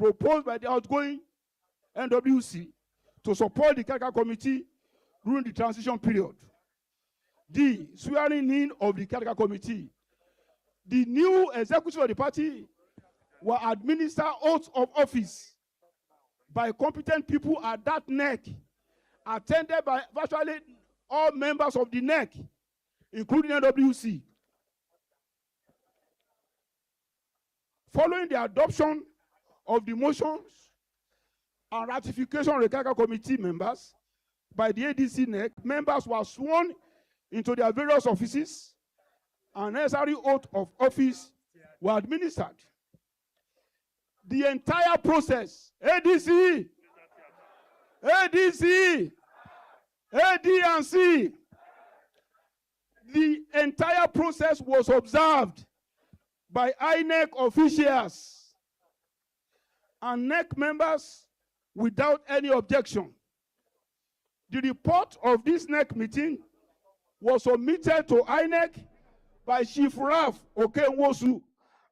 proposed by the outgoing NWC to support the Caretaker Committee during the transition period. D. Swearing in of the Caretaker Committee. The new executive of the party will administer oaths of office by competent people at that NEC, attended by virtually all members of the NEC, including NWC. Following the adoption of the motions and ratification of the Caretaker Committee members by the ADC NEC, members were sworn into their various offices and necessary oath of office were administered. The entire process, ADC, ADC, the entire process was observed by INEC officials and NEC members without any objection. The report of this NEC meeting was submitted to INEC by Chief Raf Okenwosu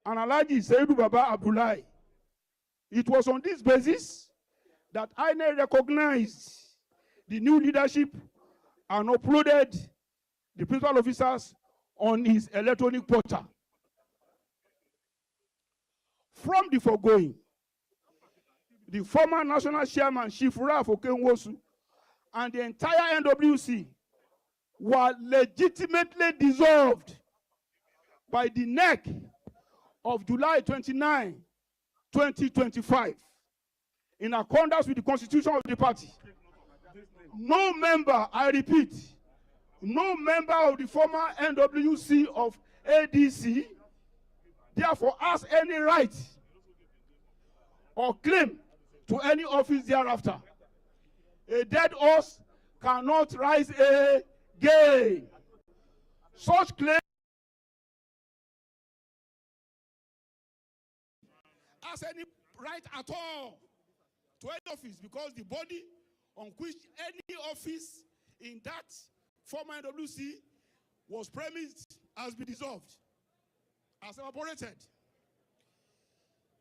and Alhaji Seidu Baba Abdullahi. It was on this basis that INEC recognized the new leadership and uploaded the principal officers on his electronic portal. From the foregoing, the former national chairman, Chief Raf Okenwosu, and the entire NWC were legitimately dissolved by the NEC of July 29, 2025, in accordance with the constitution of the party. No member, I repeat, no member of the former NWC of ADC therefore has any right or claim to any office thereafter. A dead horse cannot rise again. Such claim has any right at all to any office, because the body on which any office in that former NWC was premised has been dissolved, has evaporated.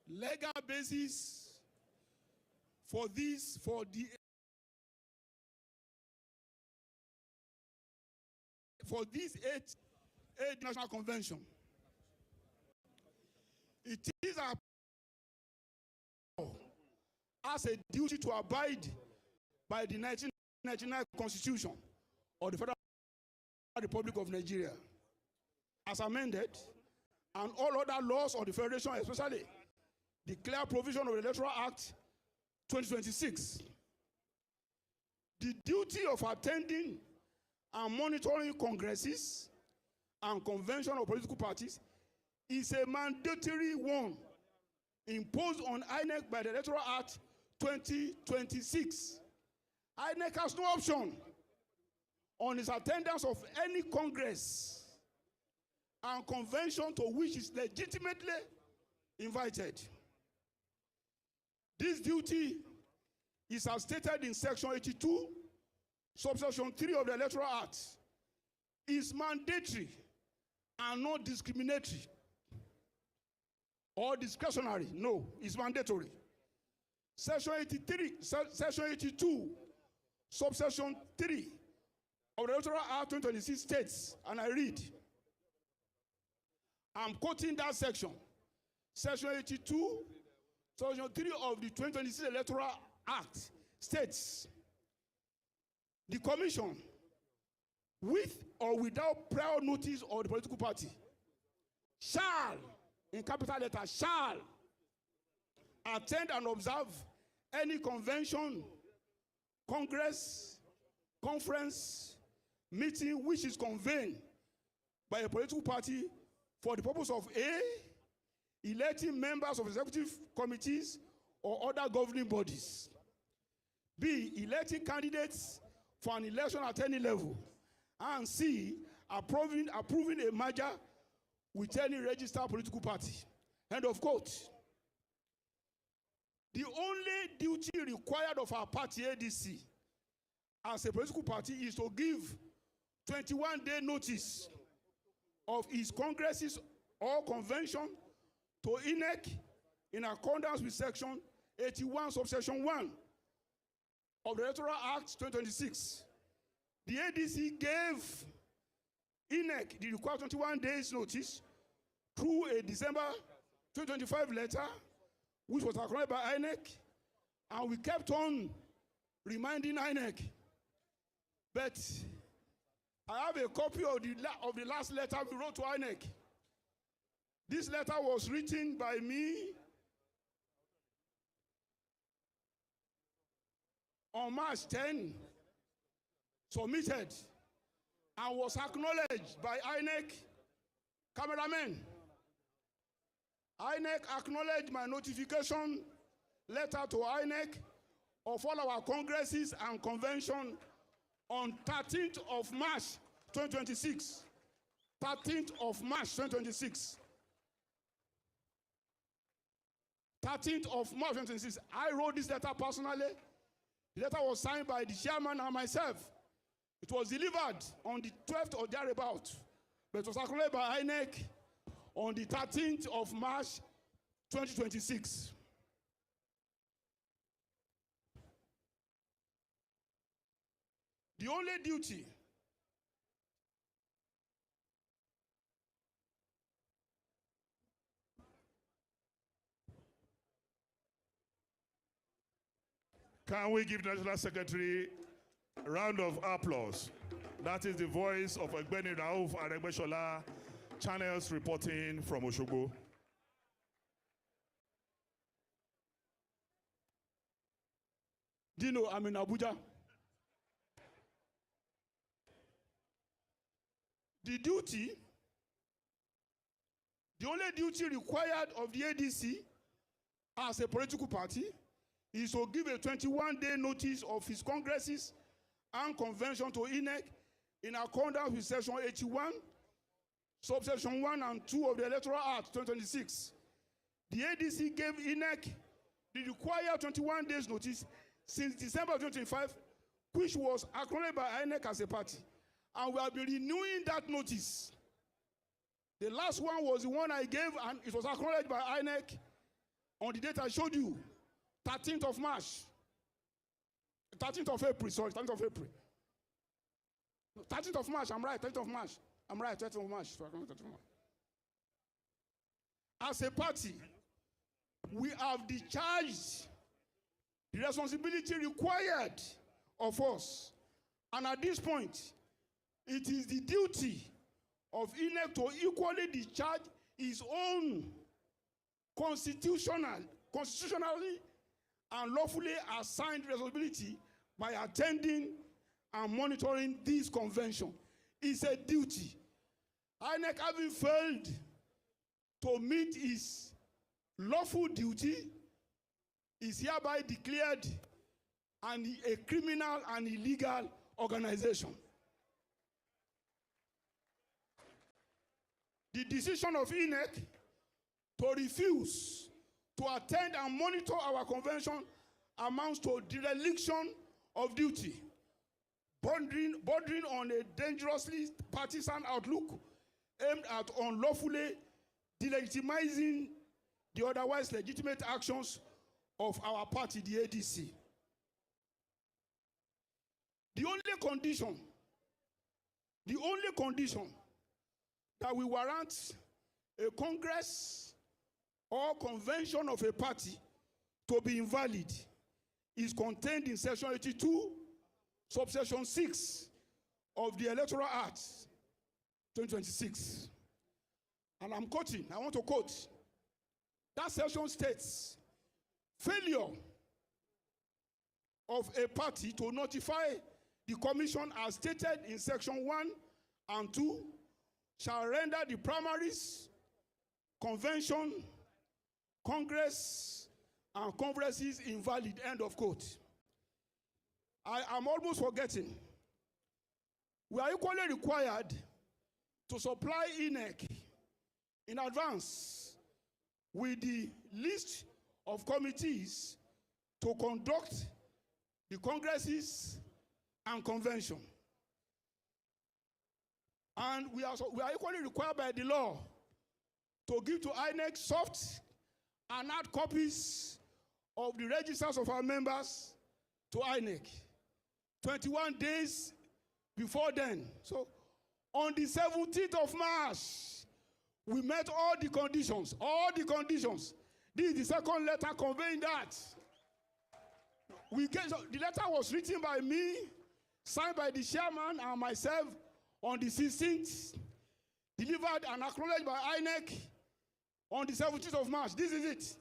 Legal basis for this, for this 8th National Convention. It is our as a duty to abide by the 1999 Constitution of the Federal Republic of Nigeria, as amended, and all other laws of the Federation, especially the clear provision of the Electoral Act 2026. The duty of attending and monitoring congresses and convention of political parties is a mandatory one imposed on INEC by the Electoral Act 2026. INEC has no option on its attendance of any congress and convention to which is legitimately invited. This duty is as stated in Section 82, subsection 3 of the Electoral Act, is mandatory and not discriminatory or discretionary. No, it's mandatory. Section 82, subsection 3 of the Electoral Act 2026 states, and I read, I'm quoting that section. Section 82, Section 3 of the 2026 Electoral Act states, the Commission, with or without prior notice of the political party, shall, in capital letters, shall attend and observe any convention, congress, conference, meeting which is convened by a political party for the purpose of A, electing members of executive committees or other governing bodies, B, electing candidates for an election at any level, and C, approving a merger with any registered political party. End of quote. The only duty required of our party, ADC, as a political party, is to give 21-day notice of its congresses or convention to INEC in accordance with Section 81, subsection 1 of the Electoral Act 2026, the ADC gave INEC the required 21 days notice through a December 2025 letter, which was acknowledged by INEC, and we kept on reminding INEC. But I have a copy of the last letter we wrote to INEC. This letter was written by me on March 10, submitted, and was acknowledged by INEC cameramen. INEC acknowledged my notification letter to INEC of all our congresses and convention on 13th of March 2026. 13th of March 2026. 13th of March 2026. I wrote this letter personally. The letter was signed by the chairman and myself. It was delivered on the 12th or thereabout, but it was acknowledged by INEC on the 13th of March 2026. The only duty Can we give the National Secretary a round of applause? That is the voice of Egbeni Rauf Aregbesola, channels reporting from Osogbo. Dino, I'm in Abuja. The only duty required of the ADC as a political party is to give a 21-day notice of his congresses and convention to INEC in accordance with section 81, subsection 1 and 2 of the Electoral Act 2026. The ADC gave INEC the required 21 days notice since December 2025, which was acknowledged by INEC as a party. And we have been renewing that notice. The last one was the one I gave, and it was acknowledged by INEC on the date I showed you, 13th of March. 13th of April, sorry, 13th of April. 13th of March, I'm right, 13th of March. I'm right, 13th of March. As a party, we have discharged the responsibility required of us. And at this point, it is the duty of INEC to equally discharge his own constitutionally and lawfully assigned responsibility by attending and monitoring this convention. It's a duty. INEC, having failed to meet his lawful duty, is hereby declared a criminal and illegal organization. The decision of INEC to refuse to attend and monitor our convention amounts to dereliction of duty, bordering on a dangerously partisan outlook aimed at unlawfully delegitimizing the otherwise legitimate actions of our party, the ADC. The only condition that will warrant a congress or convention of a party to be invalid is contained in section 82, subsection 6 of the Electoral Act 2026. And I'm quoting, I want to quote. That section states, failure of a party to notify the commission as stated in section 1 and 2 shall render the primaries, convention, congress, and conferences invalid, end of quote. I am almost forgetting. We are equally required to supply INEC in advance with the list of committees to conduct the congresses and convention. And we are equally required by the law to give to INEC soft and hard copies of the registers of our members to INEC. 21 days before then. So on the 17th of March, we met all the conditions. All the conditions. This is the second letter conveying that. The letter was written by me, signed by the chairman and myself on the 16th, delivered and acknowledged by INEC on the 17th of March. This is it.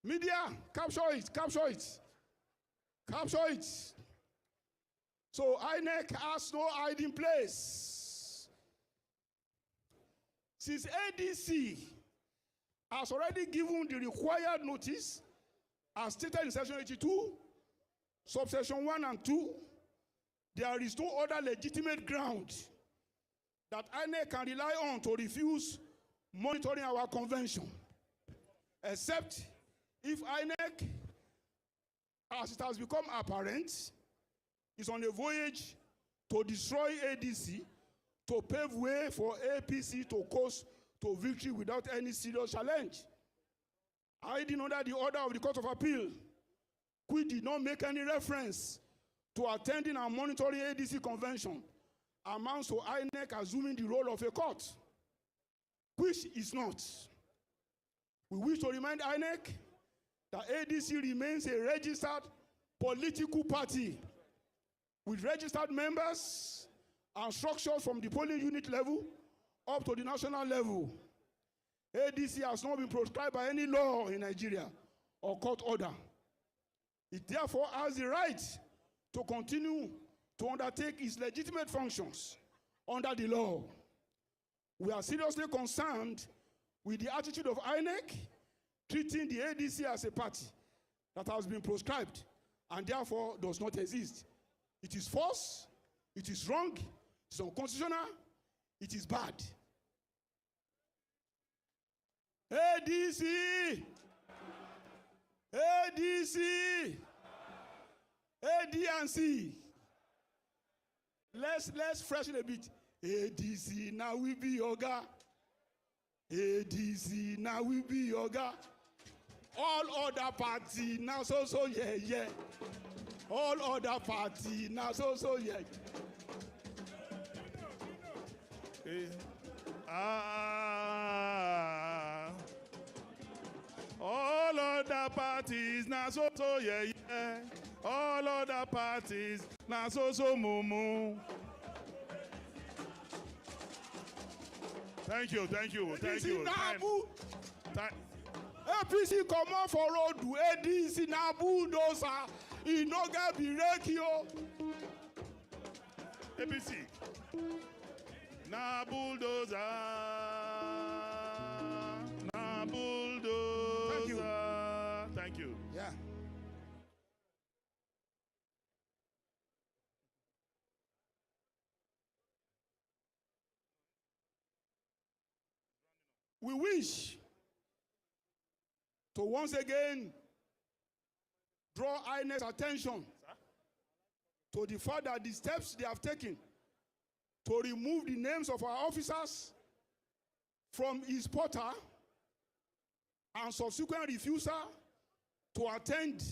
Media, capture it, capture it, capture it. So INEC has no hiding place. Since ADC has already given the required notice, as stated in section 82, subsection 1 and 2, there is no other legitimate ground that INEC can rely on to refuse monitoring our convention, except if INEC, as it has become apparent, is on a voyage to destroy ADC, to pave way for APC to coast to victory without any serious challenge. Hiding under the order of the Court of Appeal, which did not make any reference to attending and monitoring ADC convention, amounts to INEC assuming the role of a court, which is not. We wish to remind INEC that ADC remains a registered political party with registered members and structures from the polling unit level up to the national level. ADC has not been proscribed by any law in Nigeria or court order. It therefore has the right to continue to undertake its legitimate functions under the law. We are seriously concerned with the attitude of INEC treating the ADC as a party that has been proscribed and therefore does not exist. It is false, it is wrong, it is unconstitutional, it is bad. ADC! ADC! ADC! Let's freshen a bit. ADC, now we be yoga. ADC, now we be yoga. All other party, now so yeah. All other party, now so yeah. All other parties, now so yeah. All other parties, now so mumu. Thank you. APC come out for road to ADC na bulldozer. He no get break yo. APC na bulldozer. Na bulldozer. Thank you. Yeah. We wish to once again draw INEC's attention to the fact that the steps they have taken to remove the names of our officers from his portal and subsequent refusal to attend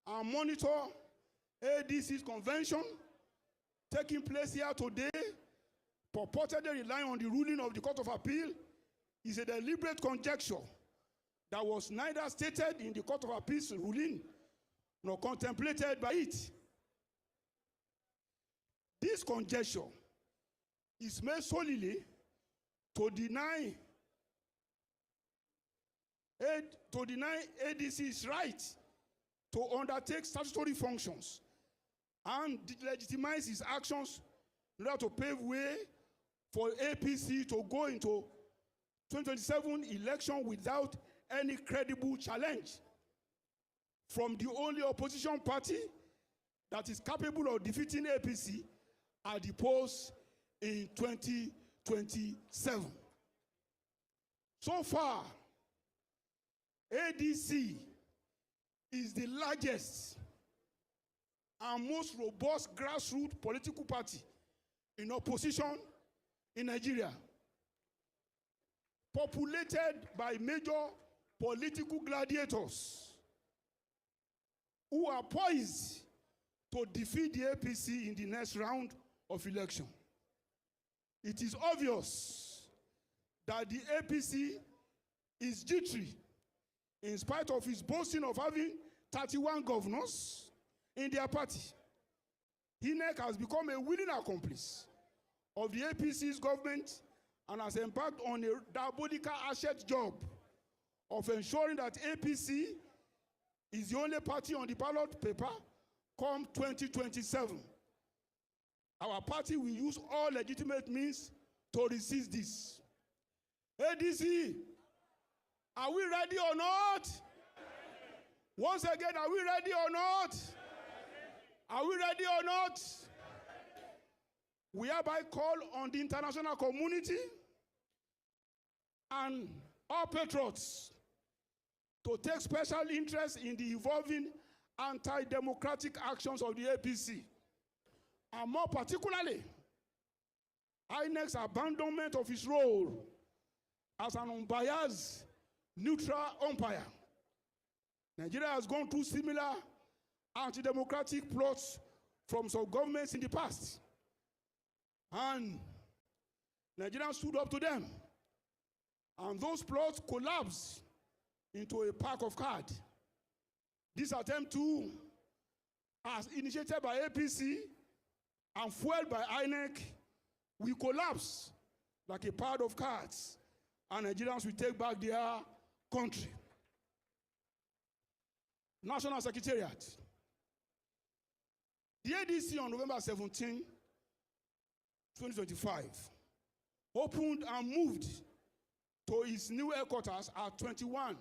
and monitor ADC's convention taking place here today, purportedly relying on the ruling of the Court of Appeal, is a deliberate conjecture that was neither stated in the Court of Appeal's ruling nor contemplated by it. This conjecture is made solely to deny ADC's right to undertake statutory functions and legitimize his actions in order to pave way for APC to go into 2027 election without any credible challenge from the only opposition party that is capable of defeating APC at the polls in 2027. So far, ADC is the largest and most robust grassroots political party in opposition in Nigeria, populated by major political gladiators who are poised to defeat the APC in the next round of election. It is obvious that the APC is jittery in spite of its boasting of having 31 governors in their party. INEC has become a willing accomplice of the APC's government and has embarked on a diabolical asset job of ensuring that APC is the only party on the ballot paper come 2027. Our party will use all legitimate means to resist this. ADC, are we ready or not? Once again, are we ready or not? Are we ready or not? We hereby call on the international community and our patriots to take special interest in the evolving anti-democratic actions of the APC, and more particularly, INEC's abandonment of its role as an unbiased, neutral umpire. Nigeria has gone through similar anti-democratic plots from some governments in the past, and Nigerians stood up to them, and those plots collapsed into a pack of cards. This attempt to, as initiated by APC and fueled by INEC, will collapse like a pile of cards, and Nigerians will take back their country. National Secretariat. The ADC on November 17, 2025, opened and moved to its new headquarters at 21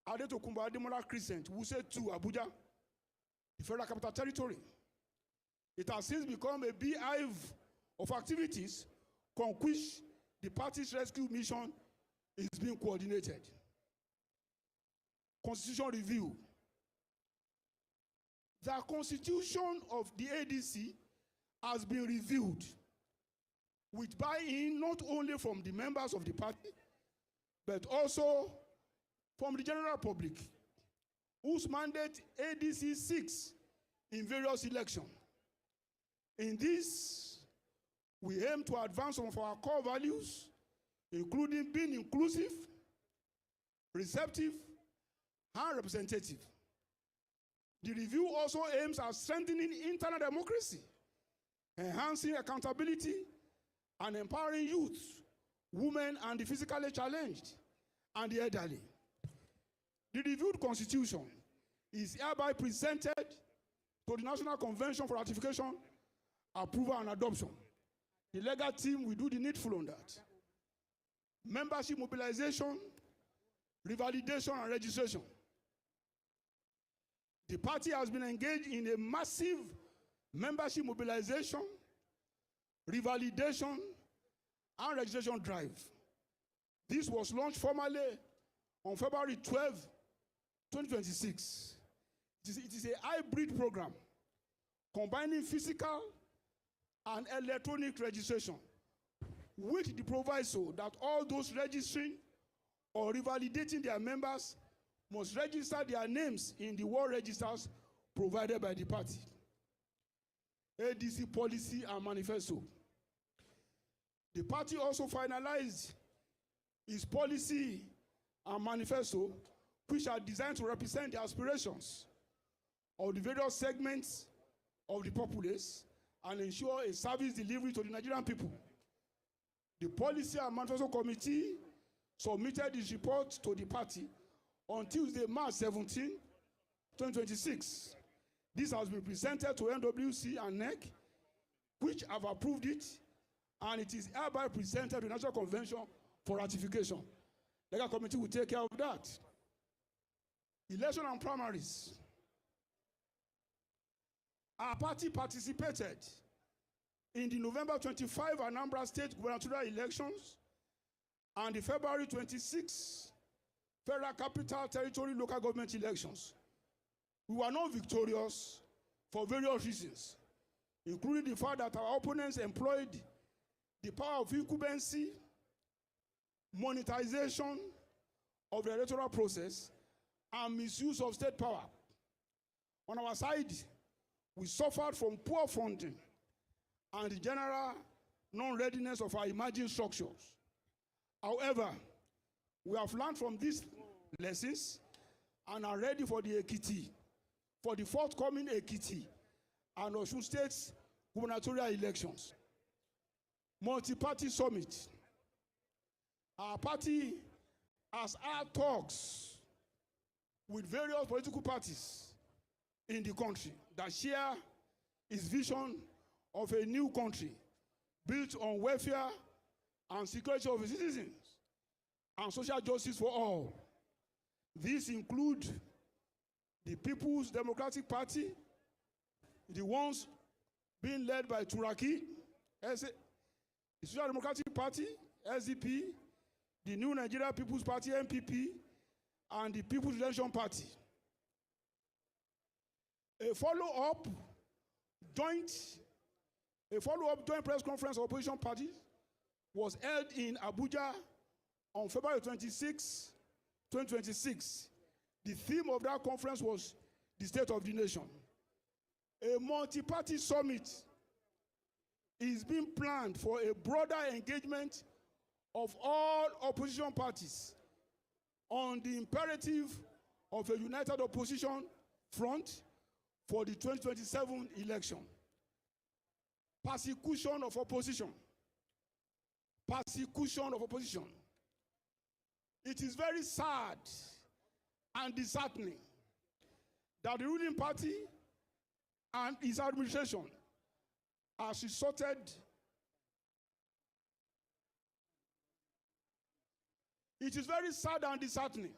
Adetokunbo Ademola Crescent, Wuse 2, Abuja, the Federal Capital Territory. It has since become a beehive of activities from which the party's rescue mission is being coordinated. Constitution review. The constitution of the ADC has been reviewed with buy-in not only from the members of the party, but also from the general public, whose mandate ADC seeks in various elections. In this, we aim to advance some of our core values, including being inclusive, receptive, and representative. The review also aims at strengthening internal democracy, enhancing accountability, and empowering youth, women, and the physically challenged, and the elderly. The reviewed constitution is hereby presented to the National Convention for ratification, approval, and adoption. The legal team will do the needful on that. Membership mobilization, revalidation, and registration. The party has been engaged in a massive membership mobilization, revalidation, and registration drive. This was launched formally on February 12, 2026. It is a hybrid program combining physical and electronic registration, with the proviso that all those registering or revalidating their members must register their names in the war registers provided by the party. ADC policy and manifesto. The party also finalized its policy and manifesto, which are designed to represent the aspirations of the various segments of the populace and ensure a service delivery to the Nigerian people. The Policy and Manifesto Committee submitted its report to the party on Tuesday, March 17, 2026. This has been presented to NWC and NEC, which have approved it, and it is hereby presented to the National Convention for ratification. The legal committee will take care of that. Election and primaries. Our party participated in the November 25 Anambra State gubernatorial elections and the February 26 Federal Capital Territory local government elections. We were not victorious for various reasons, including the fact that our opponents employed the power of incumbency, monetization, of the electoral process and misuse of state power. On our side, we suffered from poor funding and the general non-readiness of our emerging structures. However, we have learned from these lessons and are ready for the Ekiti, for the forthcoming Ekiti and Osun State's gubernatorial elections. Multi-party summit. Our party has had talks with various political parties in the country that share its vision of a new country built on welfare and security of its citizens and social justice for all. These include the People's Democratic Party, the ones being led by Turaki, the Social Democratic Party, SDP, the New Nigeria People's Party, NPP, and the People's Redemption Party. A follow-up joint press conference of opposition parties was held in Abuja on February 26, 2026. The theme of that conference was the state of the nation. A multi-party summit is being planned for a broader engagement of all opposition parties on the imperative of a united opposition front for the 2027 election. Persecution of opposition. Persecution of opposition. It is very sad and disheartening that the ruling party and its administration has resorted It is very sad and disheartening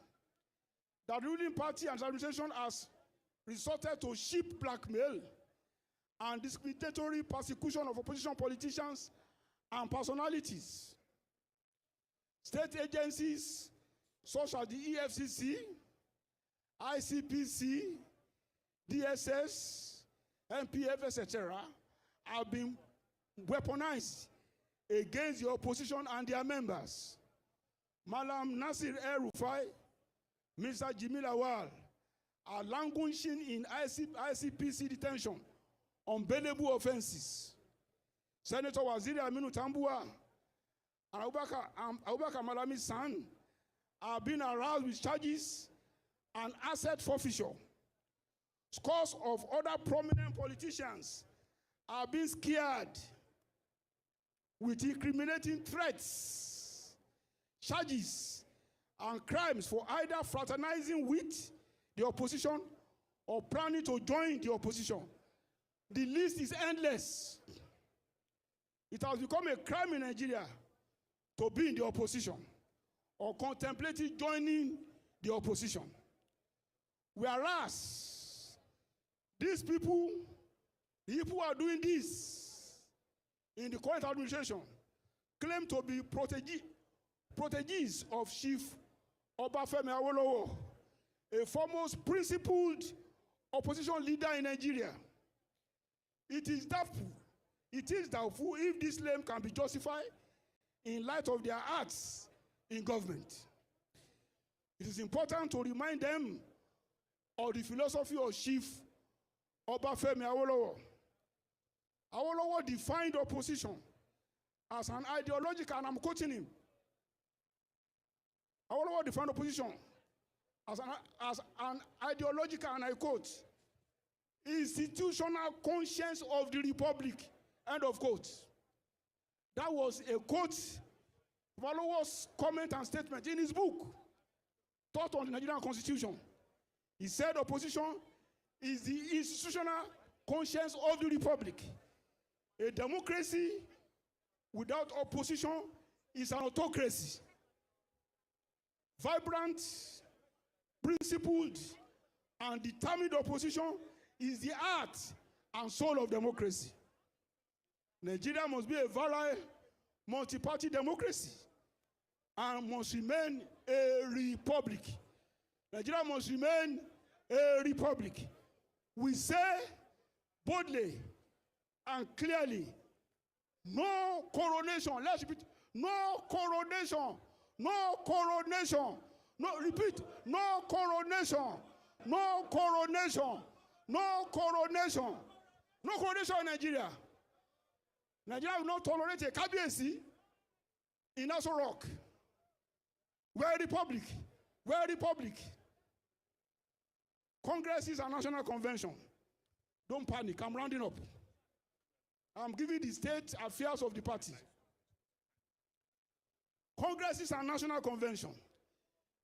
that the ruling party and its administration has resorted to cheap blackmail and discriminatory persecution of opposition politicians and personalities. State agencies such as the EFCC, ICPC, DSS, MPF, etc., have been weaponized against the opposition and their members. Malam Nasir El-Rufai, Mr. Jimmy Lawal are languishing in ICPC detention on bailable offenses. Senator Waziri Aminu Tambua and Abubakar Malami's son are being aroused with charges and asset forfeiture. Scores of other prominent politicians are being scared with incriminating threats, charges, and crimes for either fraternizing with the opposition or planning to join the opposition. The list is endless. It has become a crime in Nigeria to be in the opposition or contemplating joining the opposition. Whereas these people, the people who are doing this in the current administration, claim to be proteges of Chief Obafemi Awolowo, a foremost principled opposition leader in Nigeria. It is doubtful if this claim can be justified in light of their acts in government. It is important to remind them of the philosophy of Chief Obafemi Awolowo. Awolowo defined opposition as an ideological, and I'm quoting him. Awolowo defined opposition as an ideological, and I quote, institutional conscience of the republic, end of quote. That was a quote of Awolowo's comment and statement in his book, Thought on the Nigerian Constitution. He said opposition is the institutional conscience of the republic. A democracy without opposition is an autocracy. Vibrant, principled, and determined opposition is the heart and soul of democracy. Nigeria must be a virile, multi-party democracy and must remain a republic. Nigeria must remain a republic. We say boldly and clearly, no coronation. Let's repeat, no coronation, no coronation, No, repeat. No coronation. No coronation. No coronation. No coronation in Nigeria. Nigeria will not tolerate a KBC in Aso Rock. We're a republic. We're a republic. Congresses and national convention. Don't panic. I'm rounding up. I'm giving the state affairs of the party. Congresses and national convention.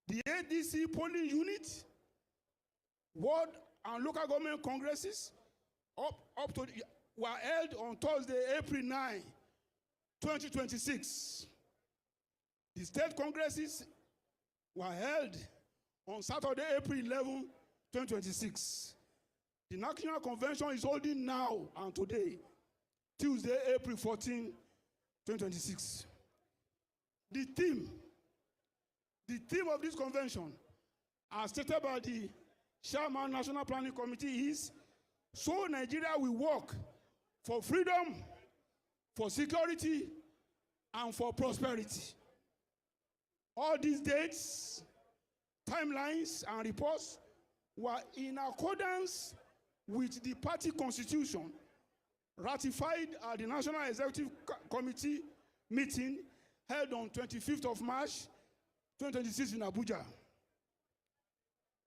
The ADC polling unit, ward and local government congresses up to were held on Thursday, April 9, 2026. The state congresses were held on Saturday, April 11, 2026. The National Convention is holding now and today, Tuesday, April 14, 2026. The theme of this convention, as stated by the Chairman National Planning Committee, is so Nigeria will work for freedom, for security, and for prosperity. All these dates, timelines, and reports were in accordance with the party constitution ratified at the National Executive Committee meeting held on 25th of March 2026 in Abuja.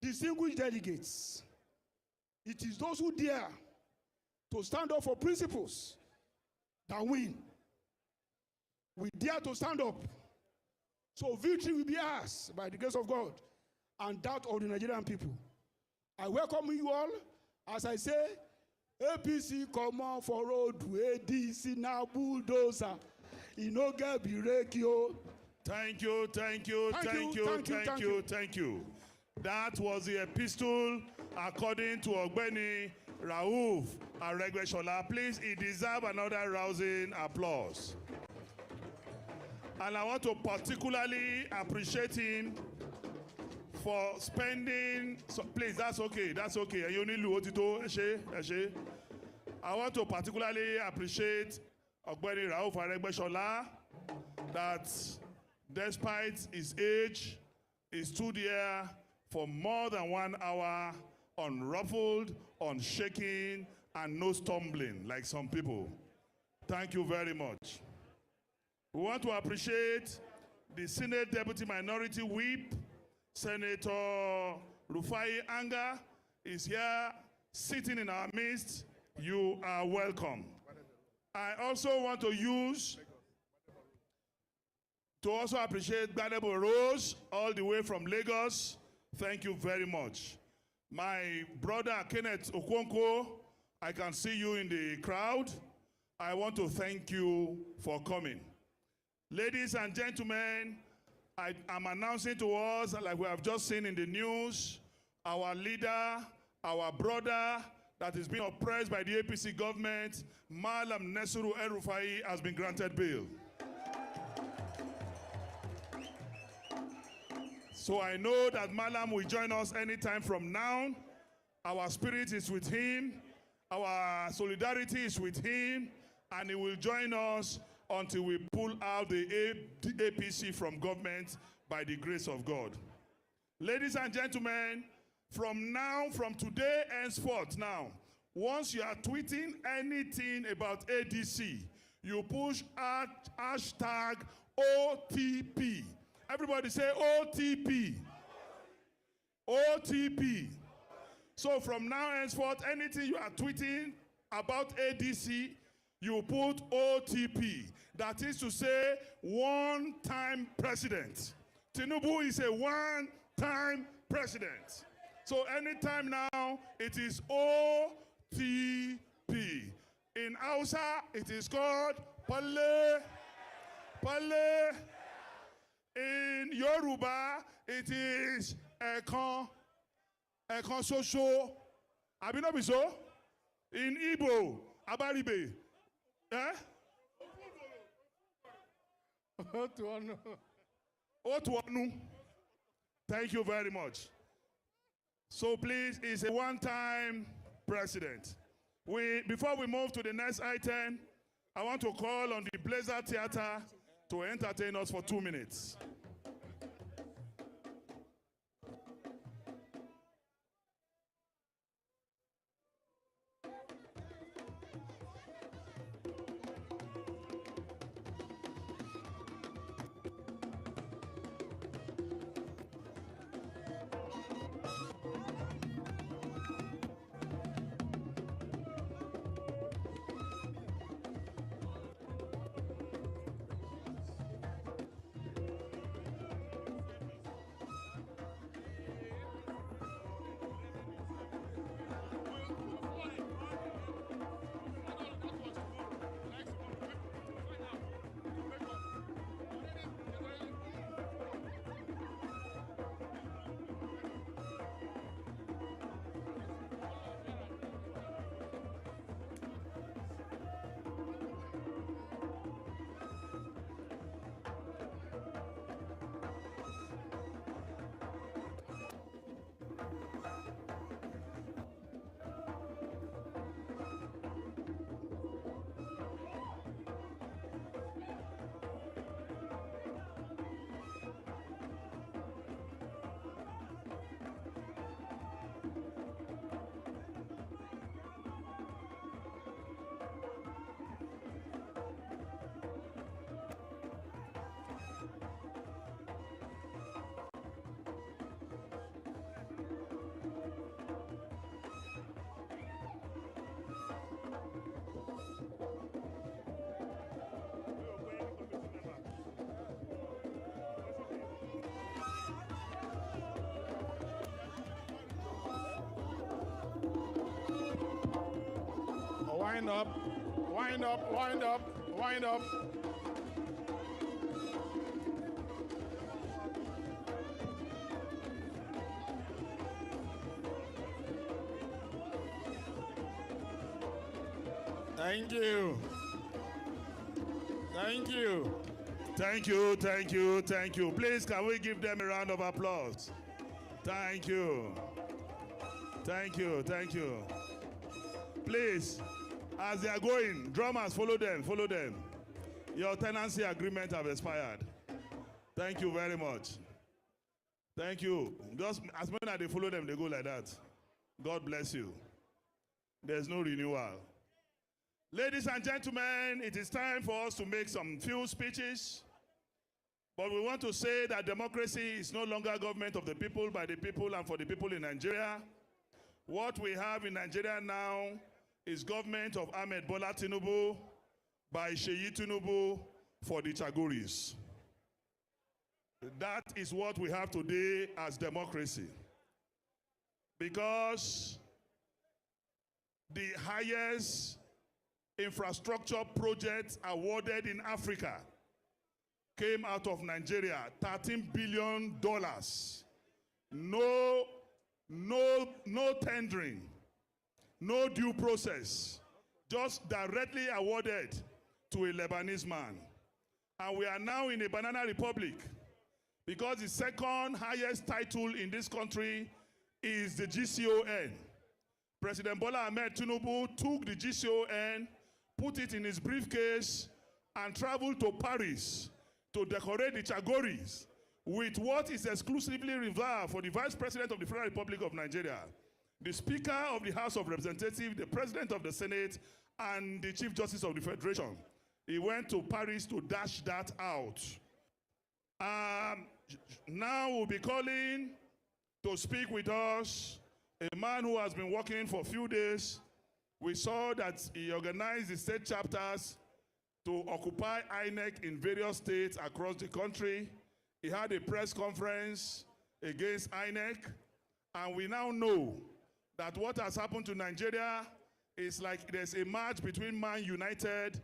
Distinguished delegates, it is those who dare to stand up for principles that win. We dare to stand up. So victory will be ours by the grace of God and that of the Nigerian people. I welcome you all. As I say, APC come on for road, ADC now bulldozer. You know, get break you. Thank you. That was the epistle according to Ogbeni Rauf Aregbesola. Please, he deserves another rousing applause. And I want to particularly appreciate him for spending, so please, that's okay. I want to particularly appreciate Ogbeni Rauf Aregbesola that despite his age, he stood here for more than 1 hour unruffled, unshaken, and no stumbling like some people. Thank you very much. We want to appreciate the Senate Deputy Minority Whip, Senator Rufai Anga is here sitting in our midst. You are welcome. I also want to also appreciate Gbadebo Rose all the way from Lagos. Thank you very much. My brother Kenneth Okonkwo, I can see you in the crowd. I want to thank you for coming. Ladies and gentlemen, I am announcing to us, like we have just seen in the news, our leader, our brother that is being oppressed by the APC government, Malam Nasiru El-Rufai, has been granted bail. So I know that Malam will join us anytime from now. Our spirit is with him, our solidarity is with him, and he will join us until we pull out the APC from government by the grace of God. Ladies and gentlemen, from today henceforth now, once you are tweeting anything about ADC, you push hashtag OTP. Everybody say OTP. OTP. So from now henceforth, anything you are tweeting about ADC, you put OTP. That is to say, one-time president. Tinubu is a one-time president. So anytime now, it is OTP. In Hausa, it is called Pale. Pale. In Yoruba, it is Ekon. Ekon Soso. Abinobiso. In Igbo, Abaribe. Eh? Otuonu. Thank you very much. So please, it's a one-time president. Before we move to the next item, I want to call on the Blazer Theater to entertain us for 2 minutes. Wind up, wind up, wind up, wind up. Thank you. Thank you. Thank you, thank you, thank you. Please, can we give them a round of applause? Thank you. Thank you, thank you. Please, as they are going, drummers, follow them, follow them. Your tenancy agreement have expired. Thank you very much. Thank you. Just as many as they follow them, they go like that. God bless you. There's no renewal. Ladies and gentlemen, it is time for us to make some few speeches. But we want to say that democracy is no longer government of the people, by the people, and for the people in Nigeria. What we have in Nigeria now is government of Ahmed Bola Tinubu by Seyi Tinubu for the Chagoris. That is what we have today as democracy. Because the highest infrastructure project awarded in Africa came out of Nigeria, $13 billion. No tendering, no due process, just directly awarded to a Lebanese man. And we are now in a banana republic because the second highest title in this country is the GCON. President Bola Ahmed Tinubu took the GCON, put it in his briefcase, and traveled to Paris to decorate the Chagoris with what is exclusively reserved for the Vice President of the Federal Republic of Nigeria, the Speaker of the House of Representatives, the President of the Senate, and the Chief Justice of the Federation. He went to Paris to dash that out. Now we'll be calling to speak with us a man who has been working for a few days. We saw that he organized the state chapters to occupy INEC in various states across the country. He had a press conference against INEC, and we now know that what has happened to Nigeria is like there's a match between Man United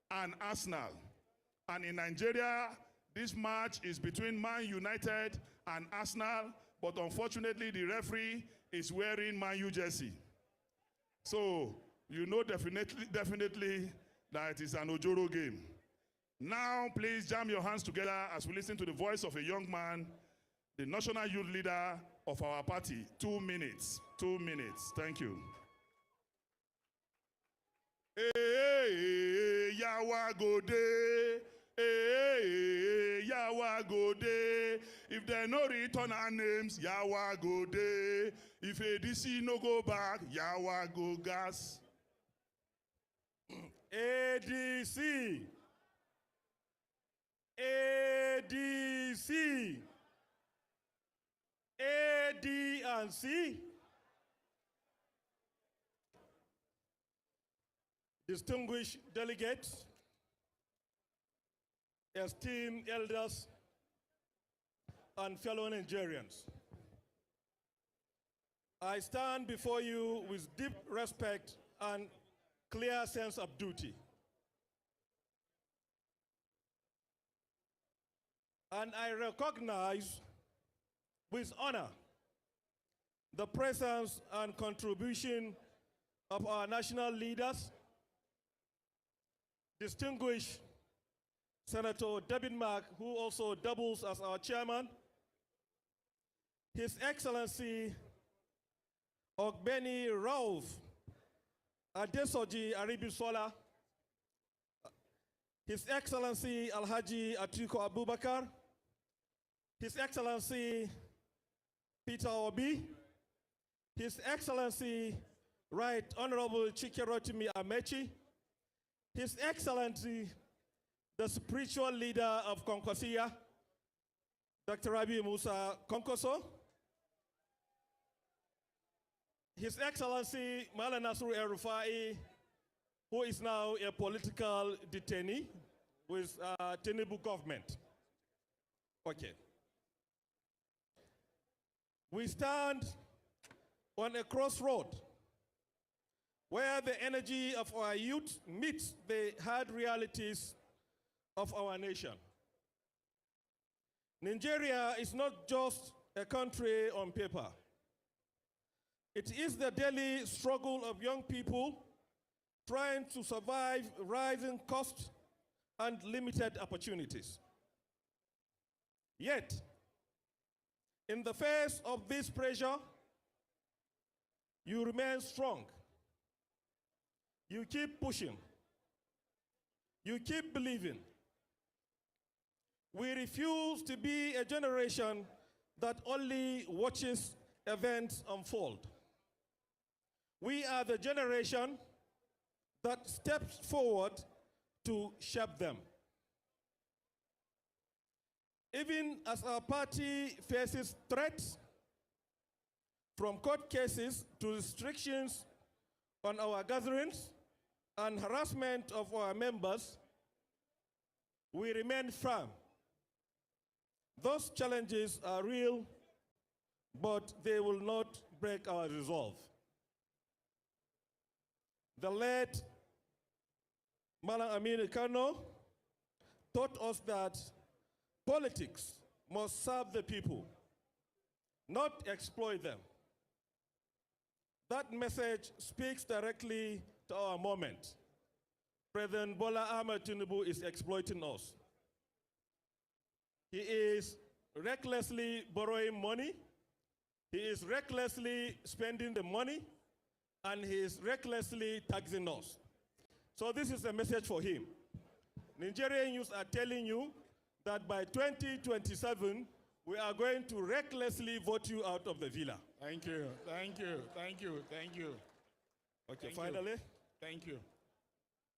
and Arsenal. And in Nigeria, this match is between Man United and Arsenal, but unfortunately, the referee is wearing Man U jersey. So, you know definitely that it is an Ojoro game. Now, please jam your hands together as we listen to the voice of a young man, the national youth leader of our party. 2 minutes. 2 minutes. Thank you. Hey, Yawa go day. Hey, Yawa go day. If they no return our names, Yawa go day. If ADC no go back, Yawa go gas. ADC. ADC. AD and C. Distinguished delegates, esteemed elders, and fellow Nigerians, I stand before you with deep respect and clear sense of duty. And I recognize with honor the presence and contribution of our national leaders, distinguished Senator David Mark, who also doubles as our chairman, His Excellency Ogbeni Rauf Adesoji Aribisola, His Excellency Alhaji Atiku Abubakar, His Excellency Peter Obi, His Excellency Right Honorable Chikirotimi Amechi, His Excellency the spiritual leader of Konkosia, Dr. Rabi Musa Konkoso, His Excellency Mala Nasru El-Rufai, who is now a political detainee with Tinubu government. Okay. We stand on a crossroad where the energy of our youth meets the hard realities of our nation. Nigeria is not just a country on paper. It is the daily struggle of young people trying to survive rising costs and limited opportunities. Yet, in the face of this pressure, you remain strong. You keep pushing. You keep believing. We refuse to be a generation that only watches events unfold. We are the generation that steps forward to shape them. Even as our party faces threats, from court cases to restrictions on our gatherings and harassment of our members, we remain firm. Those challenges are real, but they will not break our resolve. The late Malam Aminu Kano taught us that politics must serve the people, not exploit them. That message speaks directly to our moment. President Bola Ahmed Tinubu is exploiting us. He is recklessly borrowing money, he is recklessly spending the money, and he is recklessly taxing us. So this is a message for him. Nigerian youth are telling you that by 2027, we are going to recklessly vote you out of the villa. Thank you, thank you, thank you, thank you. Okay, finally. Thank you.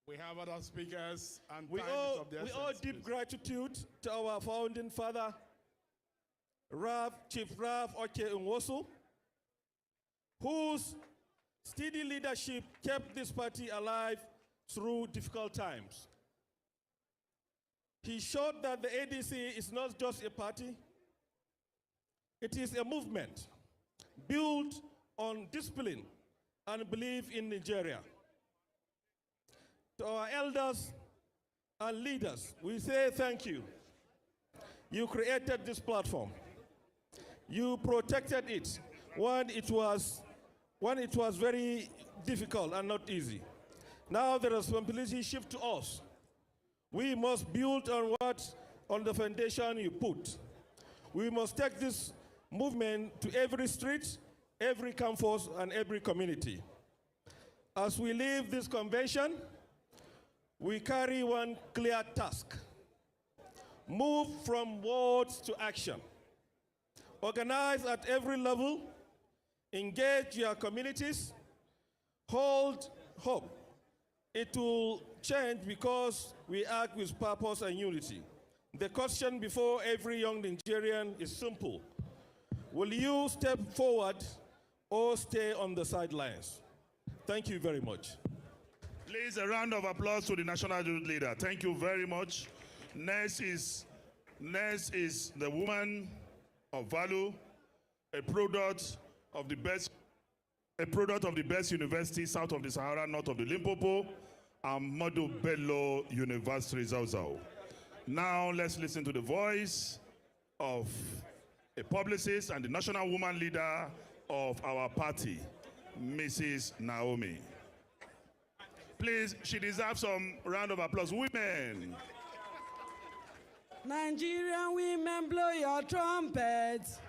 We have other speakers and We owe deep gratitude to our founding father, Chief Rav Oke Nwosu, whose steady leadership kept this party alive through difficult times. He showed that the ADC is not just a party, it is a movement built on discipline and belief in Nigeria. To our elders and leaders, we say thank you. You created this platform. You protected it when it was very difficult and not easy. Now the responsibility shifts to us. We must build on the foundation you put. We must take this movement to every street, every campus, and every community. As we leave this convention, we carry one clear task: move from words to action. Organize at every level, engage your communities, hold hope. It will change because we act with purpose and unity. The question before every young Nigerian is simple: will you step forward or stay on the sidelines? Thank you very much. Please, a round of applause to the National Youth Leader. Thank you very much. Next is the woman of value, a product of the best university south of the Sahara, north of the Limpopo, Ahmadu Bello University, Zauzau. Now let's listen to the voice of a publicist and the national woman leader of our party, Mrs. Naomi. Please, she deserves some round of applause. Women. Nigerian women, blow your trumpets.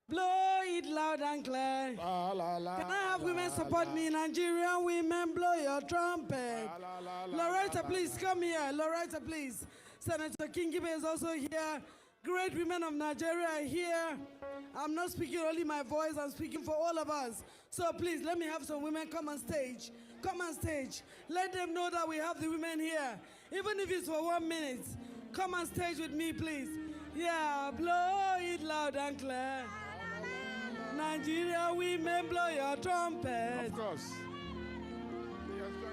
Blow it loud and clear. Can I have women support me? Nigerian women, blow your trumpet. Loretta, please come here. Loretta, please. Senator Kingibe is also here. Great women of Nigeria are here. I'm not speaking only my voice, I'm speaking for all of us. So please, let me have some women come on stage. Come on stage. Let them know that we have the women here. Even if it's for 1 minute. Come on stage with me, please. Yeah, blow it loud and clear. Nigeria women, blow your trumpet. Of course.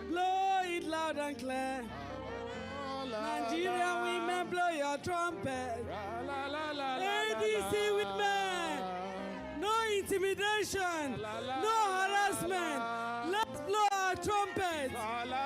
Blow it loud and clear. Nigeria women, blow your trumpet. ADC with men. No intimidation. No harassment. harassment. Let's blow our trumpet.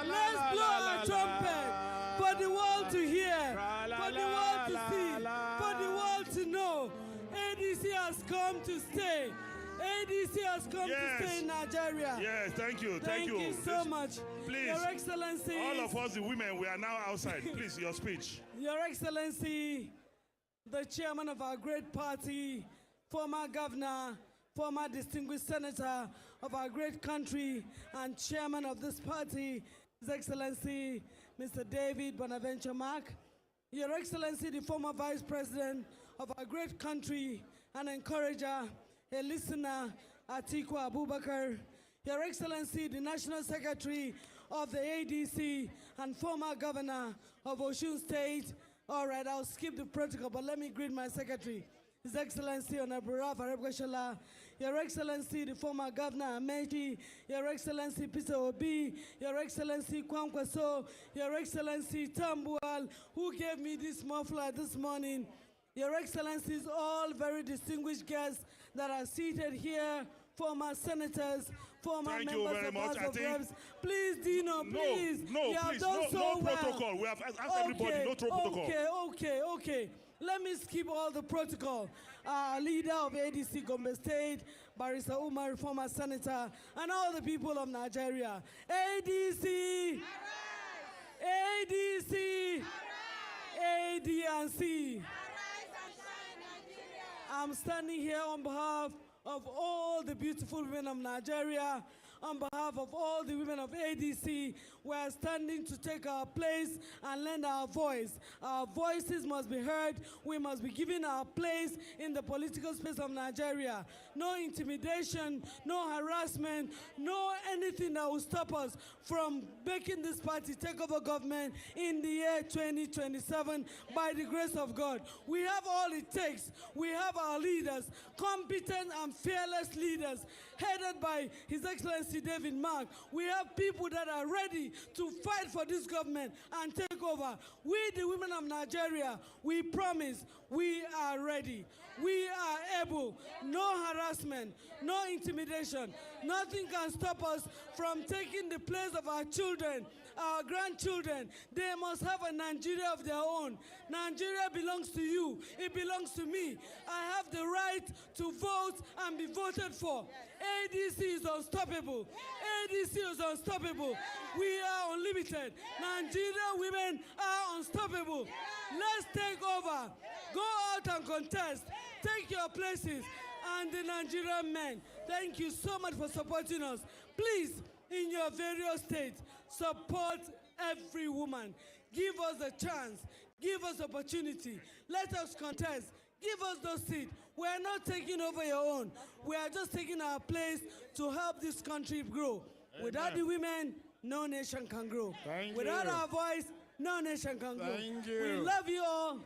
Let's blow our trumpet for the world to hear, for the world to see, for the world to know. ADC has come to stay. ADC has come to stay in Nigeria. Yes, thank you. Thank you so much. Please, Your Excellency. all of us, the women, we are now outside. Please, your speech. Your Excellency, the chairman of our great party, former governor, former distinguished senator of our great country, and chairman of this party, His Excellency, Mr. David Bonaventure Mark. Your Excellency, the former vice president of our great country, an encourager, a listener, Atiku Abubakar. Your Excellency, the National Secretary of the ADC and former governor of Osun State. All right, I'll skip the protocol, but let me greet my secretary. His Excellency Honorable Ralph Arebgashala, Your Excellency the former Governor Amechi, Your Excellency Peter Obi, Your Excellency Kwankwaso, Your Excellency Tambual, who gave me this muffler this morning, Your Excellencies, all very distinguished guests that are seated here, former senators, former members of House of Reps. Please, Dino, please. No, please, no protocol. We have asked everybody, no protocol. Okay. Let me skip all the protocol. Leader of ADC Gombe State, Barrister Umar, former senator, and all the people of Nigeria. ADC! ADC! ADC! I'm standing here on behalf of all the beautiful women of Nigeria, on behalf of all the women of ADC. We are standing to take our place and lend our voice. Our voices must be heard. We must be given our place in the political space of Nigeria. No intimidation, no harassment, no anything that will stop us from making this party take over government in the year 2027 by the grace of God. We have all it takes. We have our leaders, competent and fearless leaders, headed by His Excellency David Mark. We have people that are ready to fight for this government and take over. We, the women of Nigeria, we promise we are ready. We are able. No harassment, no intimidation. Nothing can stop us from taking the place of our children, our grandchildren. They must have a Nigeria of their own. Nigeria belongs to you. It belongs to me. I have the right to vote and be voted for. ADC is unstoppable. ADC is unstoppable. We are unlimited. Nigerian women are unstoppable. Let's take over. Go out and contest. Take your places. And the Nigerian men, thank you so much for supporting us. Please, in your various states, support every woman. Give us a chance. Give us opportunity. Let us contest. Give us those seats. We are not taking over your own. We are just taking our place to help this country grow. Amen. Without the women, no nation can grow. Without our voice, no nation can grow. We love you all.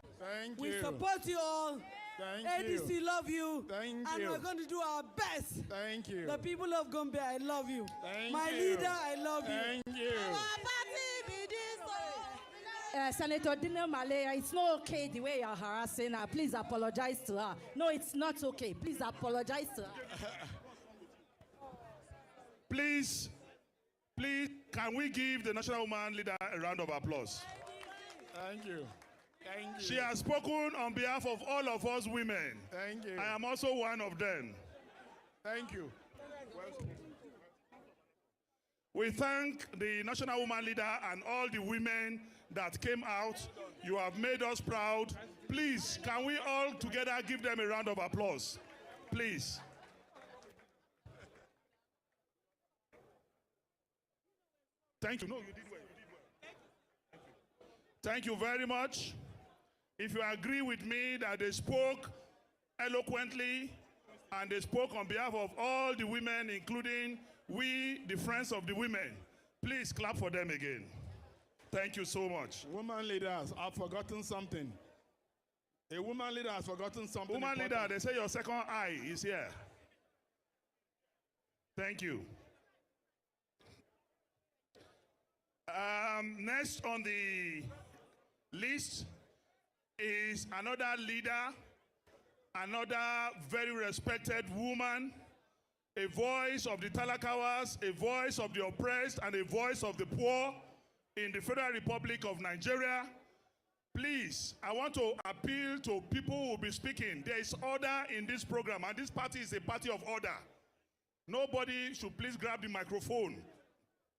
We support you all. ADC love you. And we're going to do our best. The people of Gombe, I love you. My leader, I love you. Senator Dina Malaya, it's not okay the way you're harassing her. Please apologize to her. No, it's not okay. Please apologize to her. Please, can we give the National Woman Leader a round of applause? Thank you. She has spoken on behalf of all of us women. Thank you. I am also one of them. Thank you. We thank the National Woman Leader and all the women that came out. You have made us proud. Please, can we all together give them a round of applause? Please. Thank you. No, you did well. Thank you very much. If you agree with me that they spoke eloquently and they spoke on behalf of all the women, including we, the friends of the women, please clap for them again. Thank you so much. Woman leaders, I've forgotten something. A woman leader has forgotten something. Woman leader, they say your second eye is here. Thank you. Next on the list is another leader, another very respected woman, a voice of the Talakawas, a voice of the oppressed, and a voice of the poor in the Federal Republic of Nigeria. Please, I want to appeal to people who will be speaking. There is order in this program, and this party is a party of order. Nobody should please grab the microphone,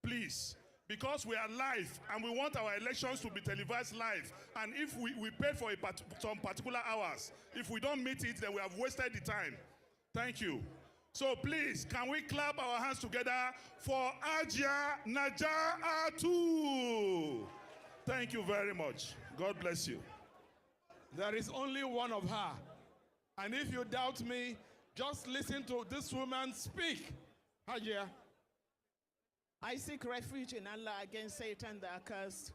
please, because we are live, and we want our elections to be televised live. And if we paid for some particular hours, if we don't meet it, then we have wasted the time. Thank you. So please, can we clap our hands together for Ajia Najatu? Thank you very much. God bless you. There is only one of her. And if you doubt me, just listen to this woman speak. Hajia. I seek refuge in Allah against Satan the accursed.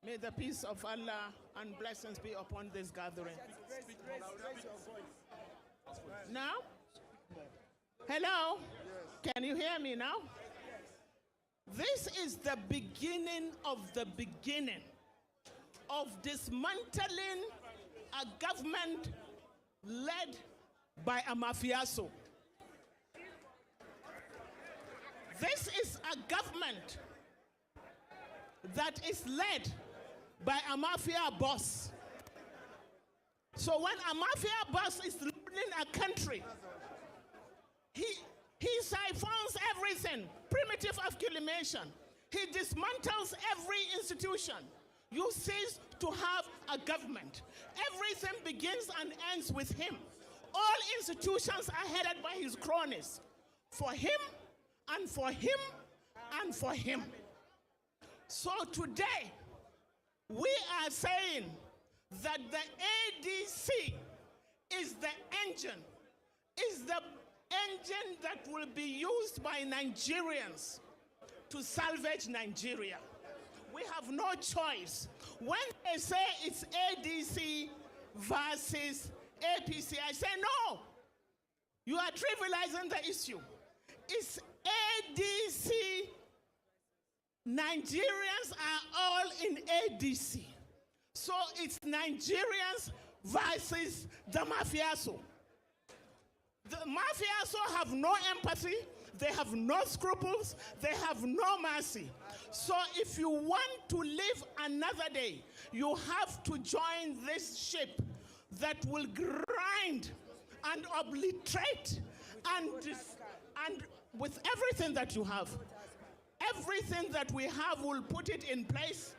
May the peace of Allah and blessings be upon this gathering. Now? Hello? Can you hear me now? This is the beginning of the beginning of dismantling a government led by a mafioso. This is a government that is led by a mafia boss. So when a mafia boss is leading a country, he siphons everything, primitive accumulation. He dismantles every institution. You cease to have a government. Everything begins and ends with him. All institutions are headed by his cronies. For him, and for him, and for him. So today, we are saying that the ADC is the engine that will be used by Nigerians to salvage Nigeria. We have no choice. When they say it's ADC versus APC, I say no. You are trivializing the issue. It's ADC. Nigerians are all in ADC. So it's Nigerians versus the mafioso. The mafioso have no empathy, they have no scruples, they have no mercy. So if you want to live another day, you have to join this ship that will grind and obliterate and with everything that you have. Everything that we have will put it in place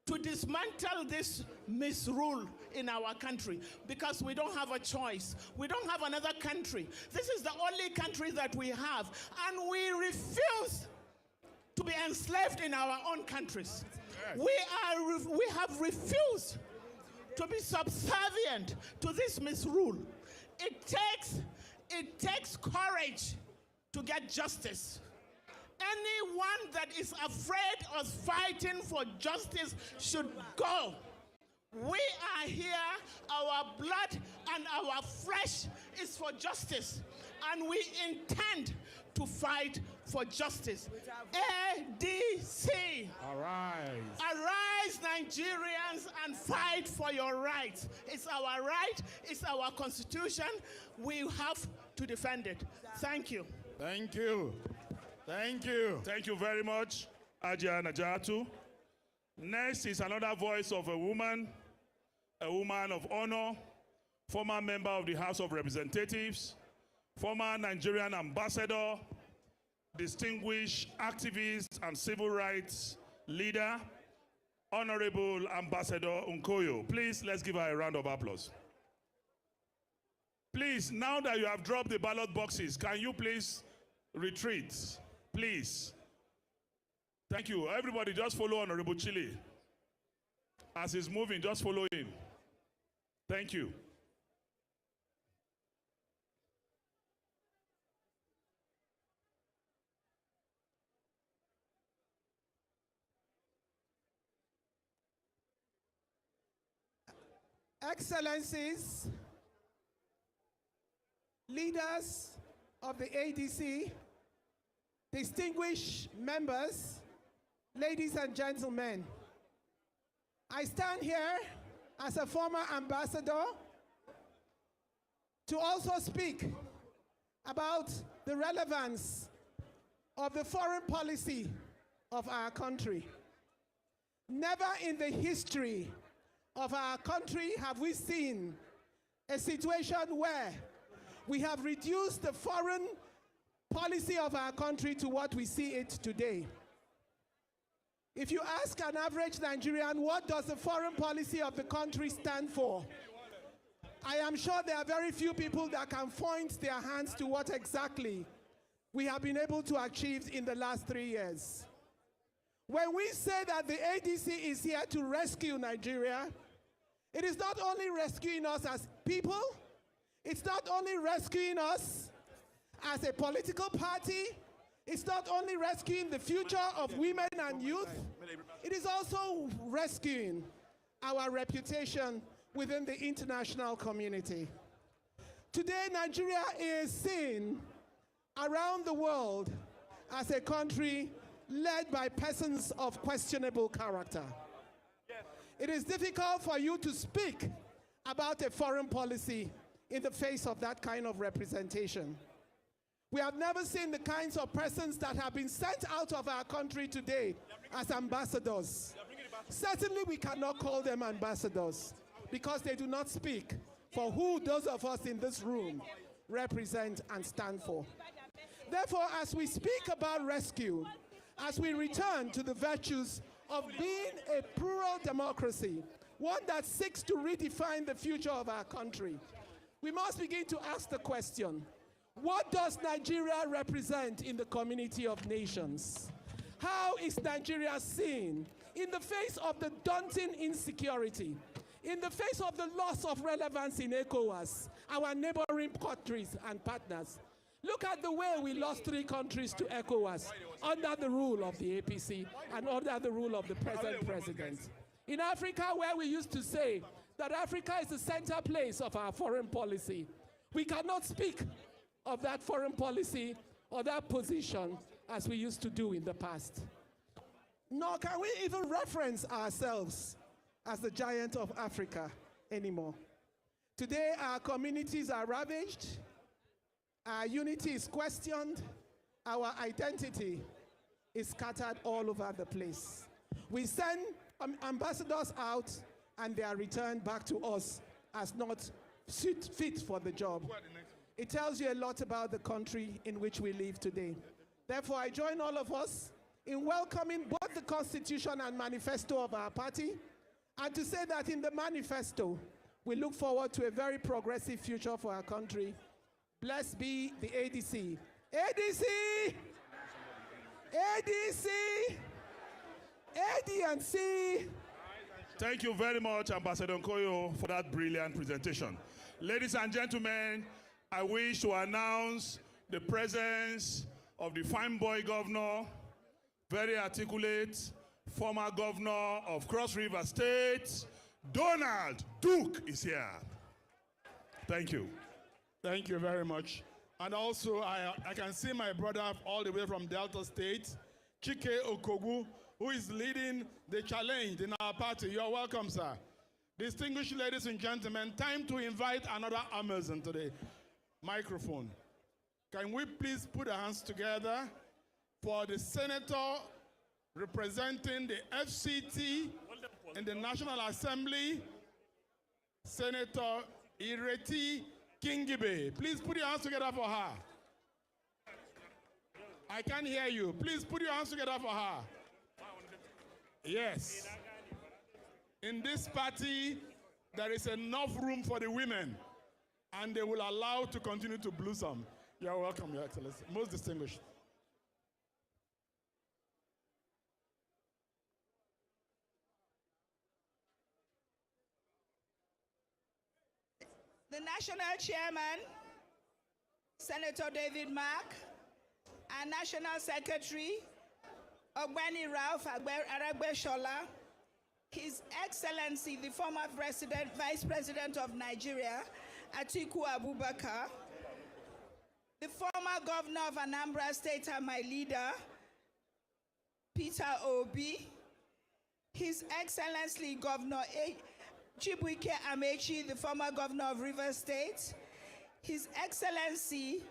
to dismantle this misrule in our country, because we don't have a choice. We don't have another country. This is the only country that we have, and we refuse to be enslaved in our own countries. We have refused to be subservient to this misrule. It takes courage to get justice. Anyone that is afraid of fighting for justice should go. We are here, our blood and our flesh is for justice, and we intend to fight for justice. ADC. Arise. Arise, Nigerians, and fight for your rights. It's our right, it's our constitution. We have to defend it. Thank you. Thank you. Thank you. Thank you very much, Ajia Najatu. Next is another voice of a woman of honor, former member of the House of Representatives, former Nigerian ambassador, distinguished activist and civil rights leader, Honorable Ambassador Nkoyo. Please, let's give her a round of applause. Please, now that you have dropped the ballot boxes, can you please retreat? Please. Thank you. Everybody just follow Honorable Chile. As he's moving, just follow him. Thank you. Excellencies, leaders of the ADC, distinguished members, ladies and gentlemen, I stand here as a former ambassador to also speak about the relevance of the foreign policy of our country. Never in the history of our country have we seen a situation where we have reduced the foreign policy of our country to what we see it today. If you ask an average Nigerian, what does the foreign policy of the country stand for? I am sure there are very few people that can point their hands to what exactly we have been able to achieve in the last 3 years. When we say that the ADC is here to rescue Nigeria, it is not only rescuing us as people, it's not only rescuing us as a political party, it's not only rescuing the future of women and youth, it is also rescuing our reputation within the international community. Today, Nigeria is seen around the world as a country led by persons of questionable character. It is difficult for you to speak about a foreign policy in the face of that kind of representation. We have never seen the kinds of persons that have been sent out of our country today as ambassadors. Certainly we cannot call them ambassadors because they do not speak for who those of us in this room represent and stand for. Therefore, as we speak about rescue, as we return to the virtues of being a plural democracy, one that seeks to redefine the future of our country, we must begin to ask the question, what does Nigeria represent in the community of nations? How is Nigeria seen in the face of the daunting insecurity, in the face of the loss of relevance in ECOWAS, our neighboring countries and partners? Look at the way we lost 3 countries to ECOWAS under the rule of the APC and under the rule of the present president. In Africa, where we used to say that Africa is the center place of our foreign policy, we cannot speak of that foreign policy or that position as we used to do in the past. Nor can we even reference ourselves as the giant of Africa anymore. Today, our communities are ravaged, our unity is questioned, our identity is scattered all over the place. We send ambassadors out and they are returned back to us as not fit for the job. It tells you a lot about the country in which we live today. Therefore, I join all of us in welcoming both the Constitution and manifesto of our party, and to say that in the manifesto, we look forward to a very progressive future for our country. Blessed be the ADC. ADC! ADC! ADC! Thank you very much, Ambassador Nkoyo, for that brilliant presentation. Ladies and gentlemen, I wish to announce the presence of the fine boy governor, very articulate, former governor of Cross River State, Donald Duke is here. Thank you. Thank you very much. And also, I can see my brother all the way from Delta State, Chike Okogu, who is leading the challenge in our party. You're welcome, sir. Distinguished ladies and gentlemen, time to invite another Amazon today. Microphone. Can we please put our hands together for the senator representing the FCT in the National Assembly, Senator Ireti Kingibe. Please put your hands together for her. I can't hear you. Please put your hands together for her. Yes. In this party, there is enough room for the women, and they will allow to continue to blossom. You're welcome, Your Excellency. Most distinguished. The National Chairman, Senator David Mark, and National Secretary, Ogbeni Ralph Aragbeshola, His Excellency, the former Vice President of Nigeria, Atiku Abubakar, the former Governor of Anambra State and my leader, Peter Obi, His Excellency Governor Chibuike Amechi, the former Governor of Rivers State, His Excellency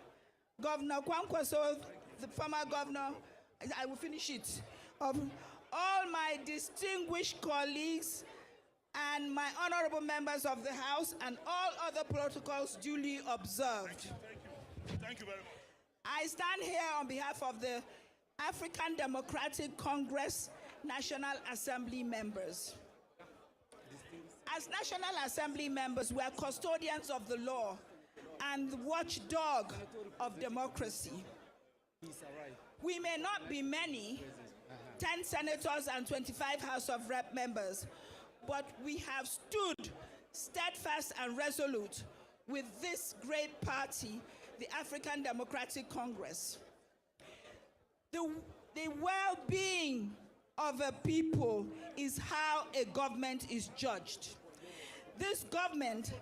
Governor Kwankwaso, the former governor, I will finish it, of all my distinguished colleagues and my honorable members of the House and all other protocols duly observed. Thank you very much. I stand here on behalf of the African Democratic Congress National Assembly members. As National Assembly members, we are custodians of the law and the watchdog of democracy. We may not be many, 10 senators and 25 House of Rep members, but we have stood steadfast and resolute with this great party, the African Democratic Congress. The well-being of a people is how a government is judged. This government,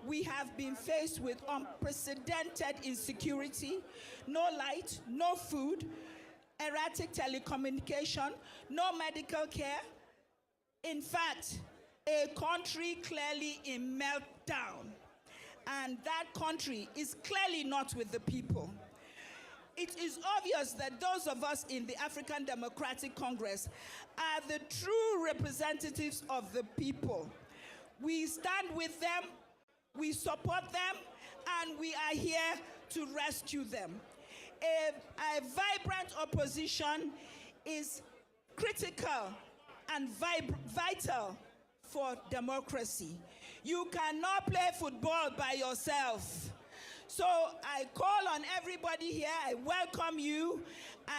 we have been faced with unprecedented insecurity, no light, no food, erratic telecommunication, no medical care. In fact, a country clearly in meltdown. And that country is clearly not with the people. It is obvious that those of us in the African Democratic Congress are the true representatives of the people. We stand with them, we support them, and we are here to rescue them. A vibrant opposition is critical and vital for democracy. You cannot play football by yourself. So I call on everybody here, I welcome you,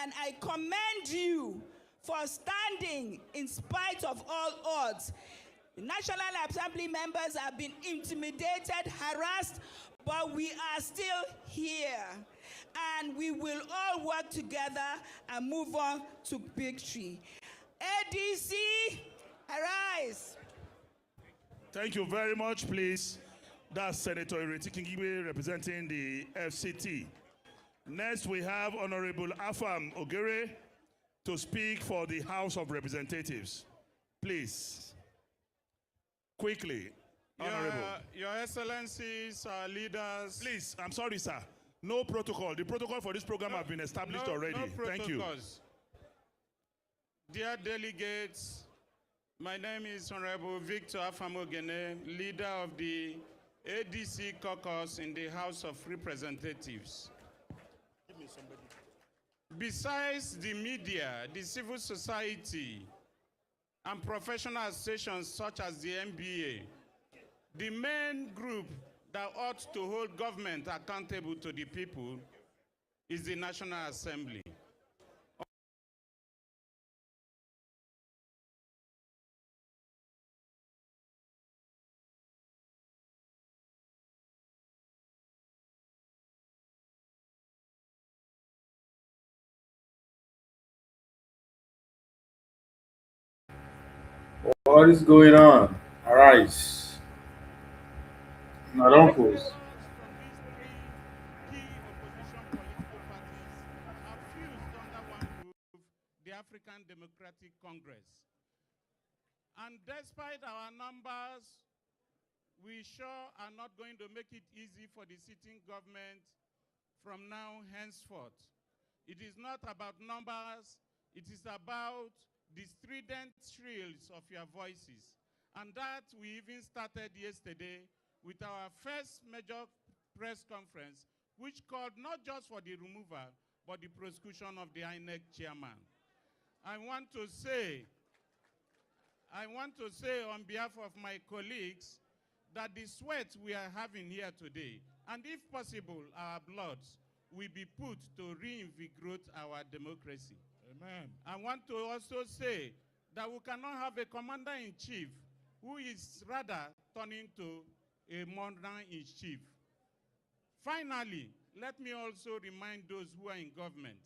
and I commend you for standing in spite of all odds. The National Assembly members have been intimidated, harassed, but we are still here. And we will all work together and move on to victory. ADC, arise. Thank you very much, please. That's Senator Ireti Kingibe representing the FCT. Next, we have Honorable Afam Ogere to speak for the House of Representatives. Please. Quickly, Honorable. Your Excellencies, leaders. Please, I'm sorry, sir. No protocol. The protocol for this program have been established already. Thank you. Dear delegates, my name is Honorable Victor Afamogene, leader of the ADC caucus in the House of Representatives. Give me somebody. Besides the media, the civil society, and professional associations such as the NBA, the main group that ought to hold government accountable to the people is the National Assembly. What is going on? Arise. Not uncles. The African Democratic Congress. And despite our numbers, we sure are not going to make it easy for the sitting government from now henceforth. It is not about numbers, it is about the strident shrills of your voices. And that we even started yesterday with our first major press conference, which called not just for the removal, but the prosecution of the INEC chairman. I want to say on behalf of my colleagues that the sweat we are having here today, and if possible, our bloods, will be put to reinvigorate our democracy. Amen. I want to also say that we cannot have a commander-in-chief who is rather turning to a monarch-in-chief. Finally, let me also remind those who are in government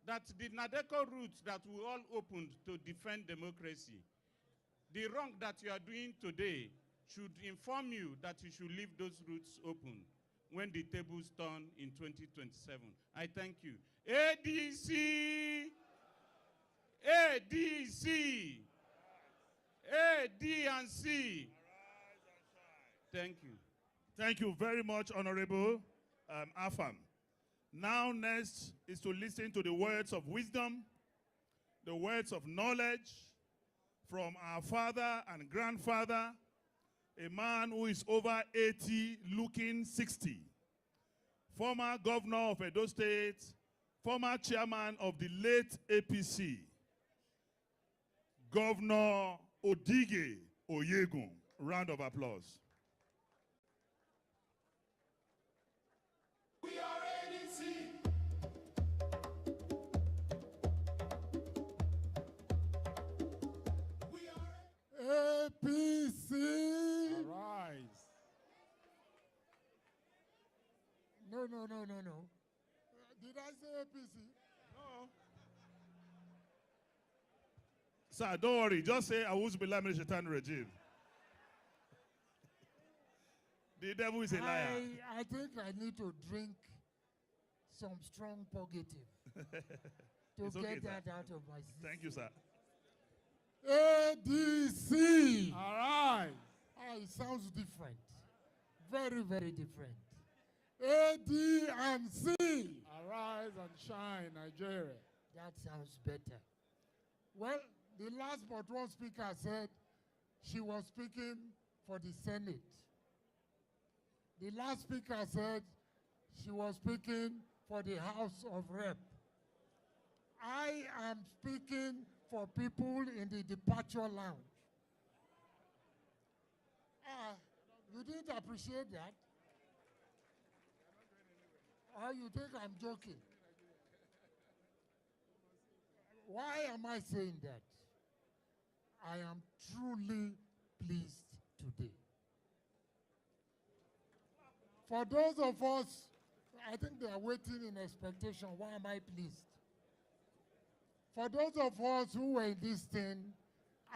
that the Nadeko route that we all opened to defend democracy, the wrong that you are doing today should inform you that you should leave those routes open when the tables turn in 2027. I thank you. ADC! ADC! ADC! Thank you. Thank you very much, Honorable Afam. Now next is to listen to the words of wisdom, the words of knowledge from our father and grandfather, a man who is over 80, looking 60, former governor of Edo State, former chairman of the late APC, Governor Odige Oyegun. Round of applause. We are ADC. We are APC. Arise. No. Did I say APC? No. Sir, don't worry. Just say, Awuz Billah Min Shaitan Rajim. The devil is a liar. I think I need to drink some strong purgative to It's get okay, that sir. out of my system. Thank you, sir. ADC. All right. It sounds different. Very, very different. ADC. Arise and shine, Nigeria. That sounds better. Well, the last but one speaker said she was speaking for the Senate. The last speaker said she was speaking for the House of Rep. I am speaking for people in the departure lounge. You didn't appreciate that? Or you think I'm joking? Why am I saying that? I am truly pleased today. For those of us, I think they are waiting in expectation. Why am I pleased? For those of us who were in this thing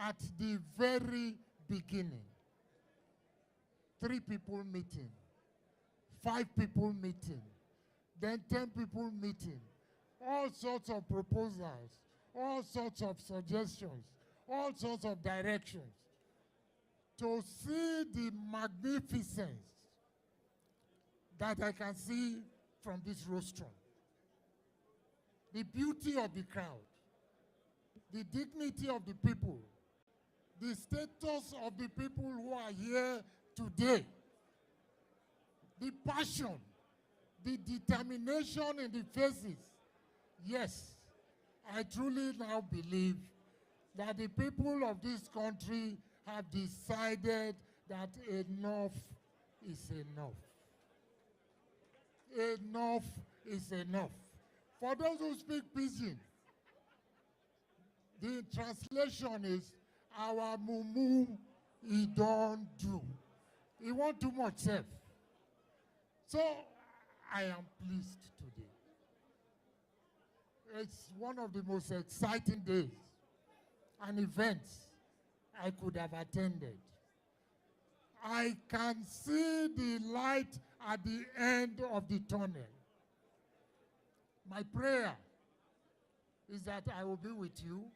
at the very beginning, 3 people meeting, 5 people meeting, then 10 people meeting, all sorts of proposals, all sorts of suggestions, all sorts of directions, to see the magnificence that I can see from this rostrum. The beauty of the crowd, the dignity of the people, the status of the people who are here today, the passion, the determination in the faces. Yes, I truly now believe that the people of this country have decided that enough is enough. Enough is enough. For those who speak pidgin, the translation is, our mumu, he don't do. He want too much self. So, I am pleased today. It's one of the most exciting days and events I could have attended. I can see the light at the end of the tunnel. My prayer is that I will be with you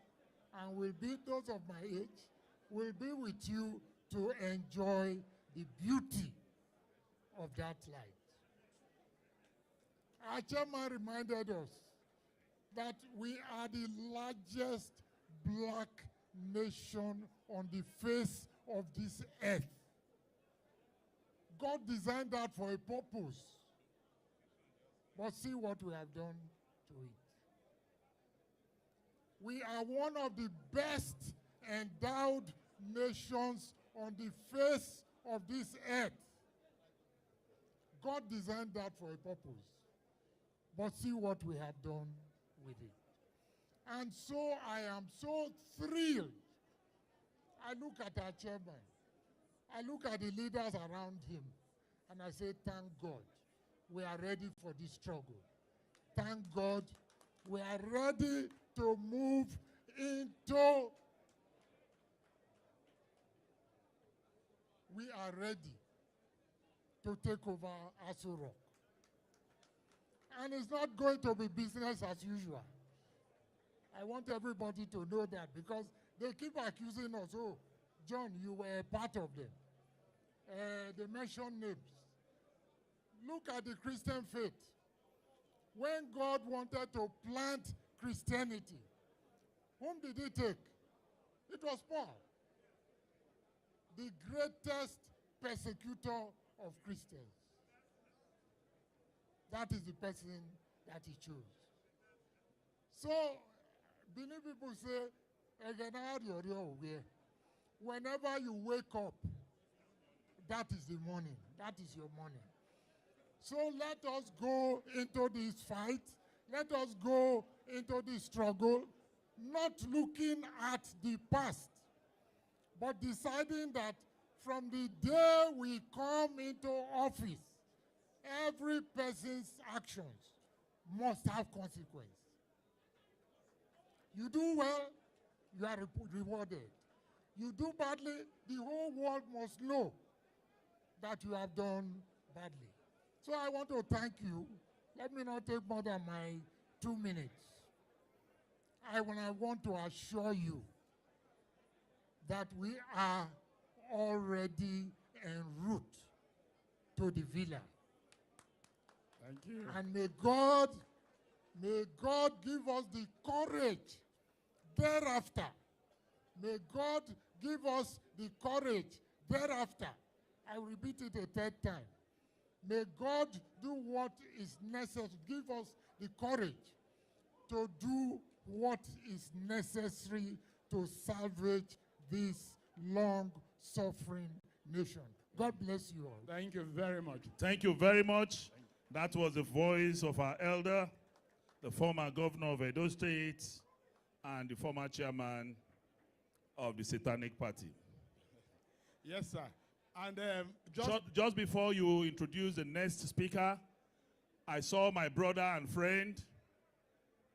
and will be, those of my age, will be with you to enjoy the beauty of that light. Our chairman reminded us that we are the largest black nation on the face of this earth. God designed that for a purpose. But see what we have done to it. We are one of the best endowed nations on the face of this earth. God designed that for a purpose. But see what we have done with it. And so I am so thrilled. I look at our chairman. I look at the leaders around him. And I say, thank God, we are ready for this struggle. Thank God, we are ready to move into. We are ready to take over Aso Rock. And it's not going to be business as usual. I want everybody to know that, because they keep accusing us, oh, John, you were a part of them. They mention names. Look at the Christian faith. when God wanted to plant Christianity, whom did he take? It was Paul, the greatest persecutor of Christians. That is the person that he chose. So, Benin people say, whenever you wake up, that is the morning. That is your morning. So let us go into this fight. Let us go into this struggle, not looking at the past, but deciding that from the day we come into office, every person's actions must have consequence. You do well, you are rewarded. You do badly, the whole world must know that you have done badly. So I want to thank you. Let me not take more than my 2 minutes. I want to assure you that we are already en route to the villa. Thank you. And may God give us the courage thereafter. May God give us the courage thereafter. I will repeat it a third time. May God do what is necessary, give us the courage to do what is necessary to salvage this long-suffering nation. God bless you all. Thank you very much. Thank you very much. That was the voice of our elder, the former governor of Edo State, and the former chairman of the Satanic Party. Yes, sir. And just before you introduce the next speaker, I saw my brother and friend,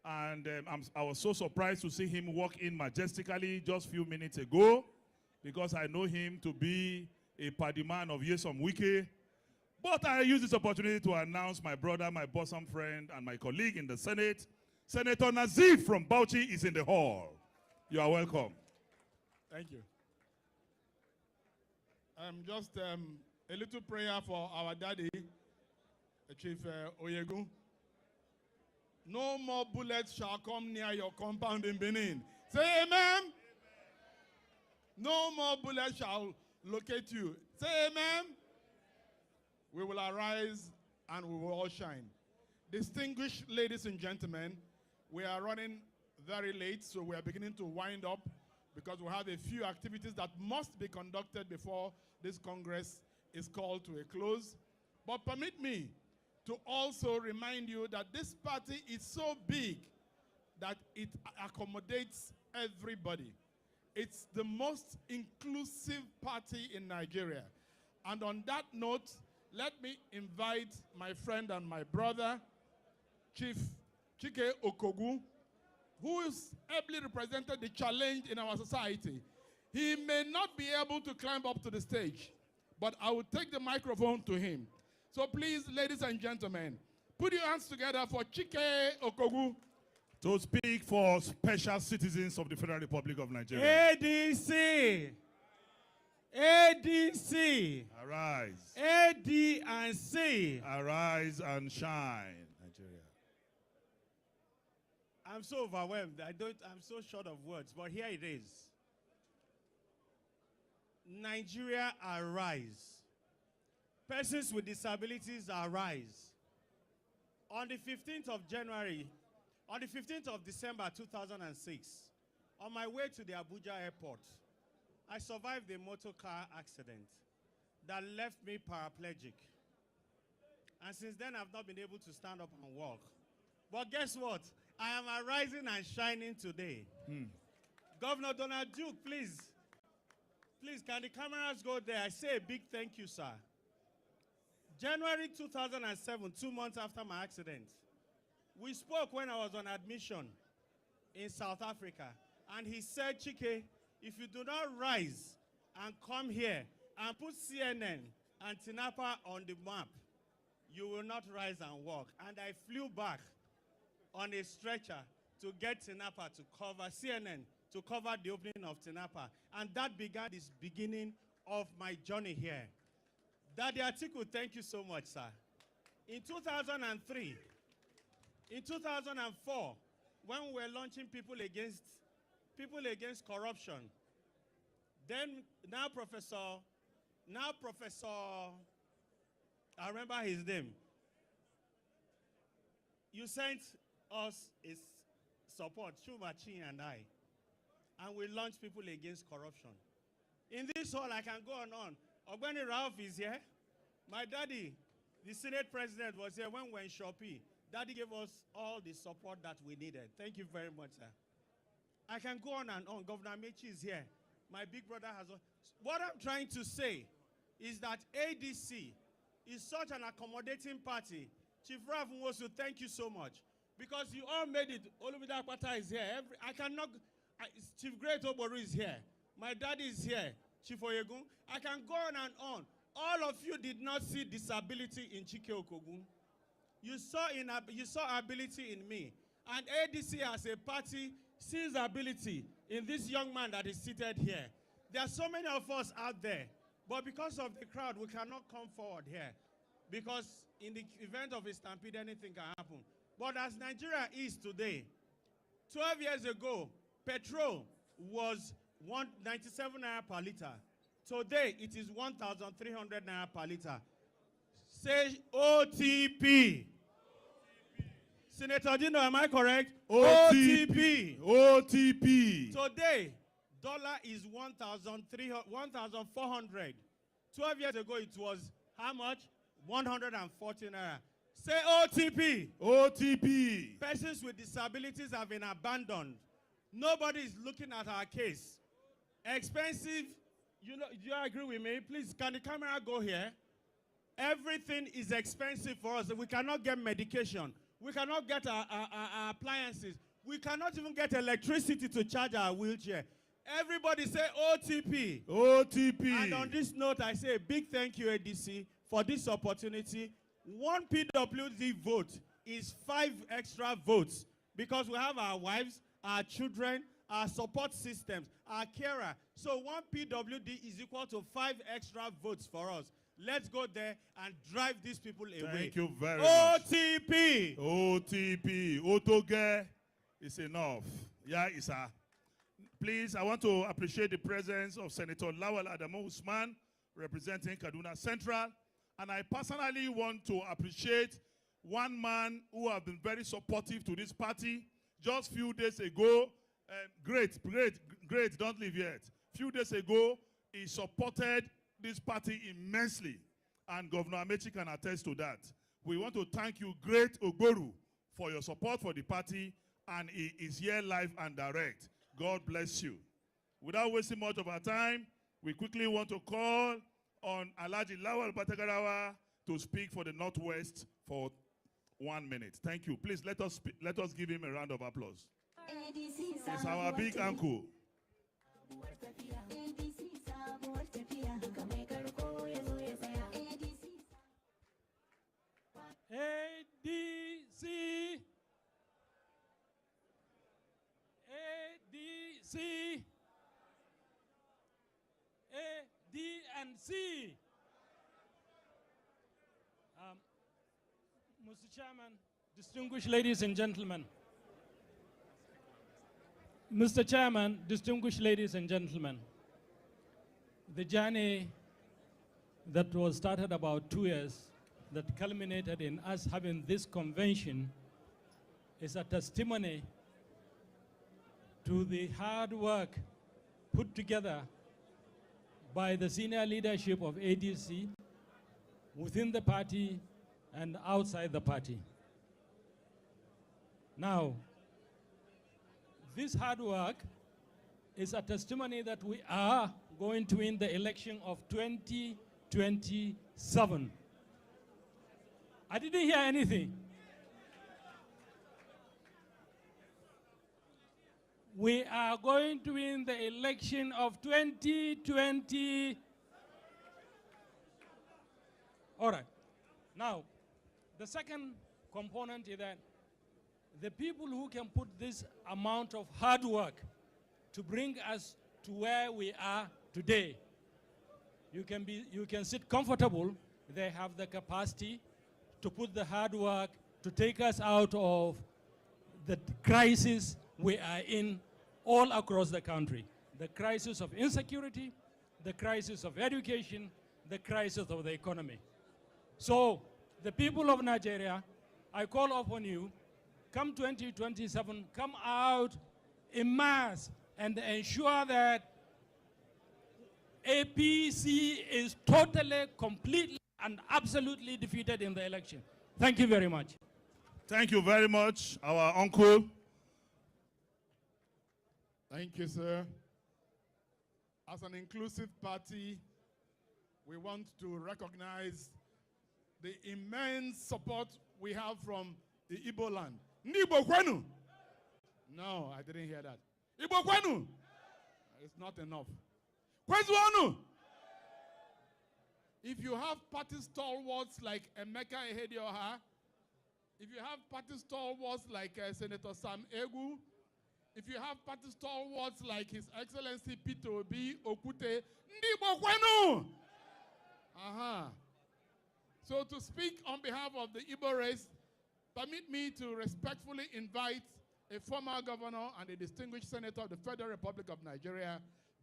and I was so surprised to see him walk in majestically just a few minutes ago, because I know him to be a party man of Yesom Wike. But I use this opportunity to announce my brother, my bosom friend, and my colleague in the Senate, Senator Nazif from Bauchi is in the hall. You are welcome. Thank you. Just a little prayer for our daddy, Chief Oyegu. No more bullets shall come near your compound in Benin. Say amen. No more bullets shall locate you. Say amen. We will arise and we will all shine. Distinguished ladies and gentlemen, we are running very late, so we are beginning to wind up because we have a few activities that must be conducted before this Congress is called to a close. But permit me to also remind you that this party is so big that it accommodates everybody. It's the most inclusive party in Nigeria. And on that note, let me invite my friend and my brother, Chief Chike Okogu, who is ably represented the challenge in our society. He may not be able to climb up to the stage, but I will take the microphone to him. So please, ladies and gentlemen, put your hands together for Chike Okogu to speak for special citizens of the Federal Republic of Nigeria. ADC! ADC! Arise. AD and C! Arise and shine. Nigeria. I'm so overwhelmed. I'm so short of words, but here it is. Nigeria, arise. Persons with disabilities, arise. On the 15th of December 2006, on my way to the Abuja airport, I survived a motor car accident that left me paraplegic. And since then, I've not been able to stand up and walk. But guess what? I am arising and shining today. Governor Donald Duke, please, can the cameras go there? I say a big thank you, sir. January 2007, 2 months after my accident, we spoke when I was on admission in South Africa. And he said, Chike, if you do not rise and come here and put CNN and Tinapa on the map, you will not rise and walk. And I flew back on a stretcher to get Tinapa to cover CNN, to cover the opening of Tinapa. And that began the beginning of my journey here. Daddy Atiku, thank you so much, sir. In 2003, In 2004, when we were launching people against corruption, then now Professor, I remember his name. You sent us his support, Chumachi and I, and we launched people against corruption. In this hall, I can go on. Ogbeni Ralph is here. My daddy, the Senate president, was here when we were in Shopee. Daddy gave us all the support that we needed. Thank you very much, sir. I can go on and on. Governor Mechi is here. My big brother has... What I'm trying to say is that ADC is such an accommodating party. Chief Ralph Nwosu, thank you so much. Because you all made it. Olumide Akpata is here. Chief Great Oboru is here. My daddy is here. Chief Oyegun. I can go on and on. All of you did not see disability in Chike Okogun. You saw ability in me. And ADC as a party sees ability in this young man that is seated here. There are so many of us out there, but because of the crowd, we cannot come forward here. Because in the event of a stampede, anything can happen. But as Nigeria is today, 12 years ago, petrol was 197 naira per liter. Today, it is 1,300 naira per liter. Say OTP. Senator Dino, am I correct? OTP. OTP. Today, dollar is 1,400. 12 years ago, it was how much? 140 naira. Say OTP. OTP. Persons with disabilities have been abandoned. Nobody is looking at our case. Expensive. You know, do you agree with me? Please, can the camera go here? Everything is expensive for us. We cannot get medication. We cannot get our appliances. We cannot even get electricity to charge our wheelchair. Everybody say OTP. OTP. And on this note, I say a big thank you, ADC, for this opportunity. One PWD vote is 5 extra votes because we have our wives, our children, our support systems, our carer. So one PWD is equal to 5 extra votes for us. Let's go there and drive these people away. Thank you very much. OTP. OTP. Otoge is enough. Yeah, Isa. Please, I want to appreciate the presence of Senator Lawal Adamu Usman, representing Kaduna Central. And I personally want to appreciate one man who has been very supportive to this party. Just few days ago, great, don't leave yet. Few days ago, he supported this party immensely, and Governor Amechi can attest to that. We want to thank you, Great Ogboru, for your support for the party, and he is here live and direct. God bless you. Without wasting much of our time, we quickly want to call on Alhaji Lawal Batagarawa to speak for the Northwest for 1 minute. Thank you. Please let us give him a round of applause. It's our big uncle. ADC, ADC, ADNC. Mr. Chairman, distinguished ladies and gentlemen. Mr. Chairman, distinguished ladies and gentlemen. The journey that was started about 2 years that culminated in us having this convention is a testimony to the hard work put together by the senior leadership of ADC within the party and outside the party. Now, this hard work is a testimony that we are going to win the election of 2027. I didn't hear anything. We are going to win the election of 2020. All right. Now, the second component is that the people who can put this amount of hard work to bring us to where we are today, you can sit comfortable. They have the capacity to put the hard work to take us out of the crisis we are in all across the country. The crisis of insecurity, the crisis of education, the crisis of the economy. So, the people of Nigeria, I call upon you, come 2027, come out in mass and ensure that APC is totally, completely, and absolutely defeated in the election. Thank you very much. Thank you very much, our uncle. Thank you, sir. As an inclusive party, we want to recognize the immense support we have from the Igbo land. Igbo kwenu? No, I didn't hear that. Igbo kwenu? It's not enough. Kwezuonu? If you have party stalwarts like Emeka Ehedioha, if you have party stalwarts like Senator Sam Egu, if you have party stalwarts like His Excellency Peter Obi Okute, Igbo kwenu? So to speak on behalf of the Igbo race, permit me to respectfully invite a former governor and a distinguished senator of the Federal Republic of Nigeria,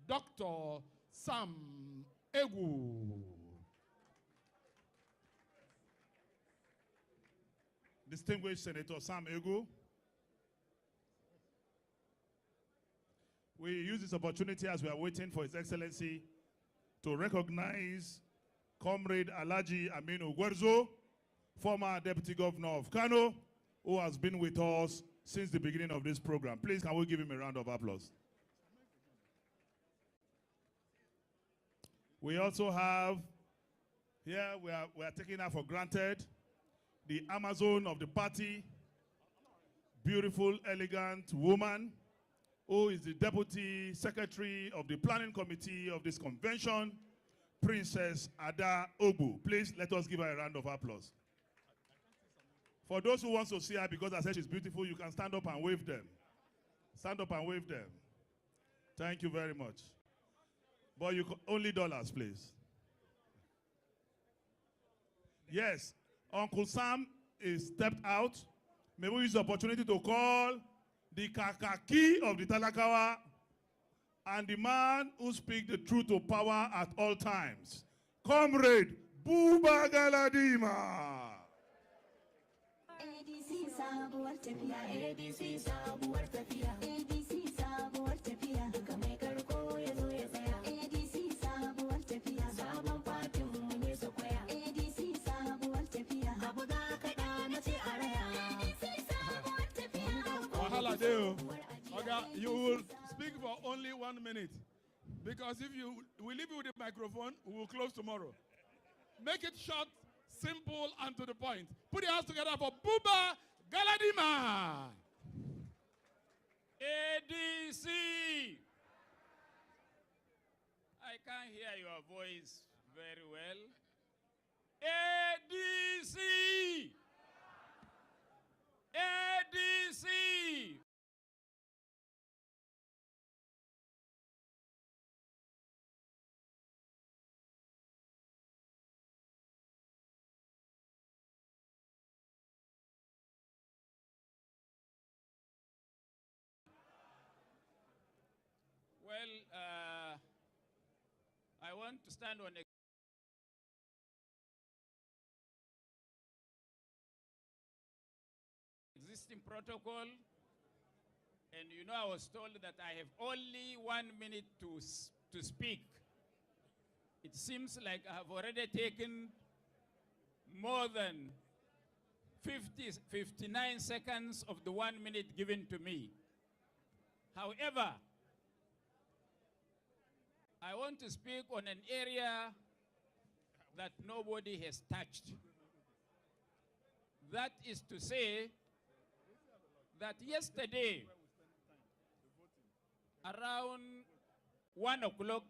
Dr. Sam Egu. Distinguished Senator Sam Egu. We use this opportunity as we are waiting for His Excellency to recognize Comrade Alhaji Aminu Gwarzo, former Deputy Governor of Kano, who has been with us since the beginning of this program. Please, can we give him a round of applause? We also have, here we are taking her for granted, the Amazon of the party, beautiful, elegant woman, who is the Deputy Secretary of the Planning Committee of this convention, Princess Ada Ogbu. Please, let us give her a round of applause. For those who want to see her, because I said she's beautiful, you can stand up and wave them. Stand up and wave them. Thank you very much. But you only dollars, please. Yes, Uncle Sam is stepped out. May we use the opportunity to call the Kakaki of the Talakawa and the man who speaks the truth to power at all times, Comrade Buba Galadima. ADC sabuwar tafiya, ADC sabuwar tafiya, ADC sabuwar tafiya, duka mai karko ya zo ya tsaya. ADC sabuwar tafiya, sabon fatin mu ne su kwaya. ADC sabuwar tafiya, abu ga kaɗa na ce a raya. ADC sabuwar tafiya. Wahala deo. Oga, you will speak for only 1 minute. Because if we leave you with the microphone, we will close tomorrow. Make it short, simple, and to the point. Put your hands together for Buba Galadima. ADC. I can't hear your voice very well. ADC. ADC. Well, I want to stand on existing protocol, and you know I was told that I have only 1 minute to speak. It seems like I have already taken more than 59 seconds of the 1 minute given to me. However, I want to speak on an area that nobody has touched. That is to say that yesterday, around 1 o'clock,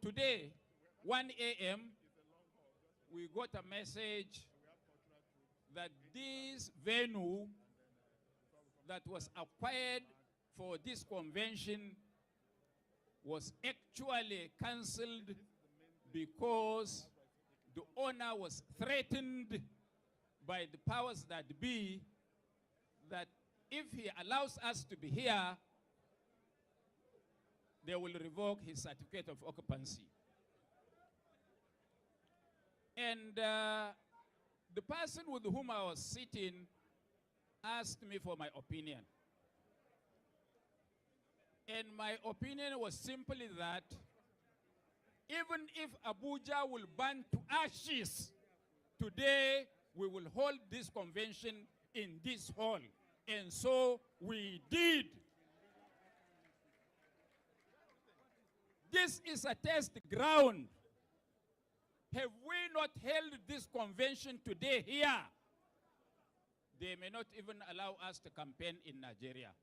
today, 1 a.m., we got a message that this venue that was acquired for this convention was actually cancelled because the owner was threatened by the powers that be that if he allows us to be here, they will revoke his certificate of occupancy. And the person with whom I was sitting asked me for my opinion. And my opinion was simply that even if Abuja will burn to ashes, today we will hold this convention in this hall. And so we did. This is a test ground. Have we not held this convention today here, they may not even allow us to campaign in Nigeria.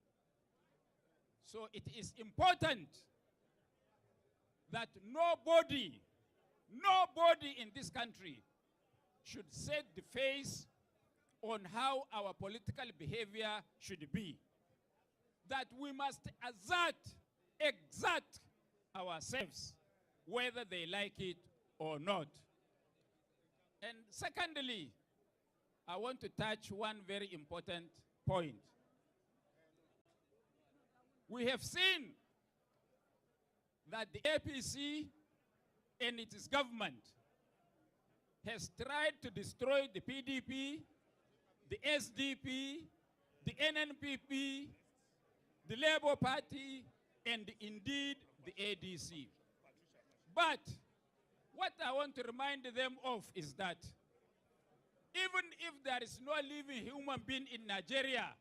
So it is important that nobody in this country should set the face on how our political behavior should be. That we must exert ourselves, whether they like it or not. And secondly, I want to touch one very important point. We have seen that the APC and its government has tried to destroy the PDP, the SDP, the NNPP, the Labour Party, and indeed the ADC. But what I want to remind them of is that even if there is no living human being in Nigeria,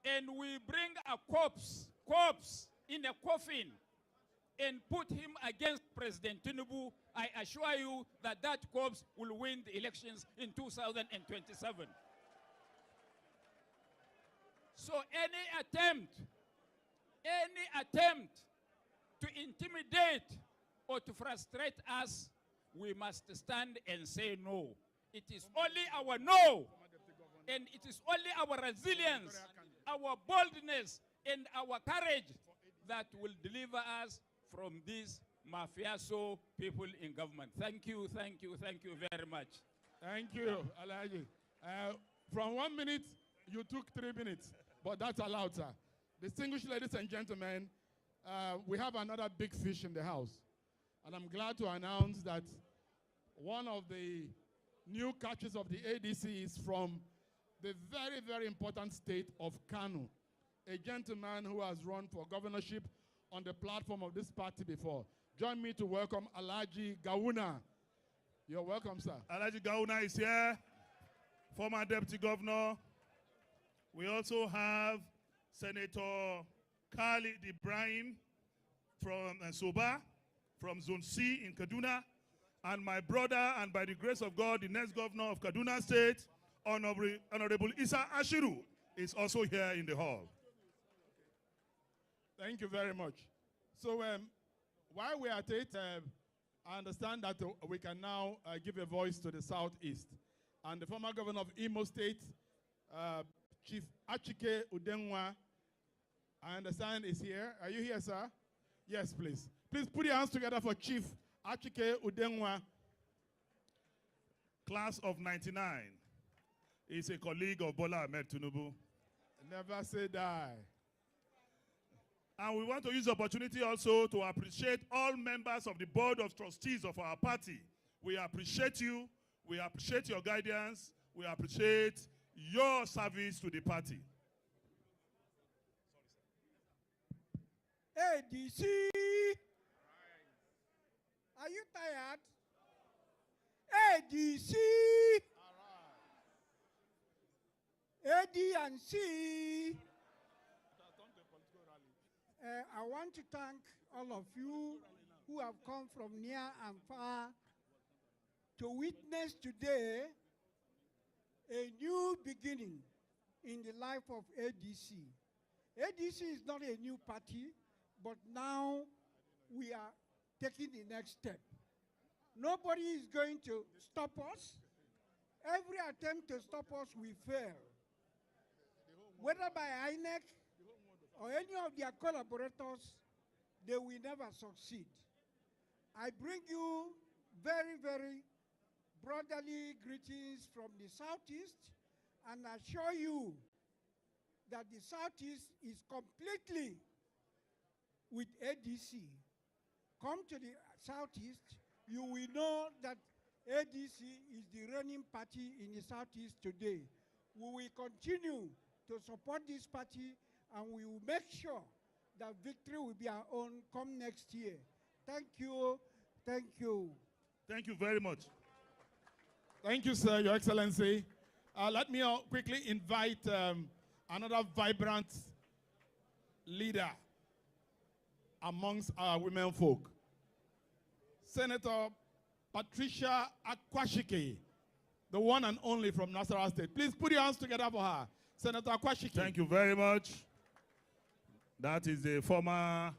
and we bring a corpse in a coffin and put him against President Tinubu, I assure you that that corpse will win the elections in 2027. So any attempt to intimidate or to frustrate us, we must stand and say no. It is only our no, and it is only our resilience, our boldness, and our courage that will deliver us from these mafioso people in government. Thank you, thank you, thank you very much. Thank you, Alhaji. From 1 minute, you took 3 minutes, but that's allowed, sir. Distinguished ladies and gentlemen, we have another big fish in the house. And I'm glad to announce that one of the new catches of the ADC is from the very, very important state of Kano, a gentleman who has run for governorship on the platform of this party before. Join me to welcome Alhaji Gawuna. You're welcome, sir. Alhaji Gawuna is here, former deputy governor. We also have Senator Khalid Ibrahim from Soba, from Zone C in Kaduna, and my brother, and by the grace of God, the next governor of Kaduna State, Honorable Isa Ashiru, is also here in the hall. Thank you very much. So while we're at it, I understand that we can now give a voice to the Southeast. And the former governor of Imo State, Chief Achike Udenwa, I understand is here. Are you here, sir? Yes, please. Please put your hands together for Chief Achike Udenwa. Class of 99 is a colleague of Bola Ahmed Tinubu. Never say die. And we want to use the opportunity also to appreciate all members of the board of trustees of our party. We appreciate you. We appreciate your guidance. We appreciate your service to the party. ADC. Are you tired? ADC. AD and C. I want to thank all of you who have come from near and far to witness today a new beginning in the life of ADC. ADC is not a new party, but now we are taking the next step. Nobody is going to stop us. Every attempt to stop us, we fail. Whether by INEC or any of their collaborators, they will never succeed. I bring you very, very brotherly greetings from the Southeast and assure you that the Southeast is completely with ADC. Come to the Southeast, you will know that ADC is the reigning party in the Southeast today. We will continue to support this party and we will make sure that victory will be our own come next year. Thank you. Thank you. Thank you very much. Thank you, sir, Your Excellency. Let me quickly invite another vibrant leader amongst our women folk. Senator Patricia Akwashike, the one and only from Nasarawa State. Please put your hands together for her. Senator Akwashike. Thank you very much. That is the former...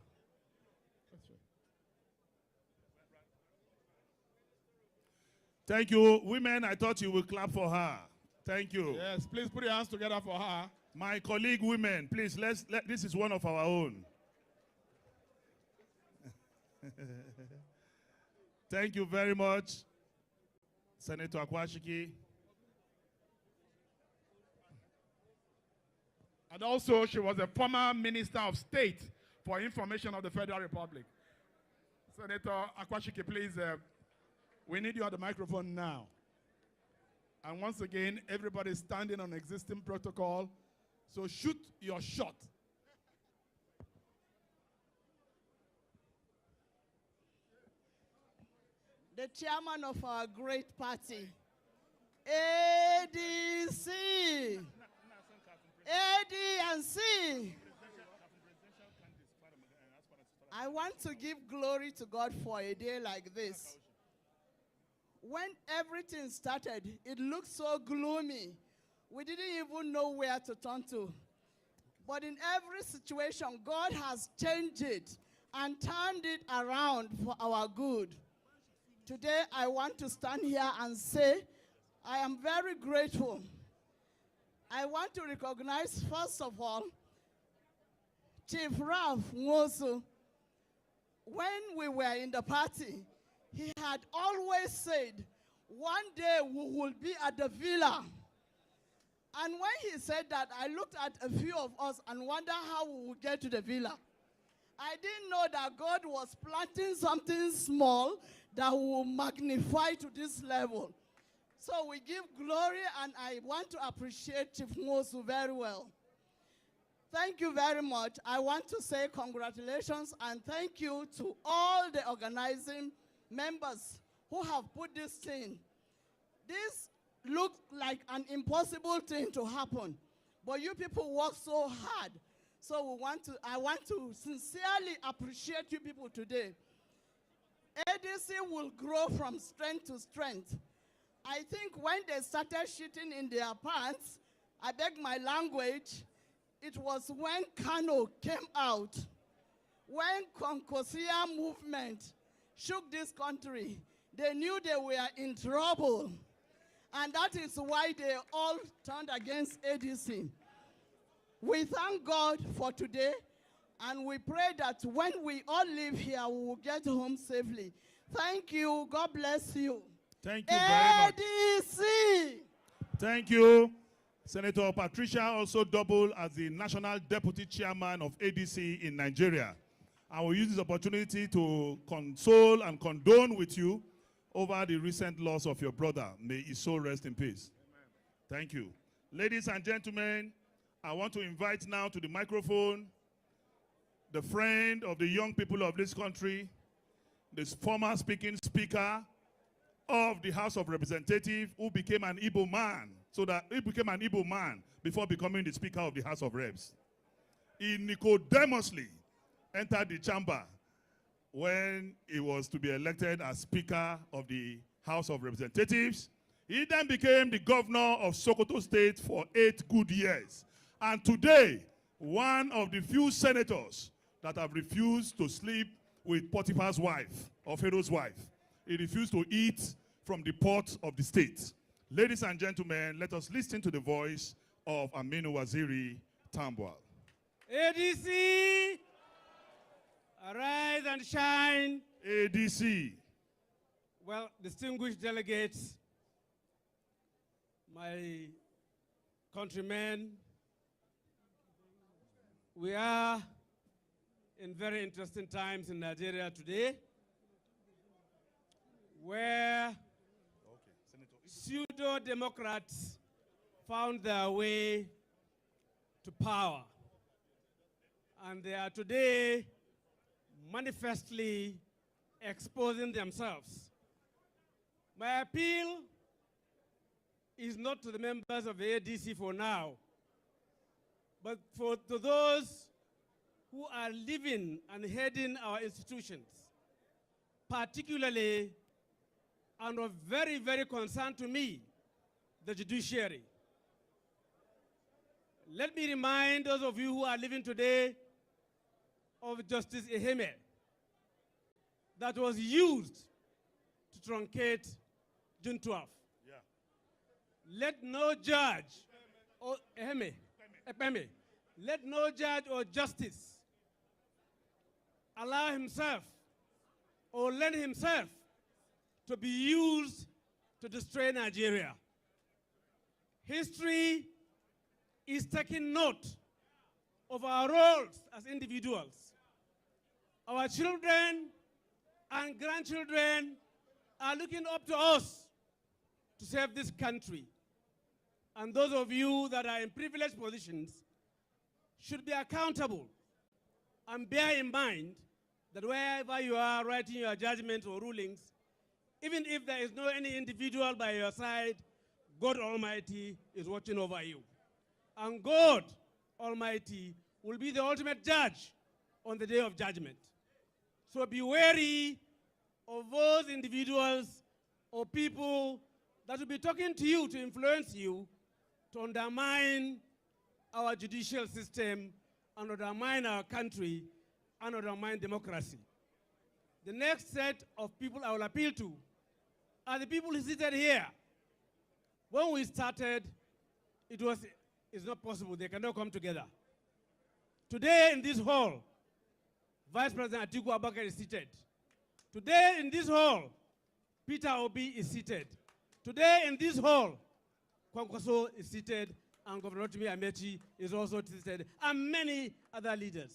Thank you. Women, I thought you would clap for her. Thank you. Yes, please put your hands together for her. My colleague women, please, this is one of our own. Thank you very much, Senator Akwashike. And also, she was a former Minister of State for Information of the Federal Republic. Senator Akwashike, please, we need you at the microphone now. And once again, everybody standing on existing protocol. So shoot your shot. The chairman of our great party, ADC, ADC. I want to give glory to God for a day like this. When everything started, it looked so gloomy. We didn't even know where to turn to. But in every situation, God has changed it and turned it around for our good. Today, I want to stand here and say, I am very grateful. I want to recognize, first of all, Chief Ralph Nwosu. When we were in the party, he had always said, one day we will be at the villa. And when he said that, I looked at a few of us and wondered how we would get to the villa. I didn't know that God was planting something small that will magnify to this level. So we give glory, and I want to appreciate Chief Nwosu very well. Thank you very much. I want to say congratulations and thank you to all the organizing members who have put this thing. This looked like an impossible thing to happen, but you people worked so hard. So I want to sincerely appreciate you people today. ADC will grow from strength to strength. I think when they started shitting in their pants, I beg my language, it was when Kano came out, when Konkosia movement shook this country. They knew they were in trouble. And that is why they all turned against ADC. We thank God for today, and we pray that when we all live here, we will get home safely. Thank you. God bless you. Thank you very much. ADC. Thank you. Senator Patricia also doubled as the National Deputy Chairman of ADC in Nigeria. I will use this opportunity to console and condone with you over the recent loss of your brother. May his soul rest in peace. Amen. Thank you. Ladies and gentlemen, I want to invite now to the microphone the friend of the young people of this country, the former speaker of the House of Representatives, who became an Igbo man, so that he became an Igbo man before becoming the Speaker of the House of Reps. He nicodemously entered the chamber when he was to be elected as Speaker of the House of Representatives. He then became the governor of Sokoto State for 8 good years. And today, one of the few senators that have refused to sleep with Potiphar's wife, or Pharaoh's wife. He refused to eat from the pot of the state. Ladies and gentlemen, let us listen to the voice of Aminu Waziri Tambuwal. ADC, arise and shine. ADC. Well, distinguished delegates, my countrymen, we are in very interesting times in Nigeria today, where pseudo-democrats found their way to power. And they are today manifestly exposing themselves. My appeal is not to the members of the ADC for now, but to those who are living and heading our institutions, particularly and of very, very concern to me, the judiciary. Let me remind those of you who are living today of Justice Eheme that was used to truncate June 12th. Yeah. Let no judge or Eheme, let no judge or justice allow himself or lend himself to be used to destroy Nigeria. History is taking note of our roles as individuals. Our children and grandchildren are looking up to us to save this country. And those of you that are in privileged positions should be accountable and bear in mind that wherever you are writing your judgments or rulings, even if there is no any individual by your side, God Almighty is watching over you. And God Almighty will be the ultimate judge on the day of judgment. So be wary of those individuals or people that will be talking to you to influence you to undermine our judicial system and undermine our country and undermine democracy. The next set of people I will appeal to are the people seated here. When we started, it's not possible. They cannot come together. Today in this hall, Vice President Atiku Abubakar is seated. Today in this hall, Peter Obi is seated. Today in this hall, Kwankwaso is seated, and Governor Rotimi Amechi is also seated, and many other leaders.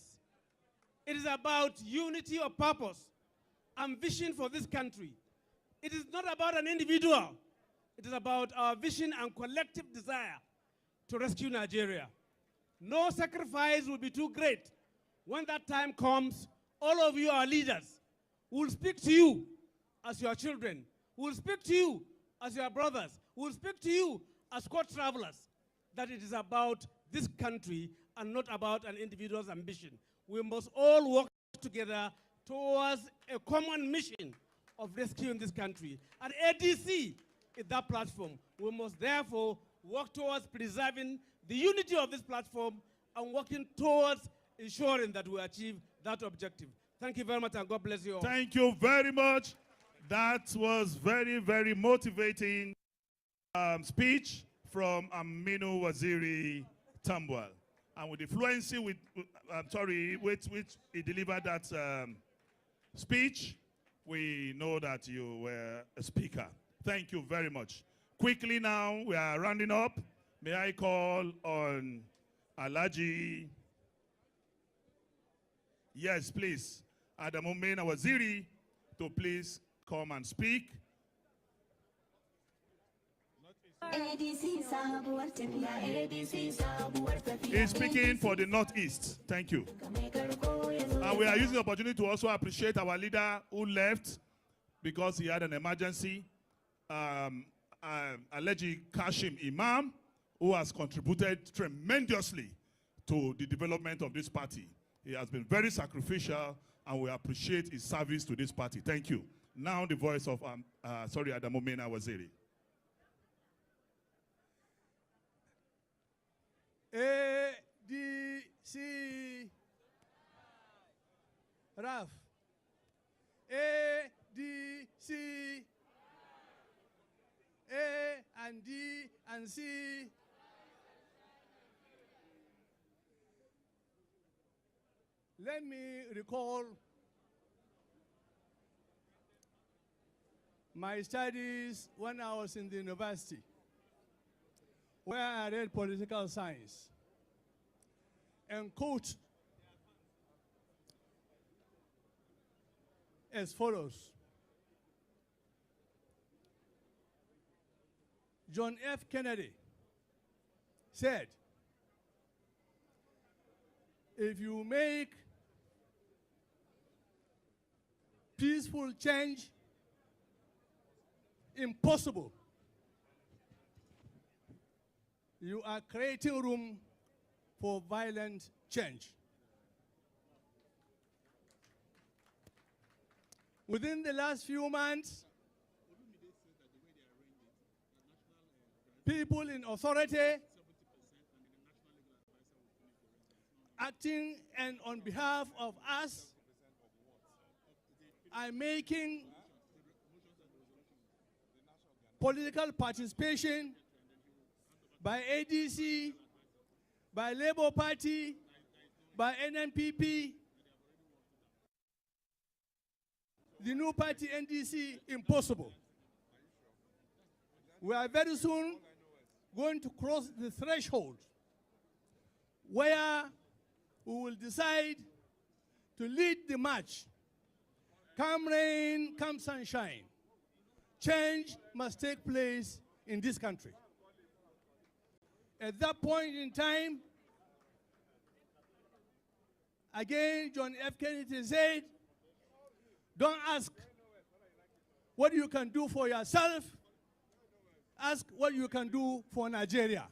It is about unity of purpose and vision for this country. It is not about an individual. It is about our vision and collective desire to rescue Nigeria. No sacrifice will be too great. When that time comes, all of you, our leaders, will speak to you as your children, will speak to you as your brothers, will speak to you as court travelers, that it is about this country and not about an individual's ambition. We must all work together towards a common mission of rescuing this country. And ADC is that platform. We must therefore work towards preserving the unity of this platform and working towards ensuring that we achieve that objective. Thank you very much, and God bless you all. Thank you very much. That was very, very motivating speech from Aminu Waziri Tambwal. And with the fluency with which he delivered that speech, we know that you were a speaker. Thank you very much. Quickly now, we are rounding up. May I call on Alhaji? Yes, please. Adamu Mena Waziri to please come and speak. He's speaking for the Northeast. Thank you. And we are using the opportunity to also appreciate our leader who left because he had an emergency. Alhaji Kashim Imam, who has contributed tremendously to the development of this party. He has been very sacrificial, and we appreciate his service to this party. Thank you. Now the voice of Adamu Mena Waziri. ADC. Raf. ADC. A and D and C. Let me recall my studies when I was in the university. where I read political science and quote as follows. John F. Kennedy said, if you make peaceful change impossible, you are creating room for violent change. Within the last few months, people in authority acting and on behalf of us are making political participation by ADC, by Labour Party, by NNPP, the new party NDC impossible. We are very soon going to cross the threshold where we will decide to lead the march. Come rain, come sunshine. Change must take place in this country. At that point in time, again, John F. Kennedy said, don't ask what you can do for yourself, ask what you can do for Nigeria.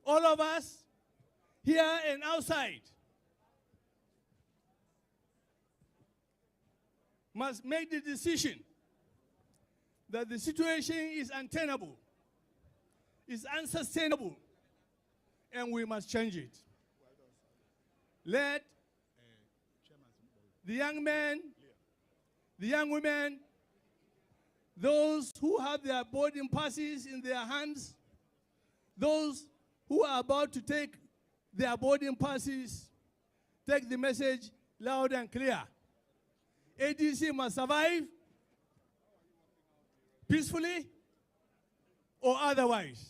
All of us, here and outside, must make the decision that the situation is untenable, is unsustainable, and we must change it. Let the young men, the young women, those who have their boarding passes in their hands, those who are about to take their boarding passes, take the message loud and clear. ADC must survive peacefully or otherwise.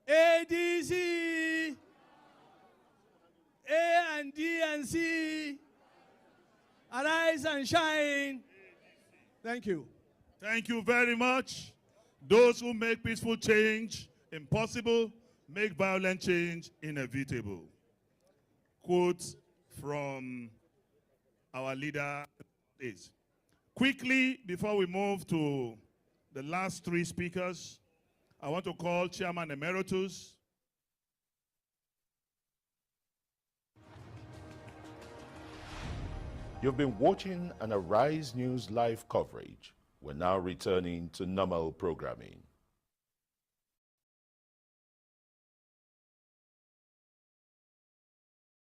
ADC, A and D and C, arise and shine. Thank you. Thank you very much. Those who make peaceful change impossible make violent change inevitable. Quote from our leader is. Quickly, before we move to the last three speakers, I want to call Chairman Emeritus. You've been watching an Arise News live coverage. We're now returning to normal programming.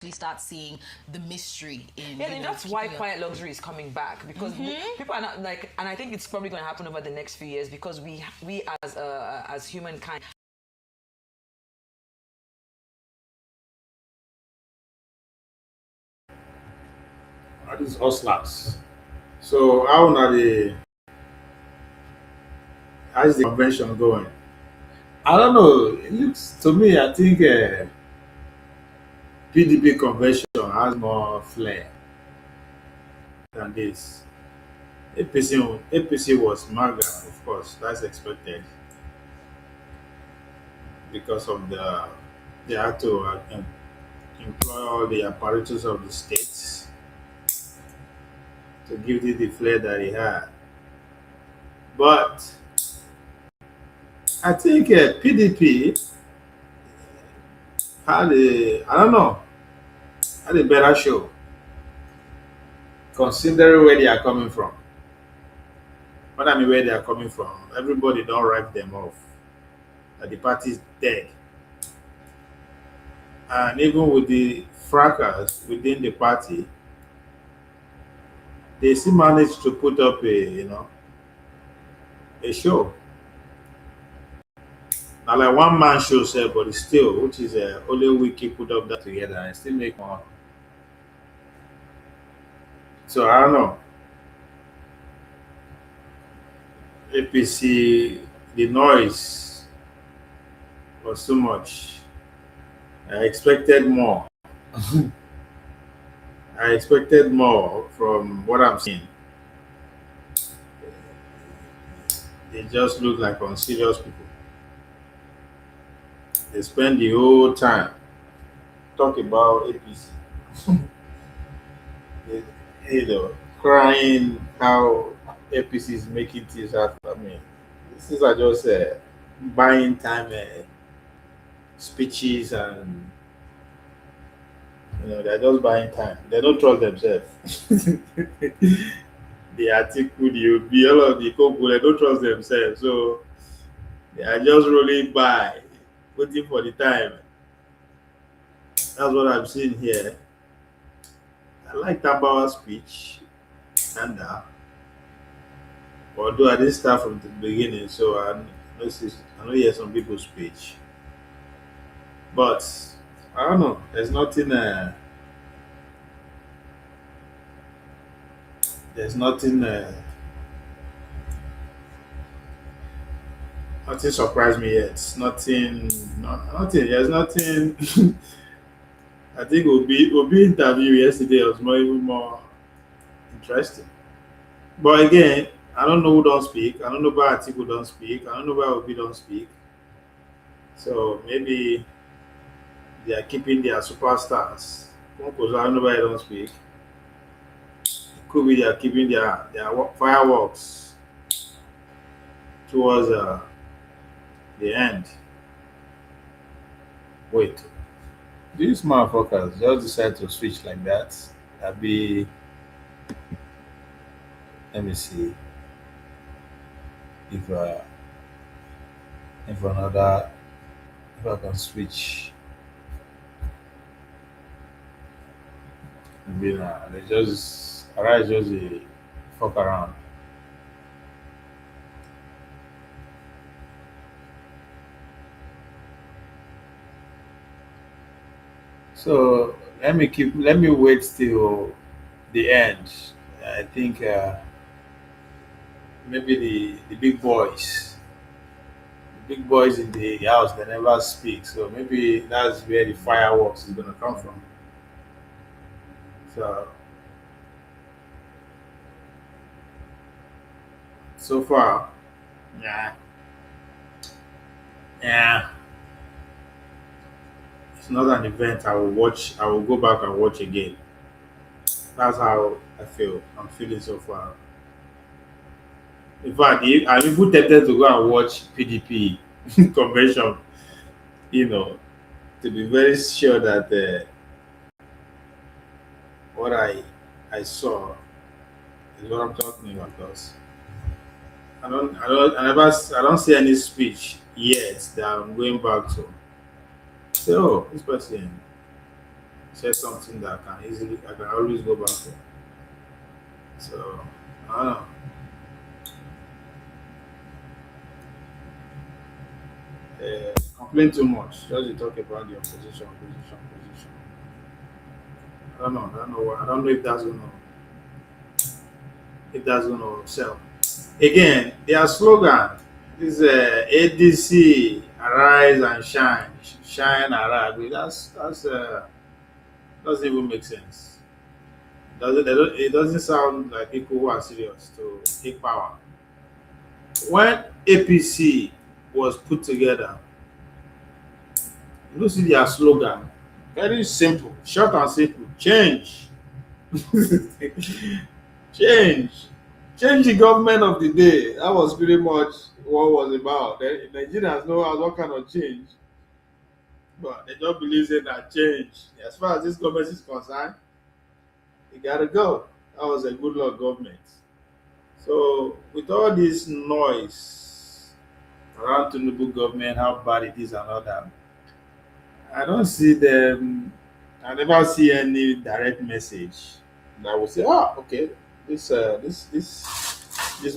We start seeing the mystery in. Yeah, and that's why quiet luxury is coming back, because people are not like, and I think it's probably going to happen over the next few years, because we as humankind. These hustlers. So how is the convention going? I don't know. It looks to me, I think PDP convention has more flair than this. APC was MAGA, of course, that's expected because of they had to employ all the apparatus of the states to give it the flair that he had. But I think PDP had a better show, considering where they are coming from. What I mean, where they are coming from, everybody don't write them off. That the party is dead. And even with the fracas within the party, they still managed to put up a show. Now like one man show, but it's still, which is only Wiki put up that together and still make more. So I don't know. APC, the noise was too much. I expected more. I expected more from what I'm seeing. They just look like unserious people. They spend the whole time talking about APC. They, crying how APC is making things happen. I mean, these are just buying time speeches, and they're just buying time. They don't trust themselves. The article, the OB, all of the couple, they don't trust themselves. So they are just rolling by, waiting for the time. That's what I'm seeing here. I like Tabawa's speech, and although I didn't start from the beginning, so I know hear some people's speech, but I don't know. There's nothing. There's nothing. Nothing surprised me yet. Nothing. Nothing. There's nothing. I think Obi interview yesterday was even more interesting. But again, I don't know who don't speak. I don't know why Atiku don't speak. I don't know why Obi don't speak. So maybe they are keeping their superstars. Because I don't know why they don't speak. It could be they are keeping their fireworks towards the end. Wait. These motherfuckers just decide to switch like that. Let me see if another if I can switch. Maybe they just arise just a fuck around. So let me wait till the end. I think maybe the big boys in the house, they never speak. So maybe that's where the fireworks is gonna come from. So far, yeah, it's not an event I will watch. I will go back and watch again. That's how I feel. I'm feeling so far. In fact, I'm even tempted to go and watch PDP convention. To be very sure that what I saw is what I'm talking about. Because I don't see any speech yet that I'm going back to. So this person said something that I can always go back to. So I don't know. Complain too much. Just to talk about the opposition. I don't know. I don't know if that's gonna sell. Again, their slogan is ADC, arise and shine, shine arise. Doesn't even make sense. It doesn't sound like people who are serious to take power. When APC was put together, you see their slogan. Very simple, short and simple. Change. Change. Change the government of the day. That was pretty much what it was about. The Nigerians know what kind of change. But they don't believe in that change. As far as this government is concerned, it gotta go. That was a good luck government. So with all this noise around Tinubu government, how bad it is and all that, I don't see them. I never see any direct message that will say, okay, this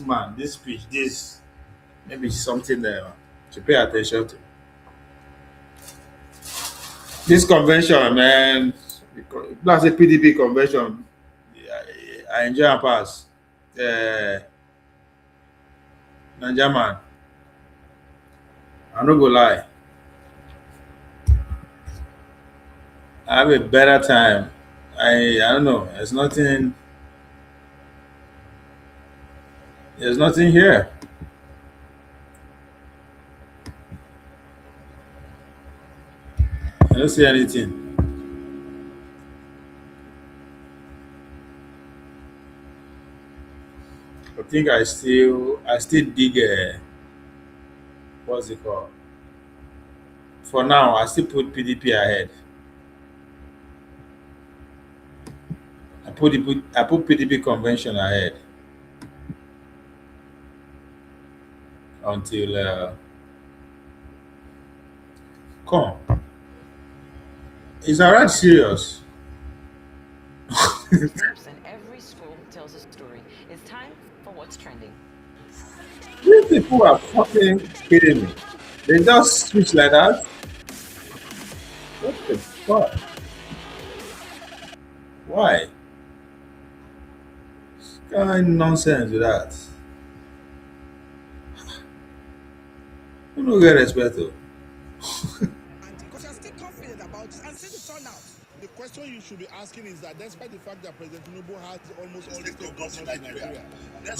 man, this speech, this maybe something to pay attention to. This convention, man, that's a PDP convention. I enjoy and pass. Niger man, I no go lie. I have a better time. I don't know. There's nothing here. I don't see anything. I think I still dig what's it called? For now, I still put PDP ahead. I put PDP convention ahead until come. Is that serious? Steps and every scroll tells a story. It's time for what's trending. These people are fucking kidding me. They just switch like that. What the fuck? Why? What kind of nonsense with that? You don't get respect though. Because you're still confident about it and see the turnout. The question you should be asking is that despite the fact that President Tinubu has almost all the state governors in Nigeria,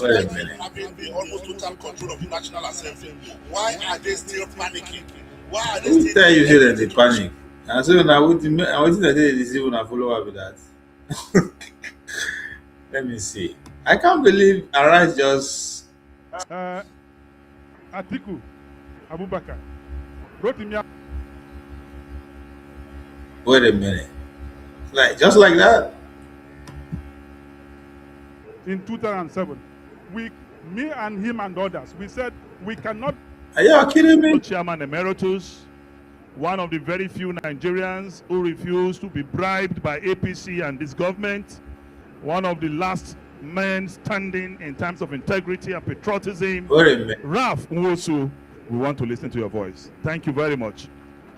Wait a minute. having the almost total control of the National Assembly, why are they still panicking? Why are they Who still tell you say that they panic? And so now what they deceive una follow up with that? Let me see. I can't believe Arise just Atiku Abubakar wrote him wait a minute. Like just like that? in 2007. Me and him and others, we said we cannot. Are you kidding me? Chairman Emeritus, one of the very few Nigerians who refused to be bribed by APC and this government, one of the last men standing in terms of integrity and patriotism. Wait a minute. Ralph Nwosu, we want to listen to your voice. Thank you very much.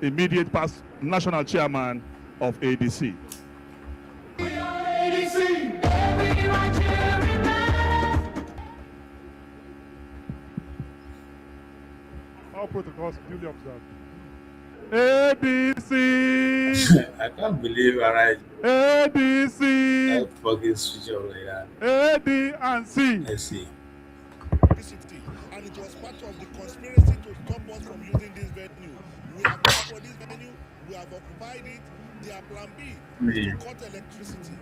Immediate past national chairman of ADC. All protocols duly observed. ADC. I can't believe Arise. ADC. That fucking switch up like that. AD and C. Let's see. and it was part of the conspiracy to stop us from using this venue. We have gone for this venue, we have occupied it. Their plan B is to cut electricity.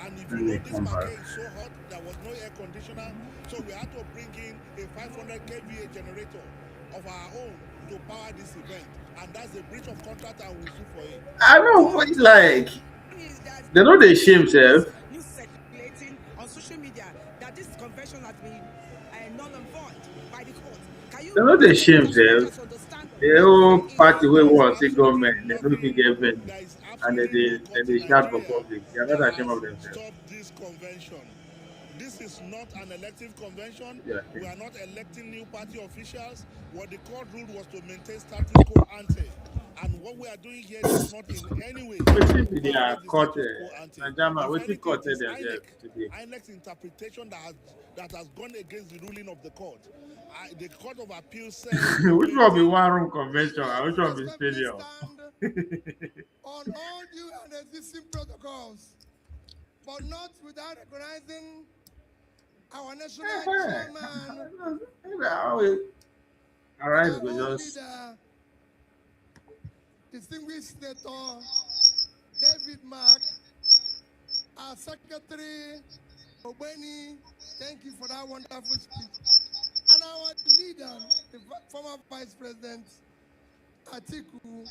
And if you know this market is so hot, there was no air conditioner, so we had to bring in a 500 kVA generator of our own to power this event. And that's a breach of contract and we sue for it. I know what it's like. They know they shame themselves. News circulating on social media that this convention has been null and void by the court. They know they shame themselves. The whole party we want to government, they don't think get venue. And they shout for public. They are not ashamed of themselves. Stop this convention. This is not an elective convention. Yeah. We are not electing new party officials. What the court ruled was to maintain status quo ante. And what we are doing here is not in any way. They are caught. Najama, what you caught themselves today? INEC's interpretation that has gone against the ruling of the court. The Court of Appeal said Which one be one room convention and which one be stadium? On all due and existing protocols, but not without recognizing our national chairman, All right, we just distinguished Senator David Mark, our secretary, Obeni, thank you for that wonderful speech. And our leader, the former Vice President Atiku.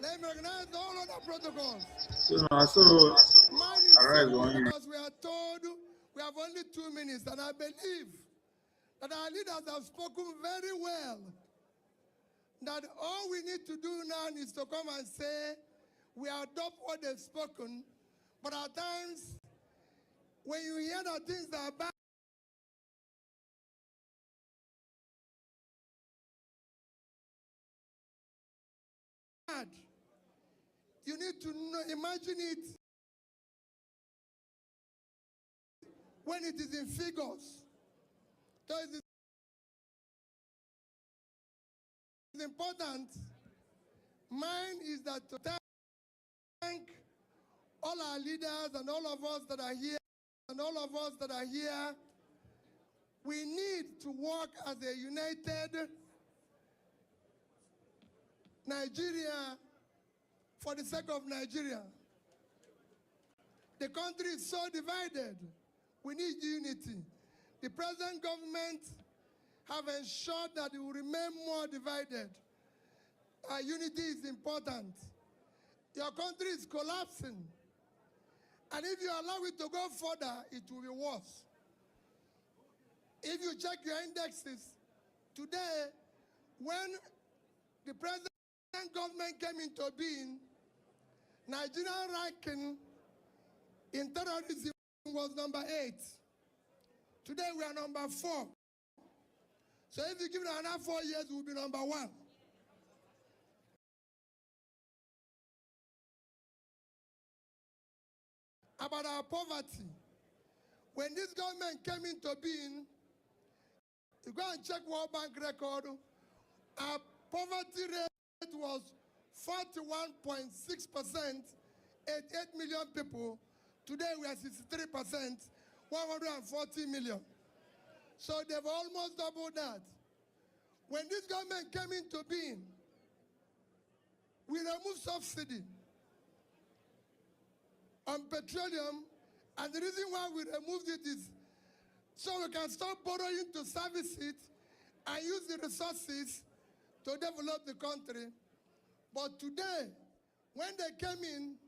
Let me recognize all other protocols. All right, because we are told we have only 2 minutes, and I believe that our leaders have spoken very well. That all we need to do now is to come and say we adopt what they've spoken, but at times when you hear that things are bad, you need to know, imagine it when it is in figures. So it is important. Mine is that all our leaders and all of us that are here, we need to work as a united Nigeria for the sake of Nigeria. The country is so divided. We need unity. The present government have ensured that it will remain more divided. Our unity is important. Your country is collapsing. And if you allow it to go further, it will be worse. If you check your indexes, today, when the present government came into being, Nigerian ranking in terrorism was number 8. Today we are number 4. So if you give it another 4 years, we'll be number 1. About our poverty, when this government came into being, you go and check World Bank record, our poverty rate was 41.6%, 88 million people. Today we are 63%, 140 million. So they've almost doubled that. When this government came into being, we removed subsidy on petroleum, and the reason why we removed it is so we can stop borrowing to service it and use the resources to develop the country. But today, when they came in,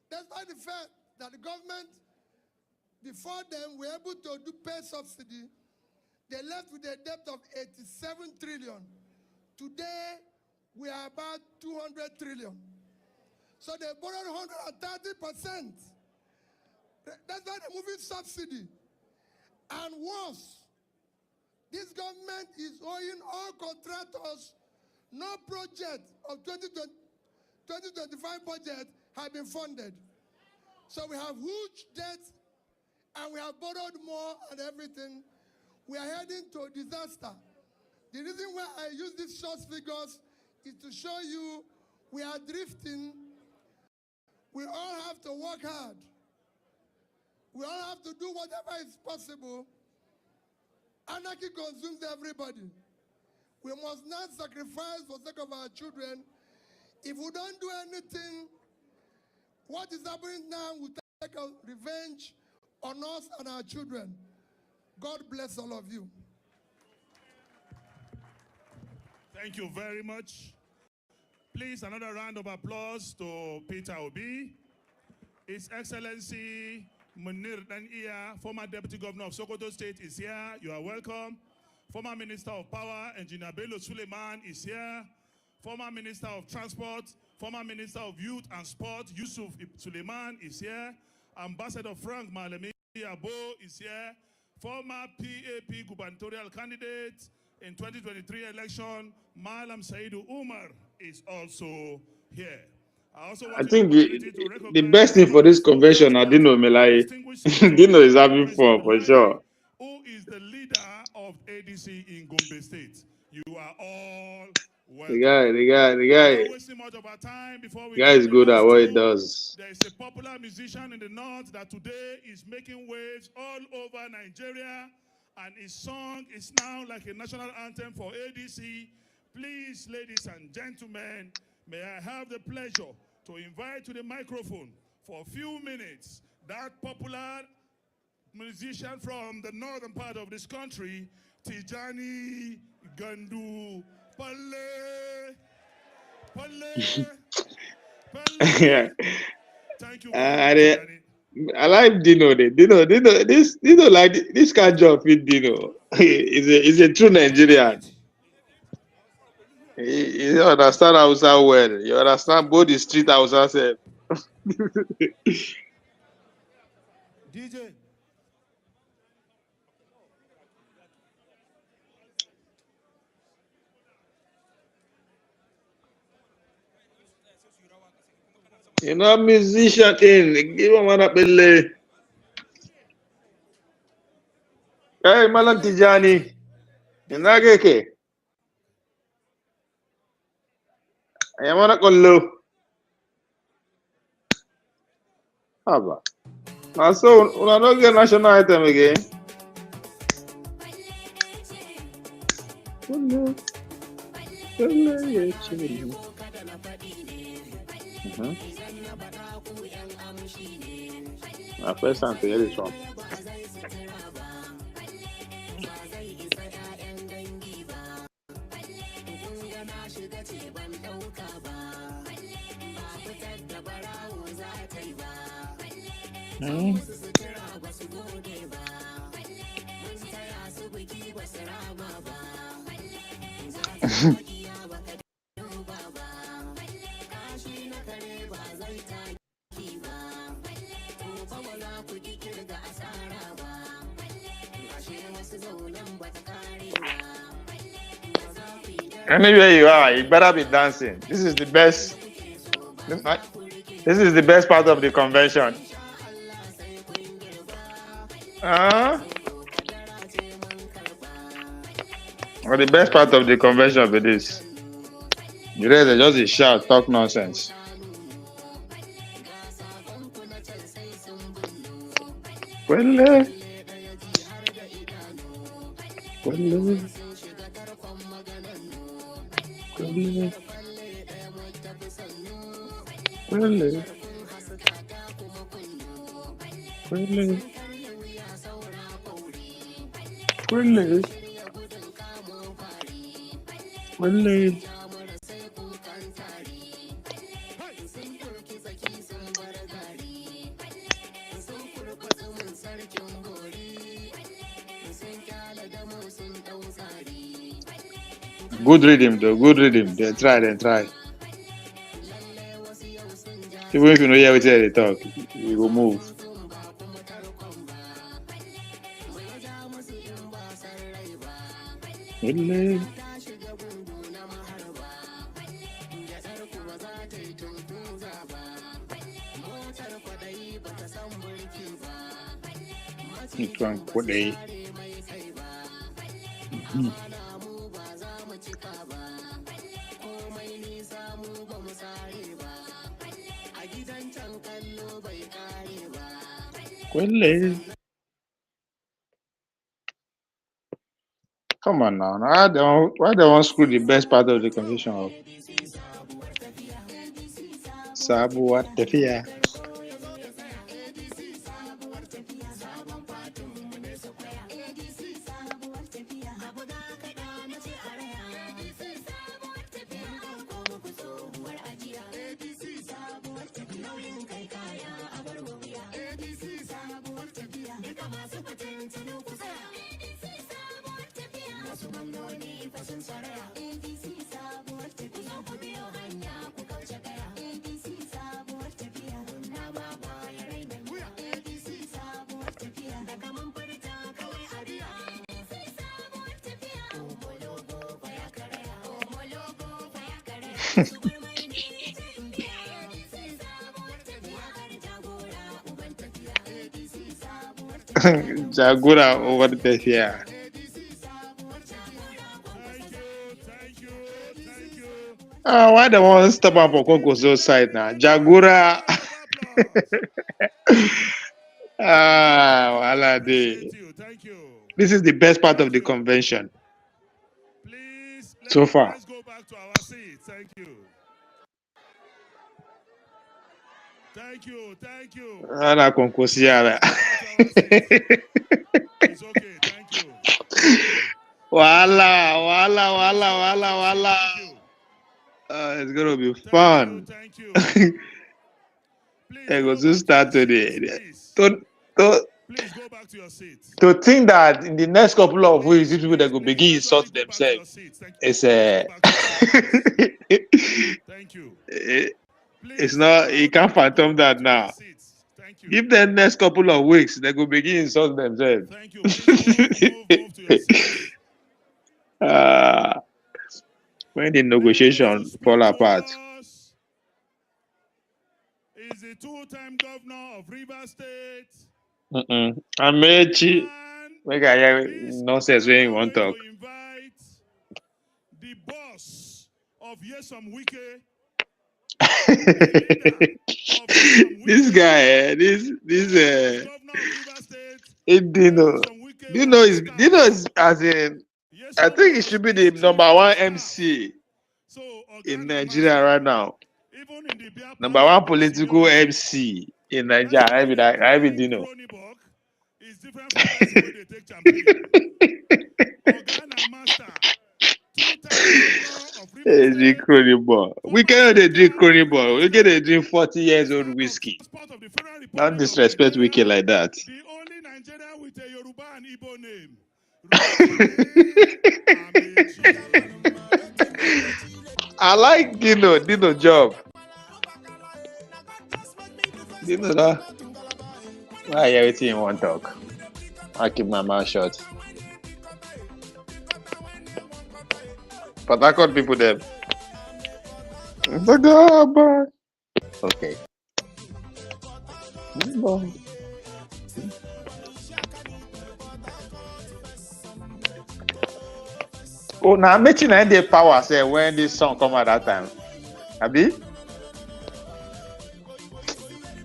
despite the fact that the government before them were able to pay subsidy, they left with a debt of 87 trillion. Today, we are about 200 trillion. So they borrowed 130%. That's why they're moving subsidy. And worse, this government is owing all contractors. No project of 2025 budget have been funded. So we have huge debt and we have borrowed more and everything. We are heading to a disaster. The reason why I use these short figures is to show you we are drifting. We all have to work hard. We all have to do whatever is possible. Anarchy consumes everybody. We must not sacrifice for the sake of our children. If we don't do anything, what is happening now will take a revenge on us and our children. God bless all of you. Thank you very much. Please, another round of applause to Peter Obi. His Excellency Munir Dan-Iya, former Deputy Governor of Sokoto State, is here. You are welcome. Former Minister of Power, Engineer Bello Suleiman, is here. Former Minister of Transport, former Minister of Youth and Sport, Yusuf Suleiman, is here. Ambassador Frank Malemi Abo is here. Former PAP gubernatorial candidate in 2023 election, Malam Saidu Umar, is also here. I think the best thing for this convention, I didn't know Melai. Dino is having fun for sure. Who is the leader of ADC in Gombe State? You are all welcome. The guy Without wasting much of our time before we is good at what he does. There is a popular musician in the north that today is making waves all over Nigeria, and his song is now like a national anthem for ADC. Please, ladies and gentlemen, may I have the pleasure to invite to the microphone for a few minutes that popular musician from the northern part of this country, Tijani Gandu Pale. Yeah. Thank you. I like Dino. Dino like this kind of job with Dino. He's a true Nigerian. You understand Hausa well. You understand both the street Hausa self. DJ. You know, musician in. Give him an apple. Hey, Malam Tijani. Nageke. I am on a call. Haba. Now, so we are not get national item again. My first time to hear this one. Anywhere you are, you better be dancing. This is the best. This is the best part of the convention. Or the best part of the convention with this. You ready to just shout, talk nonsense. Well, good rhythm though, good rhythm. They try. Even if you know hear what they talk, you will move. Come on now. Why they want screw the best part of the conversation up? Sabu what the fear? Jagura over the fear. Why they want to stop up for Konkoso side now? Jagura. Wala day. This is the best part of the convention. So far. Let's go back to our seats. Thank you. Thank you. Ana Konkosiara. It's okay. Thank you. Wala. It's gonna be fun. Thank you. It goes to start today. Please go back to your seats. To think that in the next couple of weeks, these people that go begin insult themselves. It's Thank you. It's not. You can't phantom that now. Give them next couple of weeks, they go begin insult themselves. Thank you. Please move to your seats. When the negotiation fall apart. Is the two-time governor of Rivers State. Amechi. Make I hear nonsense when you want to talk. The boss of Yesom Wike. This guy, Dino. Dino is as in, I think he should be the #1 MC in Nigeria right now. #1 political MC in Nigeria. I be Dino. It's different from person where they take champagne. Organa Master, two-time governor of Rivers State. We cannot drink Cronenberg. We get to drink 40-year-old whiskey. Don't disrespect Wiki like that. The only Nigerian with a Yoruba and Igbo name. I like Dino job. Dino, no? Why everything you want to talk? I keep my mouth shut. But I got people there. Okay. Oh, now making the power say when this song come at that time. Abi?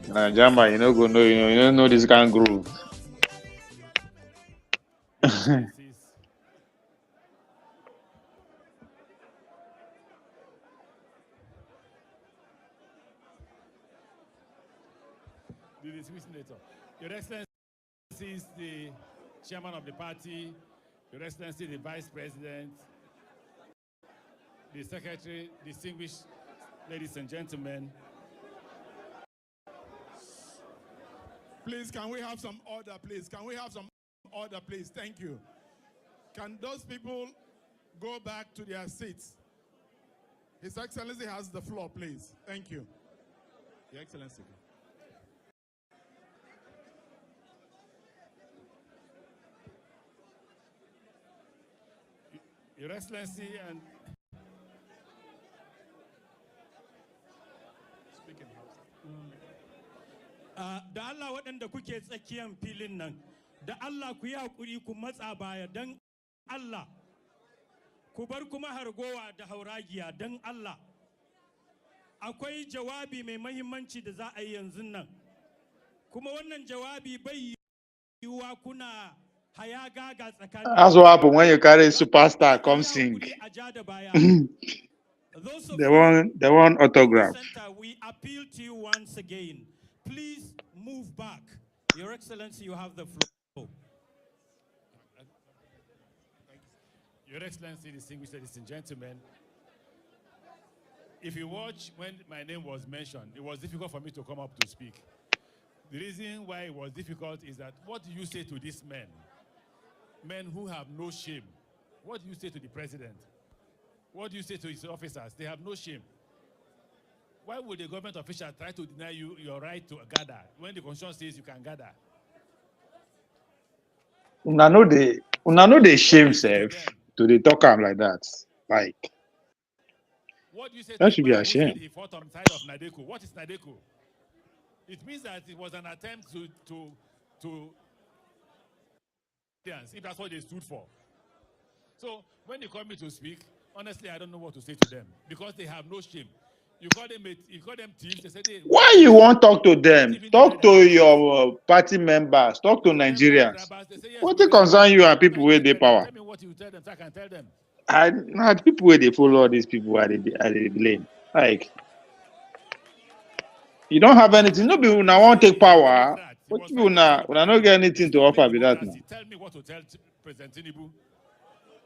Nah, Jamba, you don't know, you don't know this kind of groove. Your Excellency, the chairman of the party, Your Excellency, the vice president, the secretary, distinguished ladies and gentlemen. Please, can we have some order, please? Can we have some order, please? Thank you. Can those people go back to their seats? His Excellency has the floor, please. Thank you. Your Excellency. Your Excellency and da Allah waɗanda kuke tsakiyan filin nan, da Allah ku yi haƙuri ku matsa baya don Allah, ku bar kuma hargowa da hauragiya don Allah. Akwai jawabi mai mahimmanci da za a yi yanzu nan, kuma wannan jawabi bai yiwuwa kuna haya gaga tsakanin. That's what happens when you carry superstar come sing. They want autograph. We appeal to you once again. Please move back. Your Excellency, you have the floor. Your Excellency, distinguished ladies and gentlemen, if you watch when my name was mentioned, it was difficult for me to come up to speak. The reason why it was difficult is that what do you say to these men? Men who have no shame. What do you say to the president? What do you say to his officers? They have no shame. Why would a government official try to deny you your right to gather when the constitution says you can gather? Una know they shame self to the talk am like that. Like, what do you say that to should the be man who said ashamed. he fought on the side of Nadeko? What is Nadeko? It means that it was an attempt to if that's what they stood for. So when they call me to speak, honestly, I don't know what to say to them because they have no shame. You call them thieves. They say Why you want to talk to them? Talk to your party members. Talk to Nigerians. What they concern you and people with the power? Tell me what you tell them so I can tell them. People where they follow all these people are they blame. Like, you don't have anything. No people now want to take power. But people now not get anything to offer with that now. Tell me what to tell President Tinubu.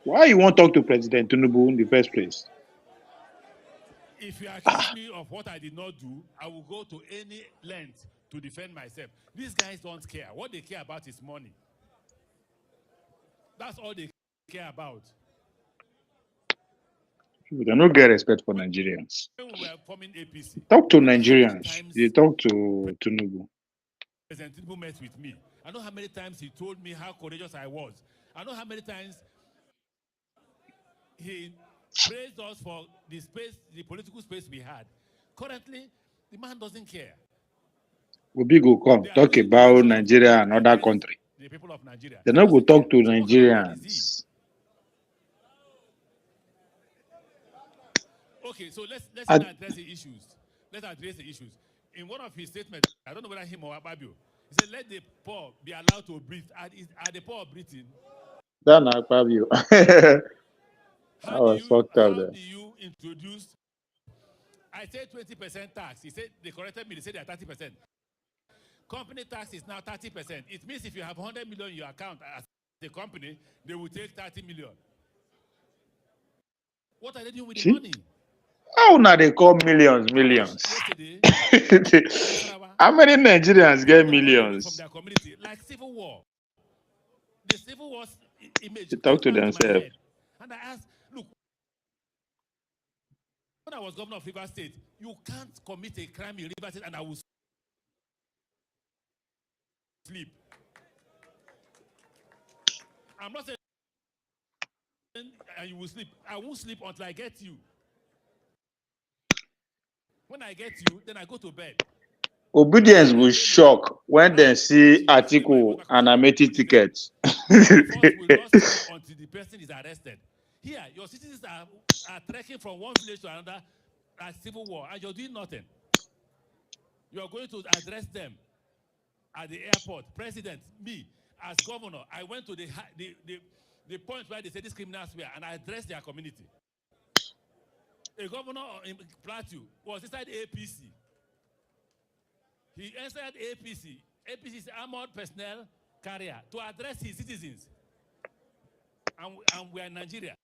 Why you want to talk to President Tinubu in the first place? If you accuse me of what I did not do, I will go to any length to defend myself. These guys don't care. What they care about is money. That's all they care about. People they don't get respect for Nigerians. When we were forming APC, Talk to Nigerians. You talk to Tinubu. President Tinubu met with me. I know how many times he told me how courageous I was. I know how many times he praised us for the space, the political space we had. Currently, the man doesn't care. Obi go come talk about Nigeria and other country. The people of Nigeria. They not go talk to Nigerians. Okay, so let's address the issues. Let's address the issues. In one of his statements, I don't know whether him or Ababio, he said, let the poor be allowed to breathe. Are the poor breathing? That not Fabio. I was fucked up How there. do you introduce? I said 20% tax. He said, they corrected me, they said they are 30%. Company tax is now 30%. It means if you have 100 million in your account as a company, they will take 30 million. What are they doing with the money? How now they call millions? Yesterday, How many Nigerians get from millions? their community, like civil war. The civil war image They talk to came back to my themselves. head. And I asked, look, when I was governor of Rivers State, you can't commit a crime in Rivers State and I will sleep. I'm not saying and you will sleep. I won't sleep until I get you. When I get you, then I go to bed. Obedience will shock when they see article and Ameti tickets. Will not sleep until the person is arrested. Here, your citizens are trekking from one village to another at civil war, and you're doing nothing. You're going to address them at the airport. President, me, as governor, I went to the point where they said these criminals were, and I addressed their community. A governor in Plateau was inside APC. He entered APC. APC is armored personnel carrier to address his citizens. And we are in Nigeria.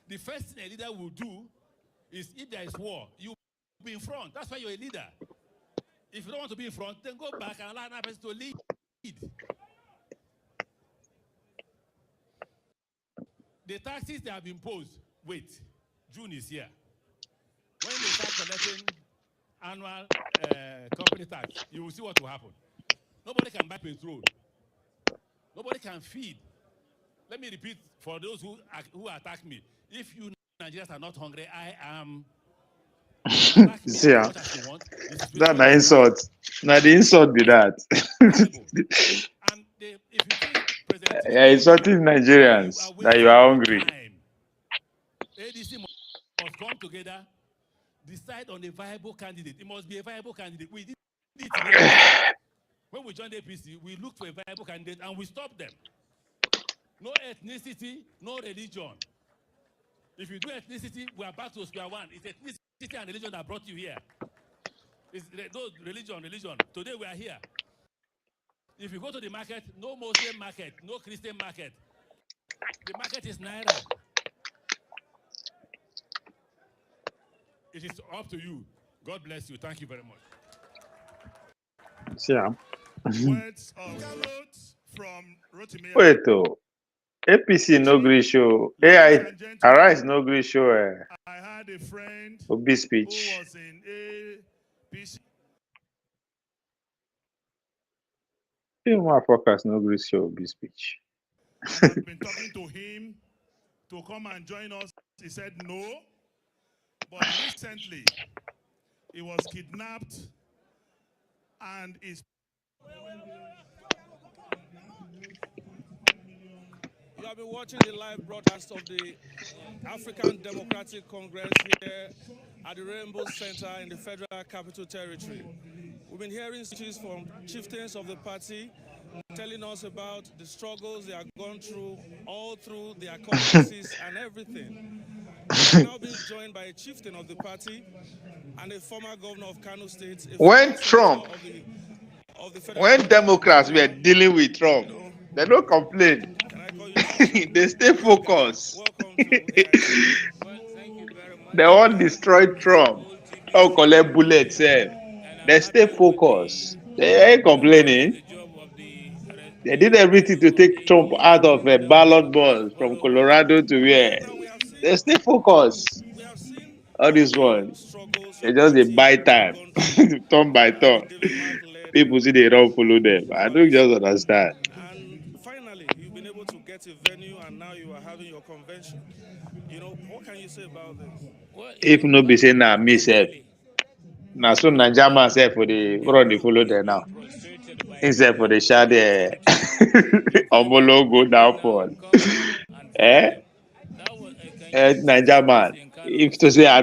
The first thing a leader will do is if there is war, you be in front. That's why you're a leader. If you don't want to be in front, then go back and allow another person to lead. The taxes they have imposed, wait, June is here. When they start collecting annual company tax, you will see what will happen. Nobody can buy petrol. Nobody can feed. Let me repeat for those who attack me. If you Nigerians are not hungry, I am. Yeah. That's an insult. Now the insult be that. Yeah, insulting Nigerians that you are hungry. ADC must come together, decide on a viable candidate. It must be a viable candidate. We did it. When we joined APC, we looked for a viable candidate and we stopped them. No ethnicity, no religion. If you do ethnicity, we are back to square one. It's ethnicity and religion that brought you here. It's religion. Today we are here. If you go to the market, no Muslim market, no Christian market. The market is Naira. It is up to you. God bless you. Thank you very much. Yeah. Words of quotes from Rotimi. Wait, oh. APC no agree show. AI Arise no agree show. I had a friend Obi speech. who was in APC. You motherfuckers no agree show Obi speech. And I've been talking to him to come and join us. He said no. But recently, he was kidnapped and is. You have been watching the live broadcast of the African Democratic Congress here at the Rainbow Center in the Federal Capital Territory. We've been hearing speeches from chieftains of the party telling us about the struggles they have gone through, all through their congresses and everything. We've now been joined by a chieftain of the party and a former governor of Kano State. When Trump, when Democrats were dealing with Trump, they don't complain. They stay focused. They all destroy Trump. All collect bullets. They stay focused. They ain't complaining. They did everything to take Trump out of a ballot box from Colorado to where. They stay focused. All this one, they just they buy time, turn by turn. People see they don't follow them. I don't just understand. And finally, you've been able to get a venue, and now you are having your convention. You know, what can you say about this? Well, If no be say na me self, na so Naija man self for the run the follow there now. Instead for the shade Omolo go down fall. Naija man. if to say I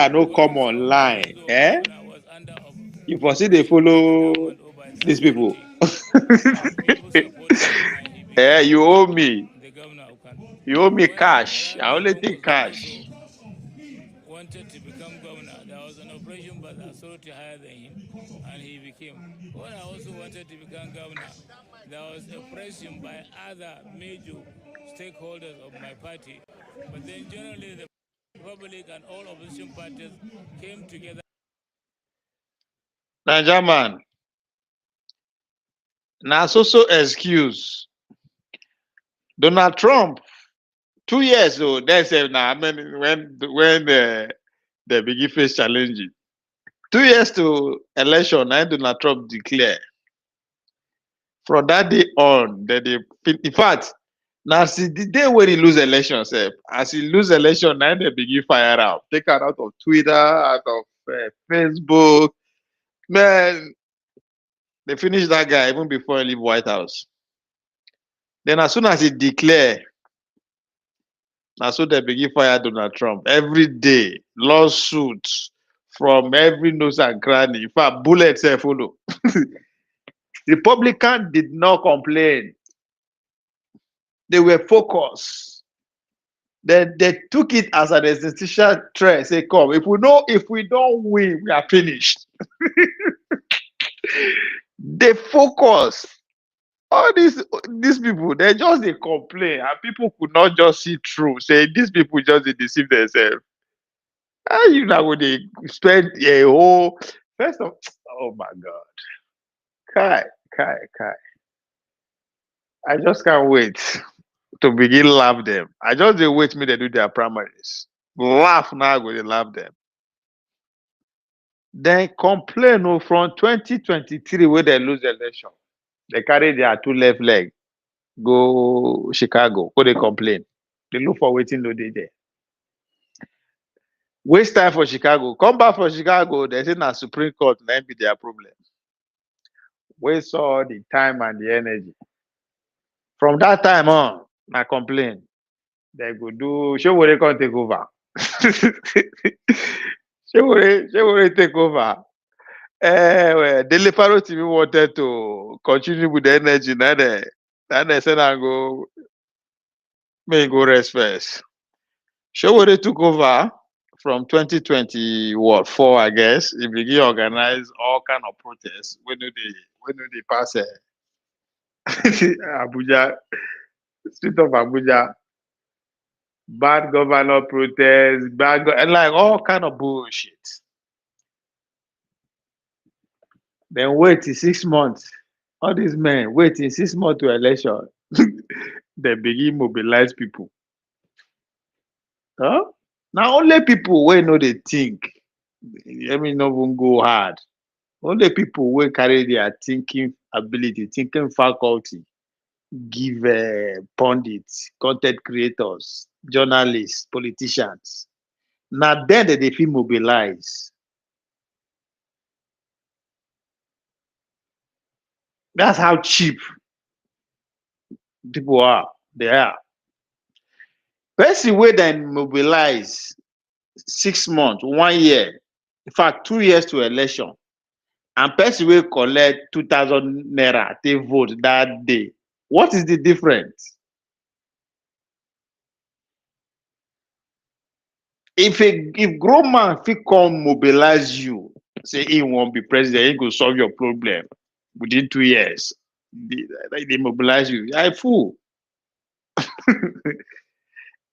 know come online, eh? You foresee they follow these people. Eh, you owe me. You owe me cash. I only take cash. Wanted to become governor. There was an operation by the authority higher than him, and he became. When I also wanted to become governor, there was a pressure by other major stakeholders of my party. But then generally the Republic and all opposition parties came together. Niger man. Now so excuse. Donald Trump, 2 years though, they said now when the big face challenging. 2 years to election, and Donald Trump declare. From that day on, in fact, now see the day when he lose election, sef, as he lose election, now they begin fire out, take her out of Twitter, out of Facebook. Man, they finish that guy even before he leave White House. Then as soon as he declare, now so they begin fire Donald Trump every day, lawsuits from every nose and cranny. In fact, bullets follow. Republican did not complain. They were focused. They took it as an existential threat. Say, come, if we don't win, we are finished. They focus. All these people, they just they complain, and people could not just see through. Say these people just they deceive themselves. How you now would they spend a whole first of oh my god. Kai. I just can't wait to begin laugh them. I just they wait me they do their primaries. Laugh now, go they laugh them. Then complain from 2023 where they lose the election. They carry their two left leg, go Chicago, go they complain. They look for waiting no day there. Waste time for Chicago. Come back for Chicago, they say na Supreme Court, then be their problem. Waste all the time and the energy. From that time on, I complain. They go do show where they can take over. show where they take over. Well, Daily Faro TV wanted to continue with the energy. Then they said I go may go rest first. Show where they took over from 2024, I guess. He began organize all kind of protests. When do they pass Abuja, street of Abuja, bad governor protests, and like all kind of bullshit. Then wait till 6 months. All these men wait till 6 months to election. They begin mobilize people. Huh? Now only people wey know they think. Let me not even go hard. Only people wey carry their thinking ability, thinking faculty, give pundits, content creators, journalists, politicians. Now then they feel mobilize. That's how cheap people are. They are. Person wey then mobilize 6 months, 1 year, in fact 2 years to election, and person wey collect 2,000 naira take vote that day. What is the difference? If grown man fit come mobilize you, say he won't be president, he go solve your problem within 2 years. They mobilize you. I fool.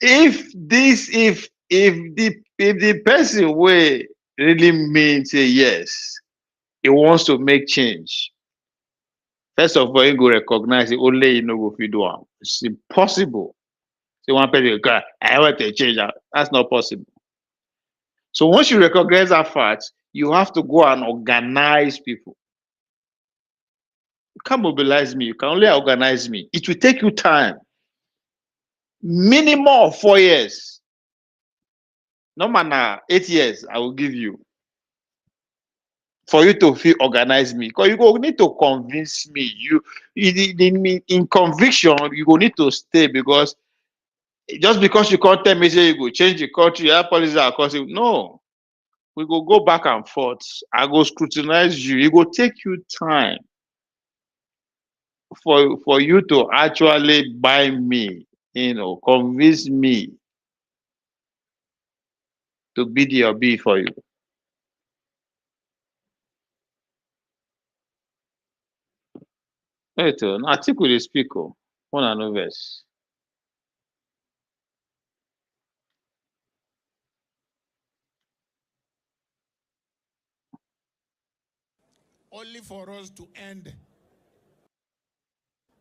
if the person wey really mean say yes, he wants to make change. First of all, he go recognize it only you know go fit do am. It's impossible. Say one person go, I want to change that. That's not possible. So once you recognize that fact, you have to go and organize people. You can't mobilize me. You can only organize me. It will take you time. Minimum of 4 years. No matter 8 years, I will give you. For you to feel organize me. Because you go need to convince me. In conviction, you go need to stay because Just because you can't tell me say you go change the country, our policies are causing. No, we go back and forth. I go scrutinize you. It go take you time for you to actually buy me, convince me to be the OB for you. Wait, I think we dey speak. One and no verse. Only for us to end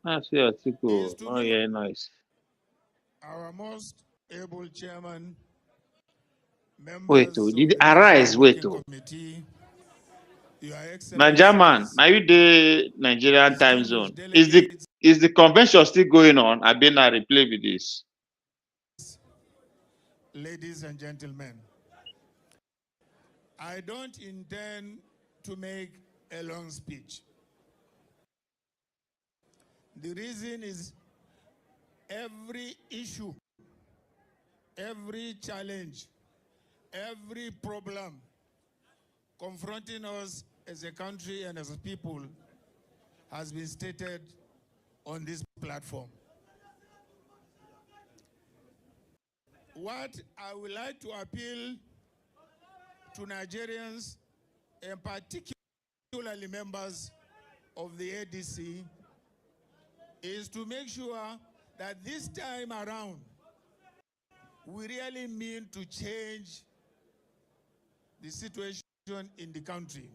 I see article. Oh yeah, nice. our most able chairman, Wait, members of did the arise? National Wait, Working Committee, Your Naija man, Excellencies, now you the Nigerian time distinguished zone. Is delegates, the convention still going on? I been a replay with this. ladies and gentlemen. I don't intend to make a long speech. The reason is every issue, every challenge, every problem confronting us as a country and as a people has been stated on this platform. What I would like to appeal to Nigerians, and particularly members of the ADC, is to make sure that this time around, we really mean to change the situation in the country.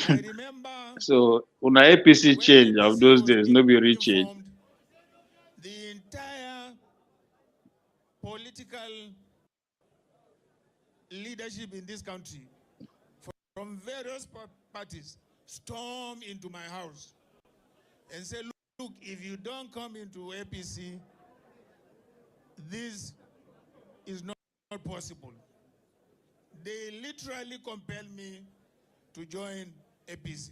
I remember So when APC change of those days, no be reach it. the entire political leadership in this country from various parties storm into my house and say, look, if you don't come into APC, this is not possible. They literally compelled me to join APC,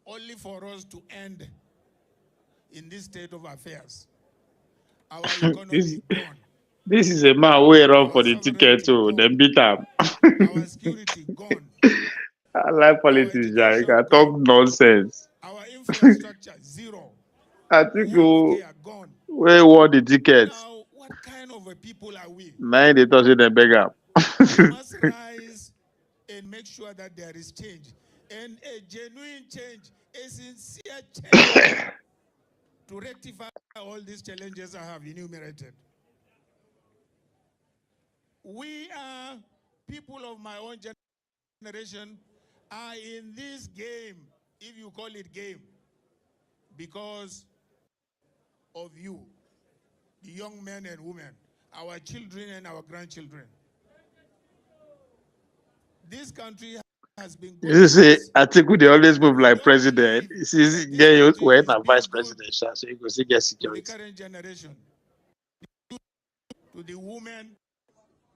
only for us to end in this state of affairs. Our economy gone. This is a man who run for the ticket too. Then beat him. Our security gone. I like politics, Jack. You can talk nonsense. Our infrastructure zero. I think who won the ticket. Now, what kind of a people are we? Man, they touch them beg am. We must rise and make sure that there is change. And a genuine change, a sincere change to rectify all these challenges I have enumerated. We are people of my own generation are in this game, if you call it game, because of you, the young men and women, our children and our grandchildren. This country has been good. You see, Atiku they always move like president. You see, get you when a vice presidential, so you go see get To the security. current generation, to the women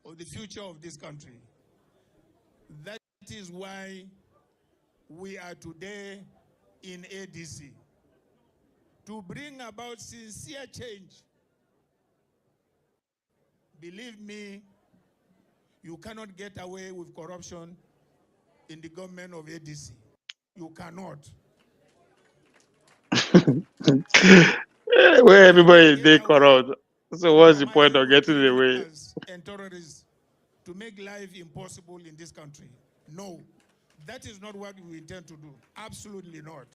of the future of this country. That is why we are today in ADC, to bring about sincere change. Believe me, you cannot get away with corruption in the government of ADC. You cannot. Where everybody is they corrupt. So what's the point of getting away? And terrorists to make life impossible in this country. No, that is not what we intend to do. Absolutely not.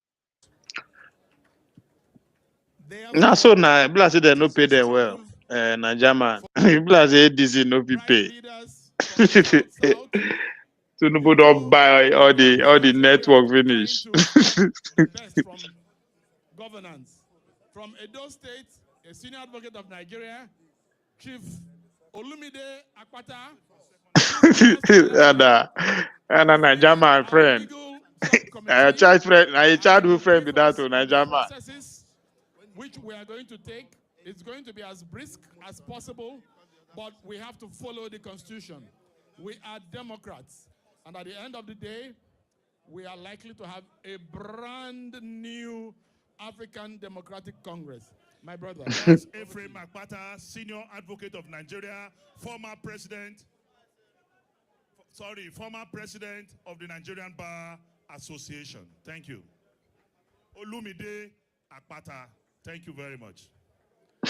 Now so now, blast say they no pay them well. Naija man, blast say ADC no be pay. Tinubu don't buy all the network finish. Best from governance. From Edo State, a senior advocate of Nigeria, Chief Olumide Akpata, and a Naija man friend. A childhood friend with that to Naija man. Processes which we are going to take. It's going to be as brisk as possible, but we have to follow the Constitution. We are Democrats, and at the end of the day, we are likely to have a brand new African Democratic Congress. My brother. That's Ephraim Akpata, Senior Advocate of Nigeria, former President of the Nigerian Bar Association. Thank you. Olumide Akpata, thank you very much.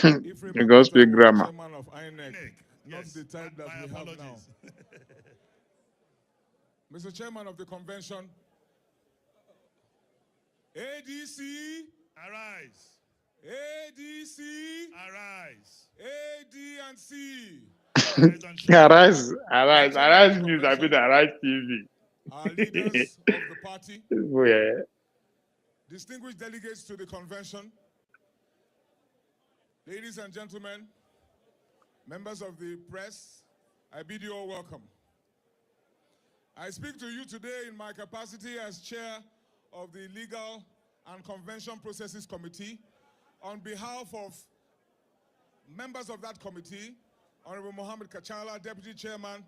You go speak grammar. Chairman of INEC, not the type that we have now. Mr. Chairman of the convention, ADC, arise. ADC, arise. AD and C. Arise means I mean Arise TV. Our leaders of the party, Yeah. distinguished delegates to the convention, ladies and gentlemen, members of the press, I bid you all welcome. I speak to you today in my capacity as chair of the Legal and Convention Processes Committee on behalf of members of that committee, Honorable Mohammed Kachala, Deputy Chairman,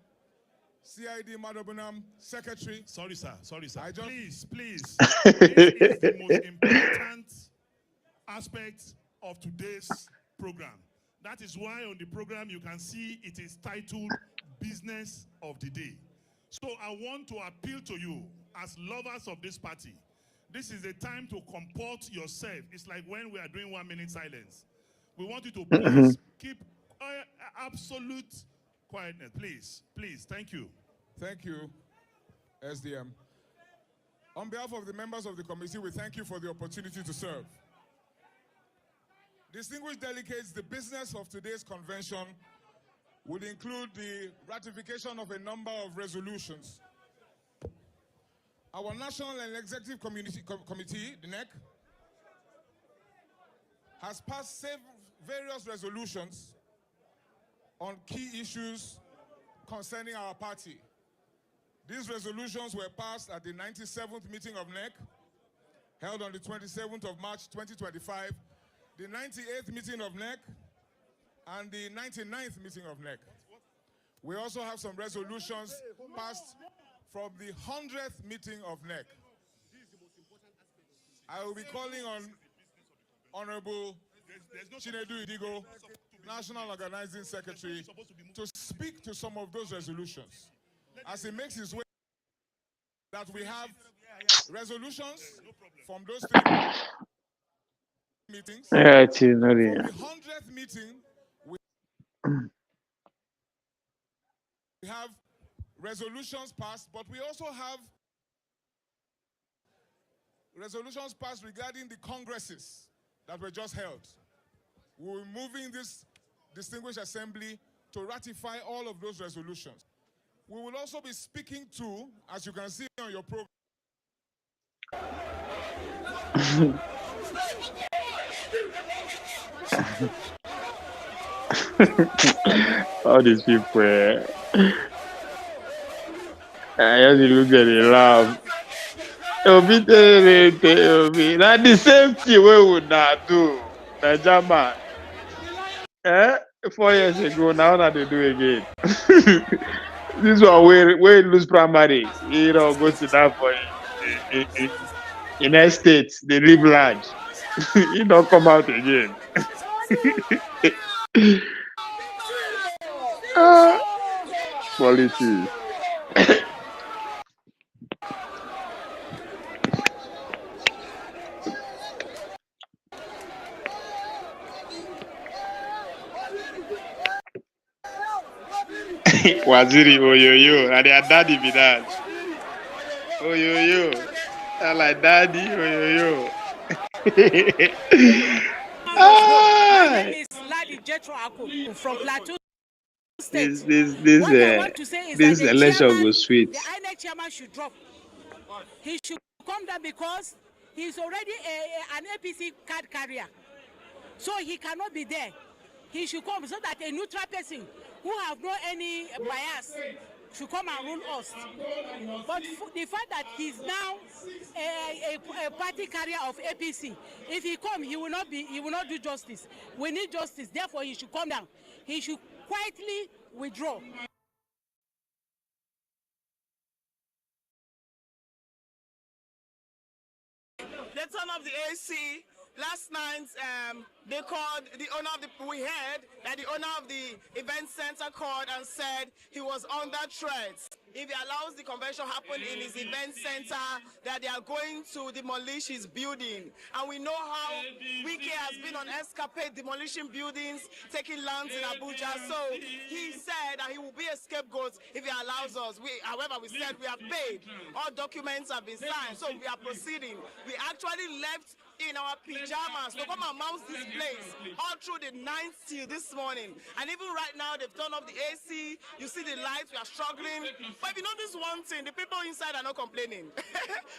CID Madobunam, Secretary. Sorry, sir. Please. This is Please. the most important aspect of today's program. That is why on the program you can see it is titled Business of the Day. So I want to appeal to you as lovers of this party. This is the time to comport yourself. It's like when we are doing 1 minute silence. We want you to please keep absolute quietness. Please. Thank you. Thank you, SDM. On behalf of the members of the committee, we thank you for the opportunity to serve. Distinguished delegates, the business of today's convention will include the ratification of a number of resolutions. Our National and Executive Committee, the NEC, has passed various resolutions on key issues concerning our party. These resolutions were passed at the 97th meeting of NEC, held on the 27th of March 2025, the 98th meeting of NEC, and the 99th meeting of NEC. We also have some resolutions passed from the 100th meeting of NEC. I will be calling on Honorable Chinedu Idigo, National Organizing Secretary, to speak to some of those resolutions. As he makes his way, that we have resolutions from those 3 meetings. Yeah, it is not From here. the 100th meeting, we have resolutions passed, but we also have resolutions passed regarding the congresses that were just held. We're moving this distinguished assembly to ratify all of those resolutions. We will also be speaking to, as you can see on your program, All these people, I just look at it laugh. Obi, that's the same thing we would not do. The German. 4 years ago, now that they do again. This one where lose primary, go to that for in estates, they live large. He don't come out again. Politics. Waziri oyoyo, and their daddy be that. Oyoyo, I like daddy oyoyo. My name is Ladi Jetro Ako from Plateau State. What I want to say is that the election chairman, goes sweet. the INEC chairman should drop. He should come down because he's already an APC card carrier. So he cannot be there. He should come so that a neutral person who have no any bias should come and rule us. But the fact that he's now a party carrier of APC, if he come, he will not do justice. We need justice. Therefore, he should come down. He should quietly withdraw. The turn of the AC last night they called the owner of the, we heard that the owner of the event center called and said he was under threat. If he allows the convention happen in his event center, that they are going to demolish his building. And we know how Wike has been on escapade, demolishing buildings, taking lands in Abuja. So he said that he will be a scapegoat if he allows us. However, we said we have paid. All documents have been signed, so we are proceeding. We actually left in our pajamas to come and mount this place all through the night till this morning. And even right now, they've turned off the AC. You see the lights, we are struggling. But if you notice one thing, the people inside are not complaining.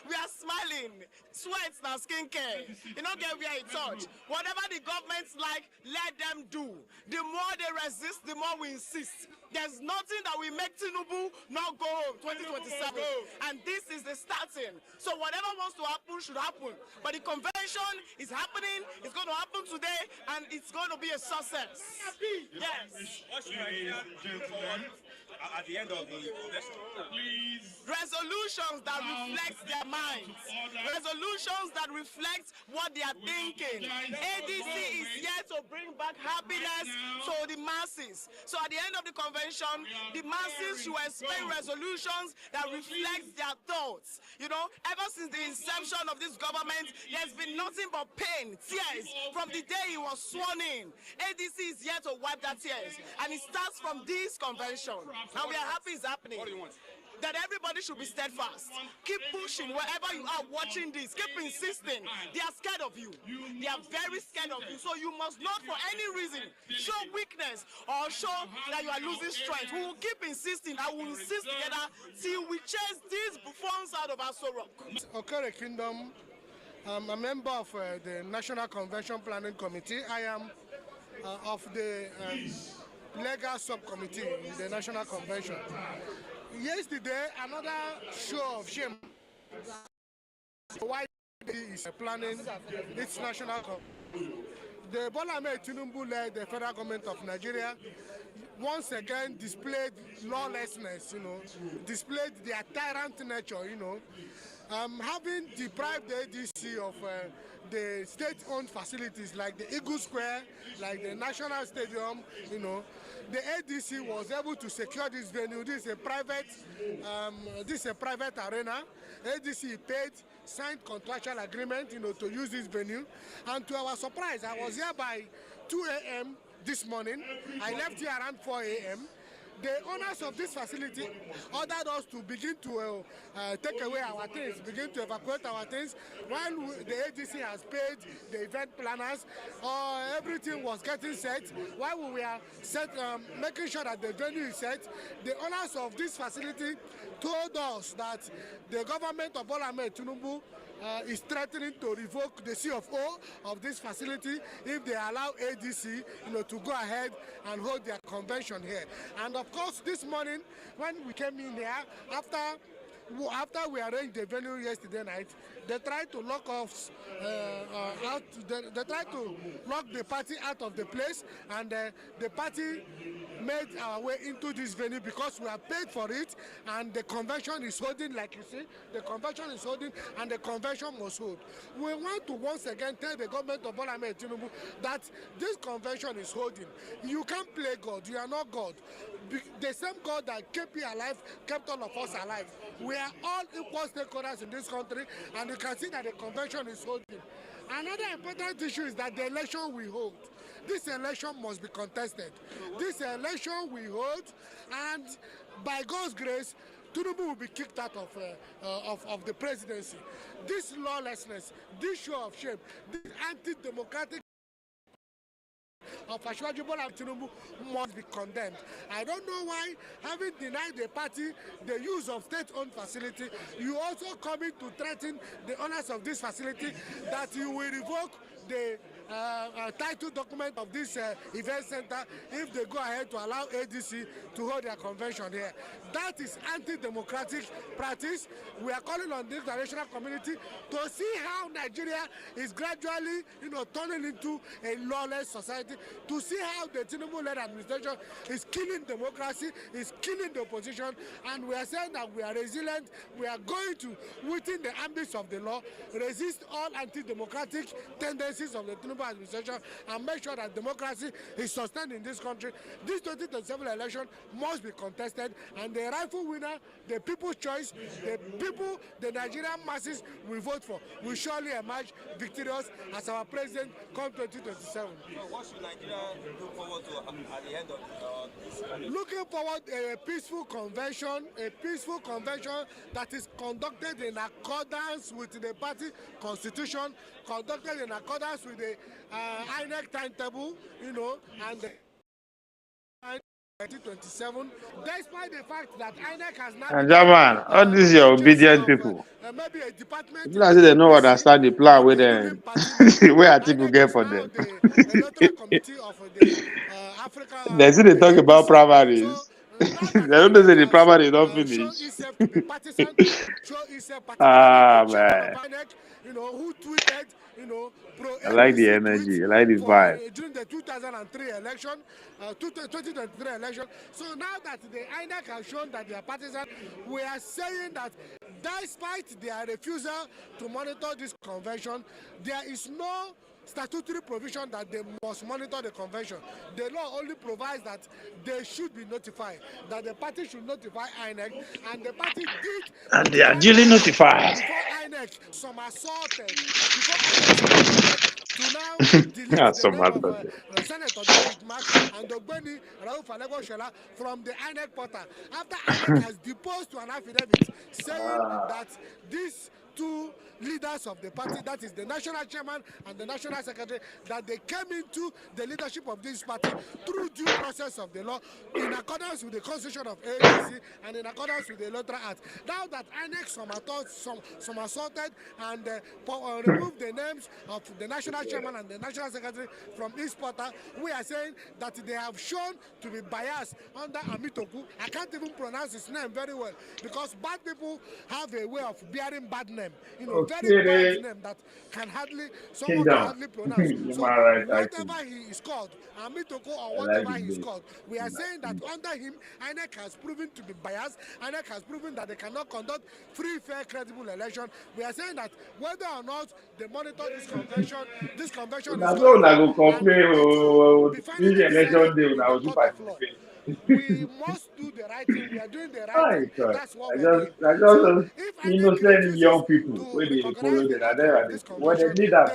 We are smiling. Sweats now, skincare. You don't get where it touch. Whatever the government's like, let them do. The more they resist, the more we insist. There's nothing that will make Tinubu not go home 2027. And this is the starting. So whatever wants to happen should happen. But the convention is happening. It's going to happen today, and it's going to be a success. Yes. What should Nigerians do forward at the end of the convention? Resolutions that reflect their minds. Resolutions that reflect what they are thinking. ADC is here to bring back happiness to the masses. So at the end of the convention, the masses should explain resolutions that reflect their thoughts. You know, ever since the inception of this government, there's been nothing but pain, tears, from the day he was sworn in. ADC is here to wipe that tears. And it starts from this convention. And we are happy it's happening. What do you want? That everybody should be steadfast. Keep pushing wherever you are watching this. Keep insisting. They are scared of you. They are very scared of you. So you must not for any reason show weakness or show that you are losing strength. We will keep insisting. I will insist together till we chase these buffons out of our sorrow. Okere Kingdom, I'm a member of the National Convention Planning Committee. I am of the legal subcommittee in the National Convention. Yesterday, another show of shame. Why is planning its national convention. The Bola Ahmed Tinubu led the federal government of Nigeria once again displayed lawlessness, displayed their tyrant nature, having deprived the ADC of the state-owned facilities like the Eagle Square, like the National Stadium, the ADC was able to secure this venue. This is a private arena. ADC paid, signed contractual agreement, to use this venue. And to our surprise, I was here by 2 a.m. this morning. I left here around 4 a.m. The owners of this facility ordered us to begin to take away our things, begin to evacuate our things. While the ADC has paid the event planners, everything was getting set. While we were making sure that the venue is set, the owners of this facility told us that the government of Bola Ahmed Tinubu is threatening to revoke the CFO of this facility if they allow ADC, to go ahead and hold their convention here. And of course, this morning when we came in here, after we arranged the venue yesterday night, they tried to lock us out. They tried to lock the party out of the place, and the party made our way into this venue because we have paid for it, and the convention is holding, like you see, the convention is holding, and the convention must hold. We want to once again tell the government of Bola Ahmed Tinubu that this convention is holding. You can't play God. You are not God. The same God that kept you alive kept all of us alive. We are all equal stakeholders in this country, and you can see that the convention is holding. Another important issue is that the election we hold. This election must be contested. This election we hold, and by God's grace, Tinubu will be kicked out of the presidency. This lawlessness, this show of shame, this anti-democratic of Ashwaji Bola Tinubu must be condemned. I don't know why, having denied the party the use of state-owned facility, you also come in to threaten the owners of this facility that you will revoke the title document of this event center if they go ahead to allow ADC to hold their convention here. That is anti-democratic practice. We are calling on the international community to see how Nigeria is gradually, turning into a lawless society, to see how the Tinubu-led administration is killing democracy, is killing the opposition, and we are saying that we are resilient. We are going to, within the ambits of the law, resist all anti-democratic tendencies of the Tinubu administration and make sure that democracy is sustained in this country. This 2027 election must be contested, and the rightful winner, the people's choice, the Nigerian masses will vote for, will surely emerge victorious as our president come 2027. What should Nigeria look forward to at the end of this? Looking forward a peaceful convention that is conducted in accordance with the party constitution, conducted in accordance with the INEC timetable, and the 2027, despite the fact that INEC has not. And German, all these your obedient people. Maybe a department. People say they know what understand the plan with them. Where are people get for them? They say they talk about primaries. They don't say the primary is not finished. Ah, man. Who tweeted, I like the energy. I like the vibe. During the 2003 election, 2023 election. So now that the INEC has shown that they are partisan, we are saying that despite their refusal to monitor this convention, there is no statutory provision that they must monitor the convention. The law only provides that they should be notified, that the party should notify INEC, and the party did. And they are duly notified. Before INEC somersaulted, to now delete the name of Senator David Mark and Ogbeni Rauf Alegboshola from the INEC portal after INEC has deposed to an affidavit saying that these two leaders of the party, that is the national chairman and the national secretary, that they came into the leadership of this party through due process of the law in accordance with the constitution of ADC and in accordance with the Electoral Act. Now that INEC somersaulted and removed the names of the national chairman and the national secretary from this portal, we are saying that they have shown to be biased under Amitoku. I can't even pronounce his name very well because bad people have a way of bearing bad name. Very bad name that someone can hardly pronounce. So whatever he is called, Amitoko or whatever he is called, we are saying that under him, INEC has proven to be biased. INEC has proven that they cannot conduct free, fair, credible election. We are saying that whether or not they monitor this convention is going to complain election day when I was participating. We must do the right thing. We are doing the right thing. That's what we are doing. So if innocent young people when they follow the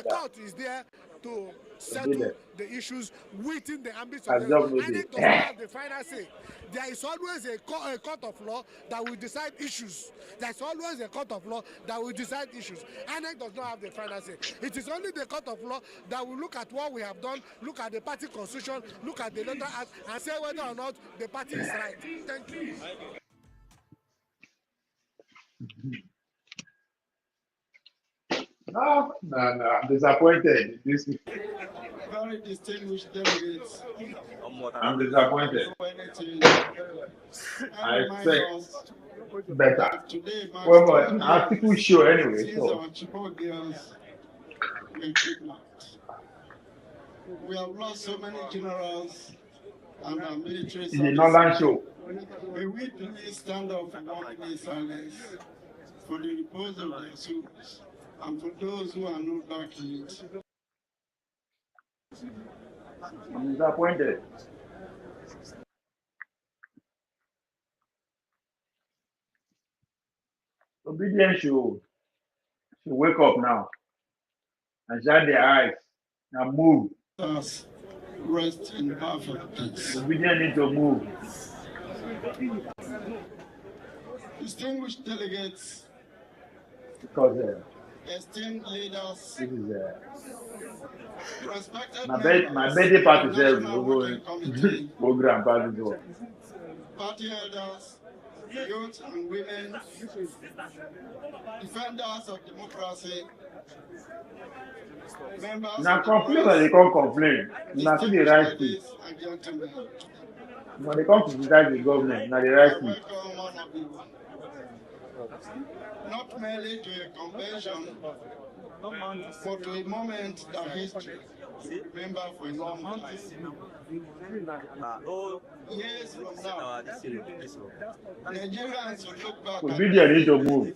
court is there to settle the issues within the ambits of the law. INEC does not have the final say. There is always a court of law that will decide issues. There's always a court of law that will decide issues. INEC does not have the final say. It is only the court of law that will look at what we have done, look at the party constitution, look at the Electoral Act, and say whether or not the party is right. Thank you. No, I'm disappointed. Very distinguished delegates. I'm disappointed. I expect better. Well, but article show anyway. So. We have lost so many generals and our military in the northern show. May we please stand up for 1 minute silence for the repose of their souls and for those who are not back yet. I'm disappointed. Obedience should wake up now and shut their eyes and move. Rest in perfect peace. Obedience need to move. Distinguished delegates, because esteemed leaders, this is respected my birthday party is go grandpa's door. Party elders, youth and women, defenders of democracy, members Now of the complain or press, they can't complain. Now see the distinguished right thing. ladies and gentlemen. When they come to criticize the government, now the right I thing. welcome all of you, not merely to a convention, but to a moment that history will remember for a long time. Years from now, Nigerians will look back So at video need to move.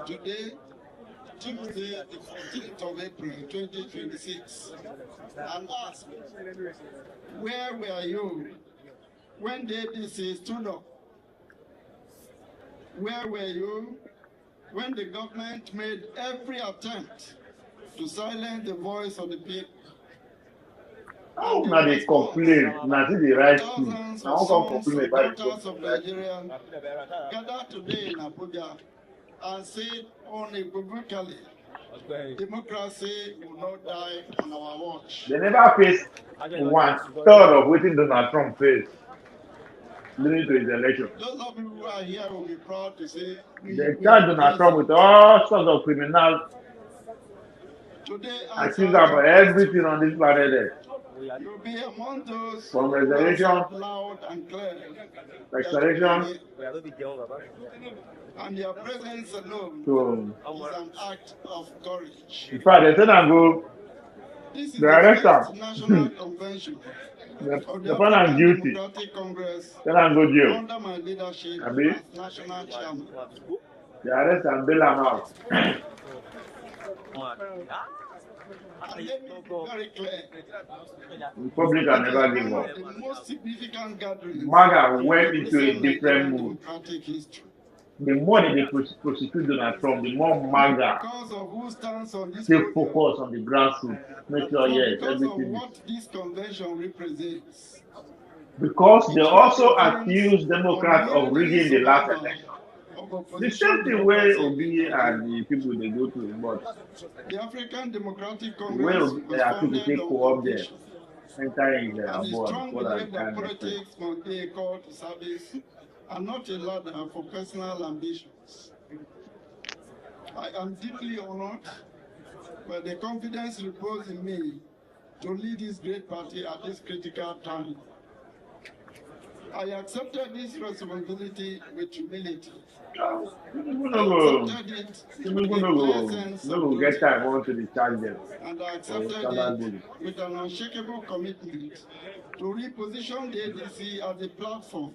today, Tuesday, the 14th of April, 2026, and ask, where were you when the ADC stood up? Where were you when the government made every attempt to silence the voice of the people? How now they complain? Now see the right thing. Thousands Now of how come sons complain and about the daughters of government? Nigeria gathered today in Abuja and said unequivocally, democracy will not die on our watch. They never face 1/3 of waiting Donald Trump face leading to his election. Those of you who are here will be proud to say They we charge are Donald Trump with present. all sorts of criminal Today accuse answers him for your everything on this planet Earth. You'll be among those From who reservation, answered loud and clear. restoration And their presence alone to is an act of courage. in fact they say now go This is they the arrest first him. national convention of They the find him African guilty. Democratic Congress Tell him go jail. under my leadership Abi as national chairman. they arrest and bail him out. And let me be very clear. The public can never give One up. of the most significant gatherings MAGA in went the into a recent different Nigerian mood. democratic history. The more they prosecute Donald Trump, the more MAGA Because of who stands on this stay podium, focused on the grassroots. Make sure yes, because of everything is. what this convention represents. Because they It also represents accuse Democrats of unyielding rigging the last survival election. of The opposition same thing where democracy in Obi and Nigeria. the people they go to, but The African Democratic the way Congress Obi, was people founded take on co up there, conviction entering the and a board, strong what I belief that kind of say. politics must be a call to service and not a ladder for personal ambitions. I am deeply honored by the confidence reposed in me to lead this great party at this critical time. I accepted this responsibility with humility. People I no accepted it go, with a clear sense no of go duty. get time on to the charge them. And I Or accepted standard it bully. with an unshakable commitment to reposition the ADC as a platform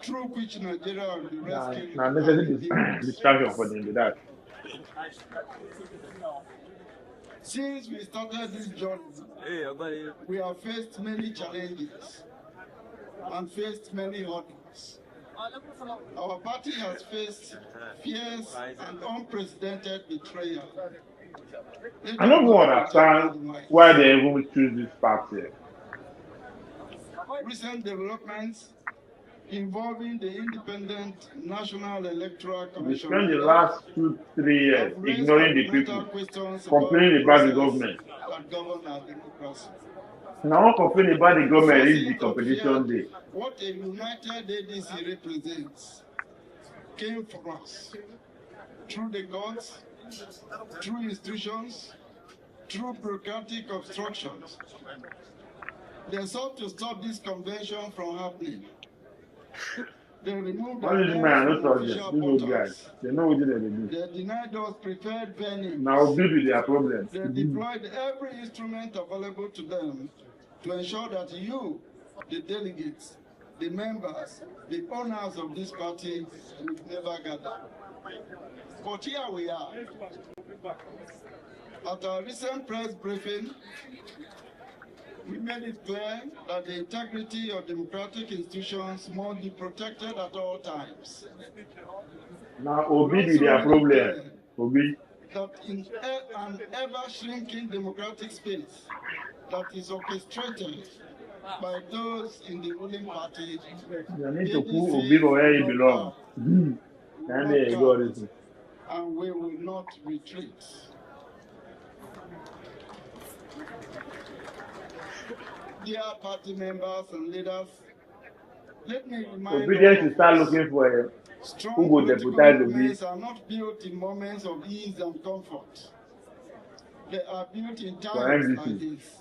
through which Nigeria will be rescued Now and necessary rebuilt. distraction for them with that. Since we started this journey, we have faced many challenges and faced many hurdles. Our party has faced fierce and unprecedented betrayal. I don't understand why they even choose this party. Recent developments involving the Independent National Electoral We Commission spent the last 2-3 years have raised ignoring the fundamental people, questions complaining about about the the process government. that govern our democracy. Now complaining about the government is the Forces that competition feared day. what a united ADC represents came for us through the gods, through institutions, through bureaucratic obstructions. They sought to stop this convention from happening. They removed What our is names man? No from problem. official These old portals. guys, they know what they do. They denied us preferred venues. Now deal with their problems. They deployed every instrument available to them to ensure that you, the delegates, the members, the owners of this party will never gather. But here we are. At our recent press briefing, we made it clear that the integrity of democratic institutions must be protected at all times. Now Obi be their problem. Obi. That in an ever-shrinking democratic space that is orchestrated by those in the ruling party, You need to put Obi where he belongs. And there you go. This. And we will not retreat. Dear party members and leaders, let me remind Obedience all to start of us looking for Strong Who go political deputize the movements are not built in moments of ease and comfort. They are built in times like this,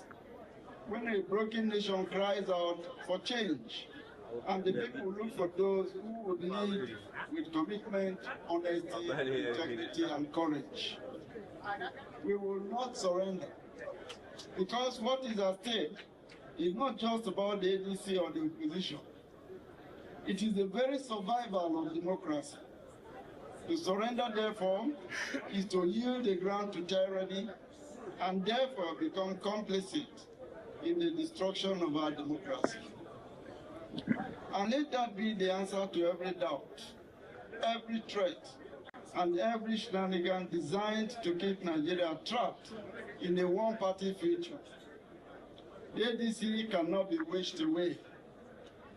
when a broken nation cries out for change, and the people look for those who would lead with commitment, honesty, integrity, and courage. We will not surrender, because what is at stake is not just about the ADC or the opposition. It is the very survival of democracy. To surrender, therefore, is to yield the ground to tyranny and therefore become complicit in the destruction of our democracy. And let that be the answer to every doubt, every threat, and every shenanigan designed to keep Nigeria trapped in a one-party future. The ADC cannot be wished away.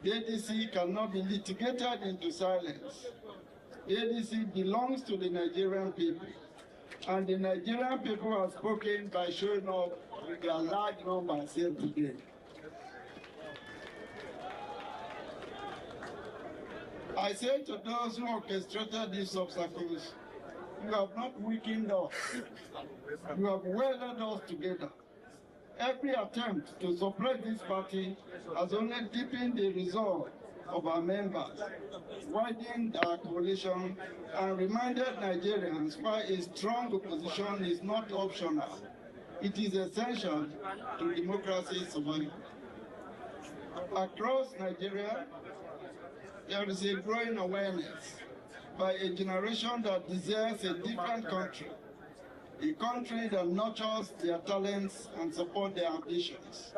The ADC cannot be litigated into silence. The ADC belongs to the Nigerian people, and the Nigerian people have spoken by showing up with their large numbers here today. I say to those who orchestrated these obstacles, you have not weakened us. You have welded us together. Every attempt to suppress this party has only deepened the resolve of our members, widened our coalition, and reminded Nigerians why a strong opposition is not optional. It is essential to democracy's survival. Across Nigeria, there is a growing awareness by a generation that desires a different country, a country that nurtures their talents and supports their ambitions.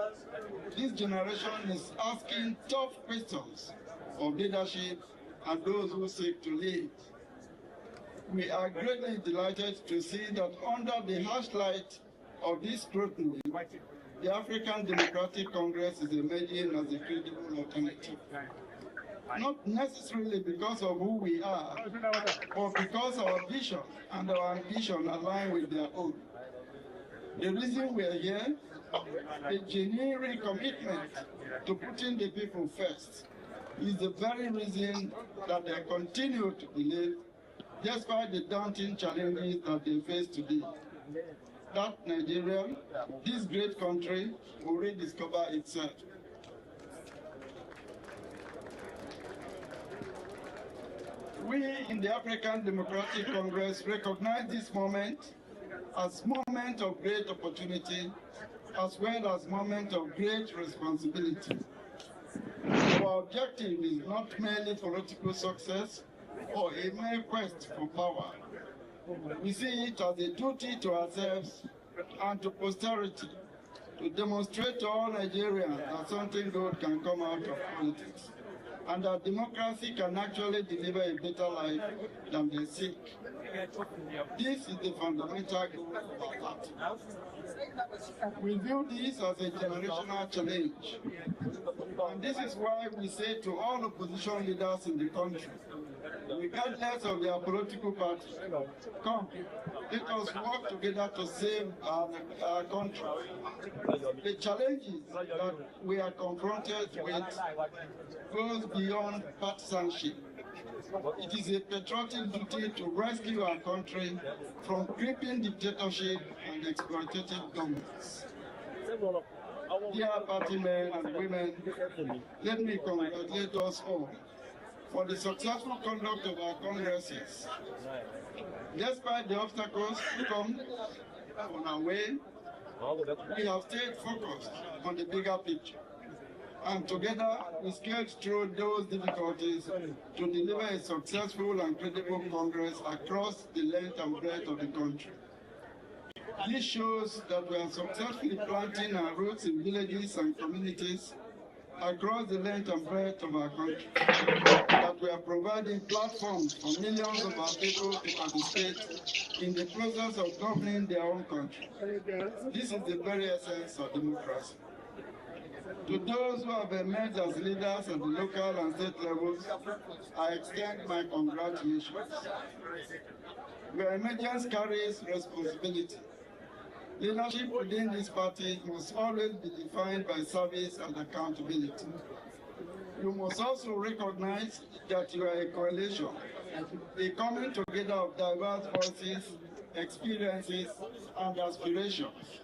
This generation is asking tough questions of leadership and those who seek to lead. We are greatly delighted to see that under the harsh light of this scrutiny, the African Democratic Congress is emerging as a credible alternative. Not necessarily because of who we are, but because our vision and our ambition align with their own. The reason we are here, a genuine commitment to putting the people first, is the very reason that they continue to believe, despite the daunting challenges that they face today, that Nigeria, this great country, will rediscover itself. We in the African Democratic Congress recognize this moment as moment of great opportunity, as well as moment of great responsibility. Our objective is not merely political success or a mere quest for power. We see it as a duty to ourselves and to posterity to demonstrate to all Nigerians that something good can come out of politics, and that democracy can actually deliver a better life than they seek. This is the fundamental goal of our party. We view this as a generational challenge, and this is why we say to all opposition leaders in the country, regardless of their political party, come, let us work together to save our country. The challenges that we are confronted with goes beyond partisanship. It is a patriotic duty to rescue our country from creeping dictatorship and exploitative governments. Dear party men and women, let me congratulate us all for the successful conduct of our congresses. Despite the obstacles to come on our way, we have stayed focused on the bigger picture. And together, we scaled through those difficulties to deliver a successful and credible Congress across the length and breadth of the country. This shows that we are successfully planting our roots in villages and communities across the length and breadth of our country, that we are providing platforms for millions of our people to participate in the process of governing their own country. This is the very essence of democracy. To those who have emerged as leaders at the local and state levels, I extend my congratulations. Your emergence carries responsibility. Leadership within this party must always be defined by service and accountability. You must also recognize that you are a coalition a coming together of diverse voices, experiences, and aspirations.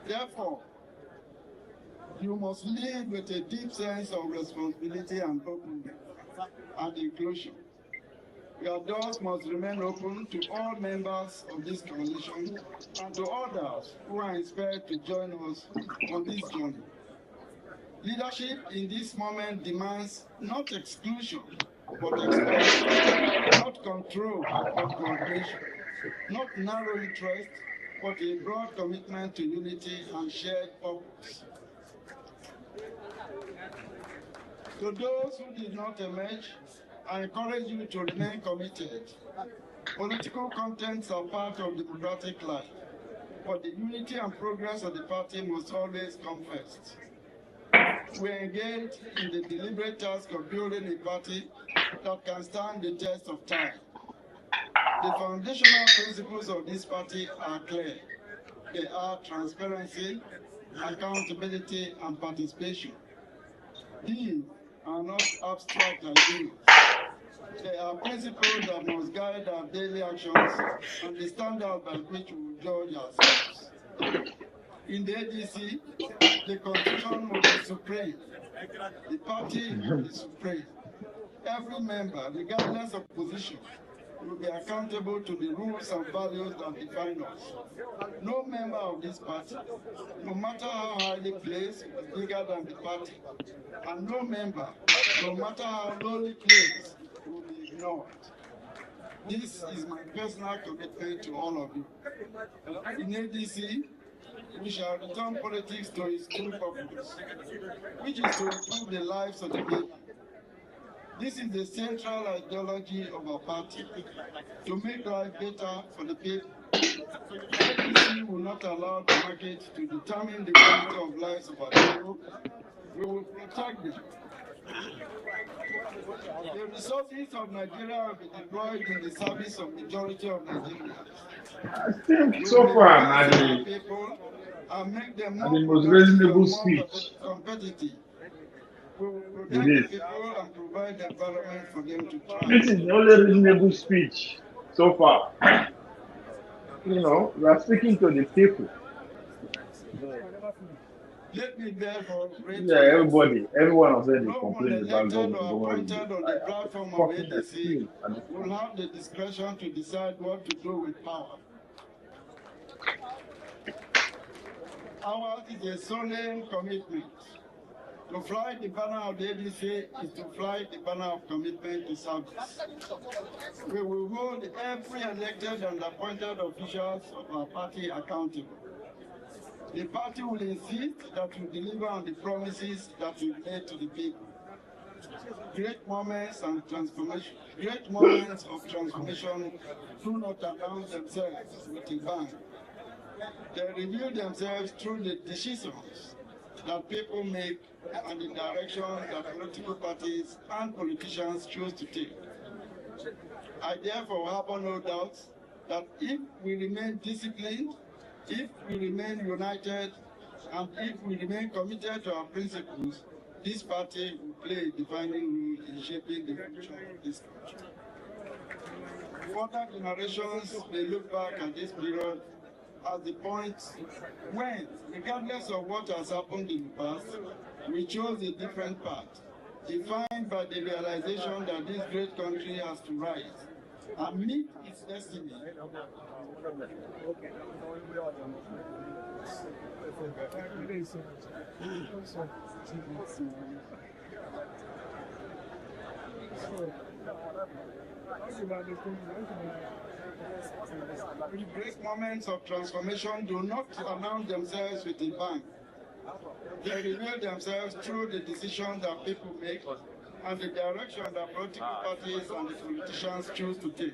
Therefore, you must lead with a deep sense of responsibility and openness and inclusion. Your doors must remain open to all members of this coalition and to others who are inspired to join us on this journey. Leadership in this moment demands not exclusion, but expansion, not control, but coordination, not narrow interest, but a broad commitment to unity and shared purpose. To those who did not emerge, I encourage you to remain committed. Political contents are part of democratic life, but the unity and progress of the party must always come first. We engage in the deliberate task of building a party that can stand the test of time. The foundational principles of this party are clear. They are transparency, accountability, and participation. These are not abstract ideas. They are principles that must guide our daily actions and the standard by which we judge ourselves. In the ADC, the constitution will be supreme. The party will be supreme. Every member, regardless of position, will be accountable to the rules and values that define us. No member of this party, no matter how highly placed, is bigger than the party. And no member, no matter how lowly placed, will be ignored. This is my personal commitment to all of you. In ADC, we shall return politics to its true purpose, which is to improve the lives of the people. This is the central ideology of our party, to make life better for the people. ADC will not allow the market to determine the quality of lives of our people. We will protect them. The resources of Nigeria will be deployed in the service of majority of Nigerians. I think so far, Nadi, And make them the more most productive reasonable and more speech. competitive. We will It protect the is. people and provide the environment for them to thrive. This is the only reasonable speech so far. You know, we are speaking to the people. Let me therefore Yeah, everybody, every one of them is no one complaining about elected government. or appointed on the platform of Fucking ADC excuse at this will have the discretion to decide what to do with power. Ours is a solemn commitment. To fly the banner of the ADC is to fly the banner of commitment to service. We will hold every elected and appointed officials of our party accountable. The party will insist that we deliver on the promises that we made to the people. Great moments of transformation do not announce themselves with a bang. They reveal themselves through the decisions that people make and the direction that political parties and politicians choose to take. I therefore harbor no doubts that if we remain disciplined, if we remain united, and if we remain committed to our principles, this party will play a defining role in shaping the future of this country. Further generations may look back at this period as the point when, regardless of what has happened in the past, we chose a different path, defined by the realization that this great country has to rise and meet its destiny. Great moments of transformation do not announce themselves with a bang. They reveal themselves through the decisions that people make and the direction that political parties and the politicians choose to take.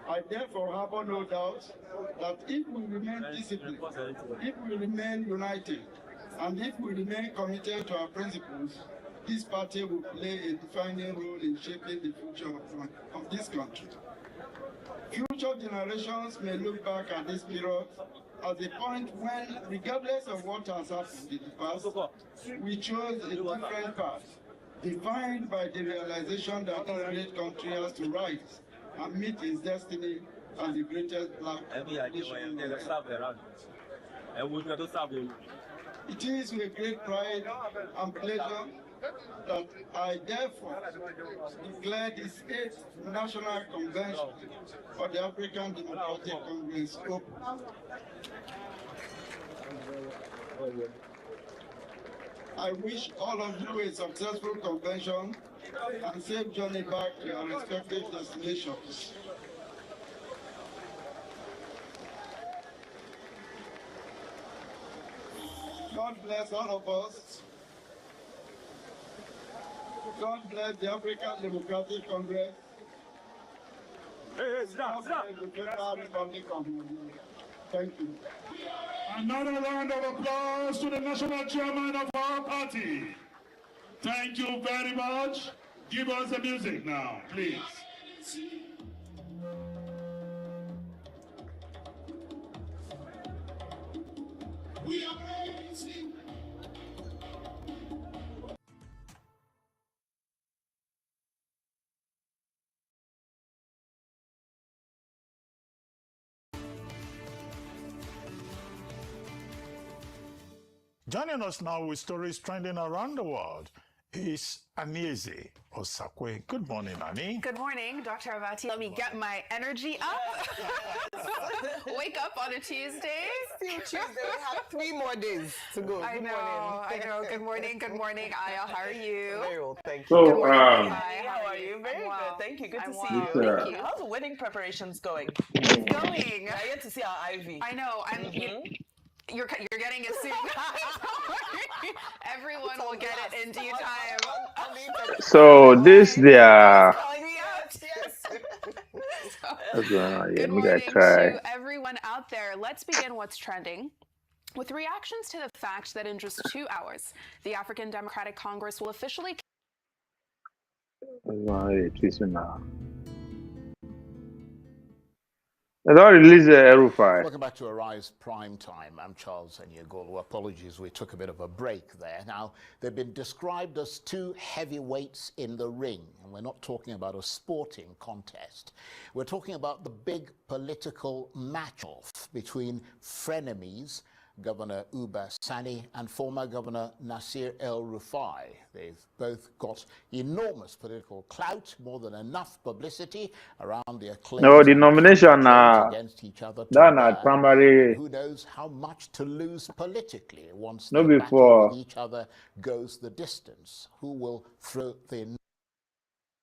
I therefore harbor no doubt that if we remain disciplined, if we remain united, and if we remain committed to our principles, this party will play a defining role in shaping the future of this country. Future generations may look back at this period as a point when, regardless of what has happened in the past, we chose a different path, defined by the realization that this great country has to rise and meet its destiny as the greatest black nation. It is with great pride and pleasure that I therefore declare this 8th National Convention for the African Democratic Congress open. I wish all of you a successful convention and safe journey back to your respective destinations. God bless all of us. God bless the African Democratic Congress. God bless the Federal Republic of Nigeria. Thank you. Another round of applause to the national chairman of our party. Thank you very much. Give us the music now, please. We are crazy. Joining us now with stories trending around the world is Anieze Osakwe. Good morning, Annie. Good morning, Dr. Avati. Let me get my energy up. Wake up on a Tuesday. Still Tuesday. We have 3 more days to go. I know. Good morning. Good morning, Ayel. How are you? Very well, thank you. So, Good morning. Hi, how are you? Very well. good. Thank you. Good to I'm see well. you. Thank you. How's the wedding preparations going? It's going. I get to see our Ivy. I know. You're getting it soon. Everyone will get it in due time. So this their Good morning to everyone out there. Let's begin what's trending with reactions to the fact that in just 2 hours, the African Democratic Congress will officially They don't release the Erufai. Welcome back to Arise Prime Time. I'm Charles Enyegolu. Apologies, we took a bit of a break there. Now, they've been described as 2 heavyweights in the ring, and we're not talking about a sporting contest. We're talking about the big political match-off between frenemies, Governor Uba Sani and former Governor Nasir El-Rufai. They've both got enormous political clout, more than enough publicity around their claims. No, the nomination against each other. Primary. Who knows how much to lose politically once No, the before. battle with each other goes the distance. Who will throw the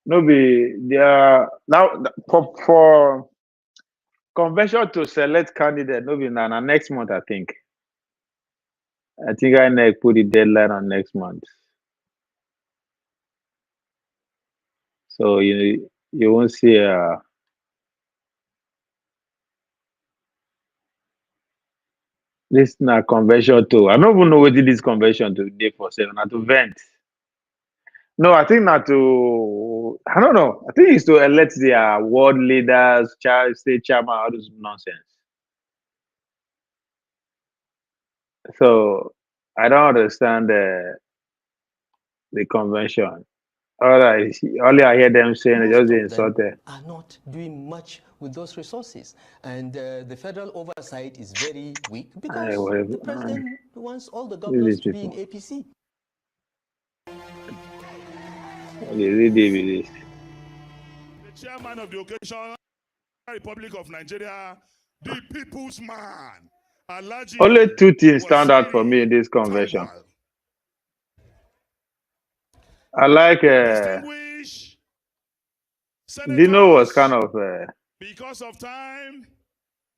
No, be there now for convention to select candidate. No, be now next month. I think I put the deadline on next month. So you won't see this na convention too. I don't even know what this convention today for 7 not to vent. No, I think not to. I don't know. I think it's to elect their world leaders, state chairman, all this nonsense. So I don't understand the convention. All I hear them saying is just insulted. Are not doing much with those resources, and the federal oversight is very weak because the president wants all the governors to be in APC. The chairman of the occasional Republic of Nigeria, the people's man. Only 2 things stand out for me in this convention. I like Dino was kind of because of time,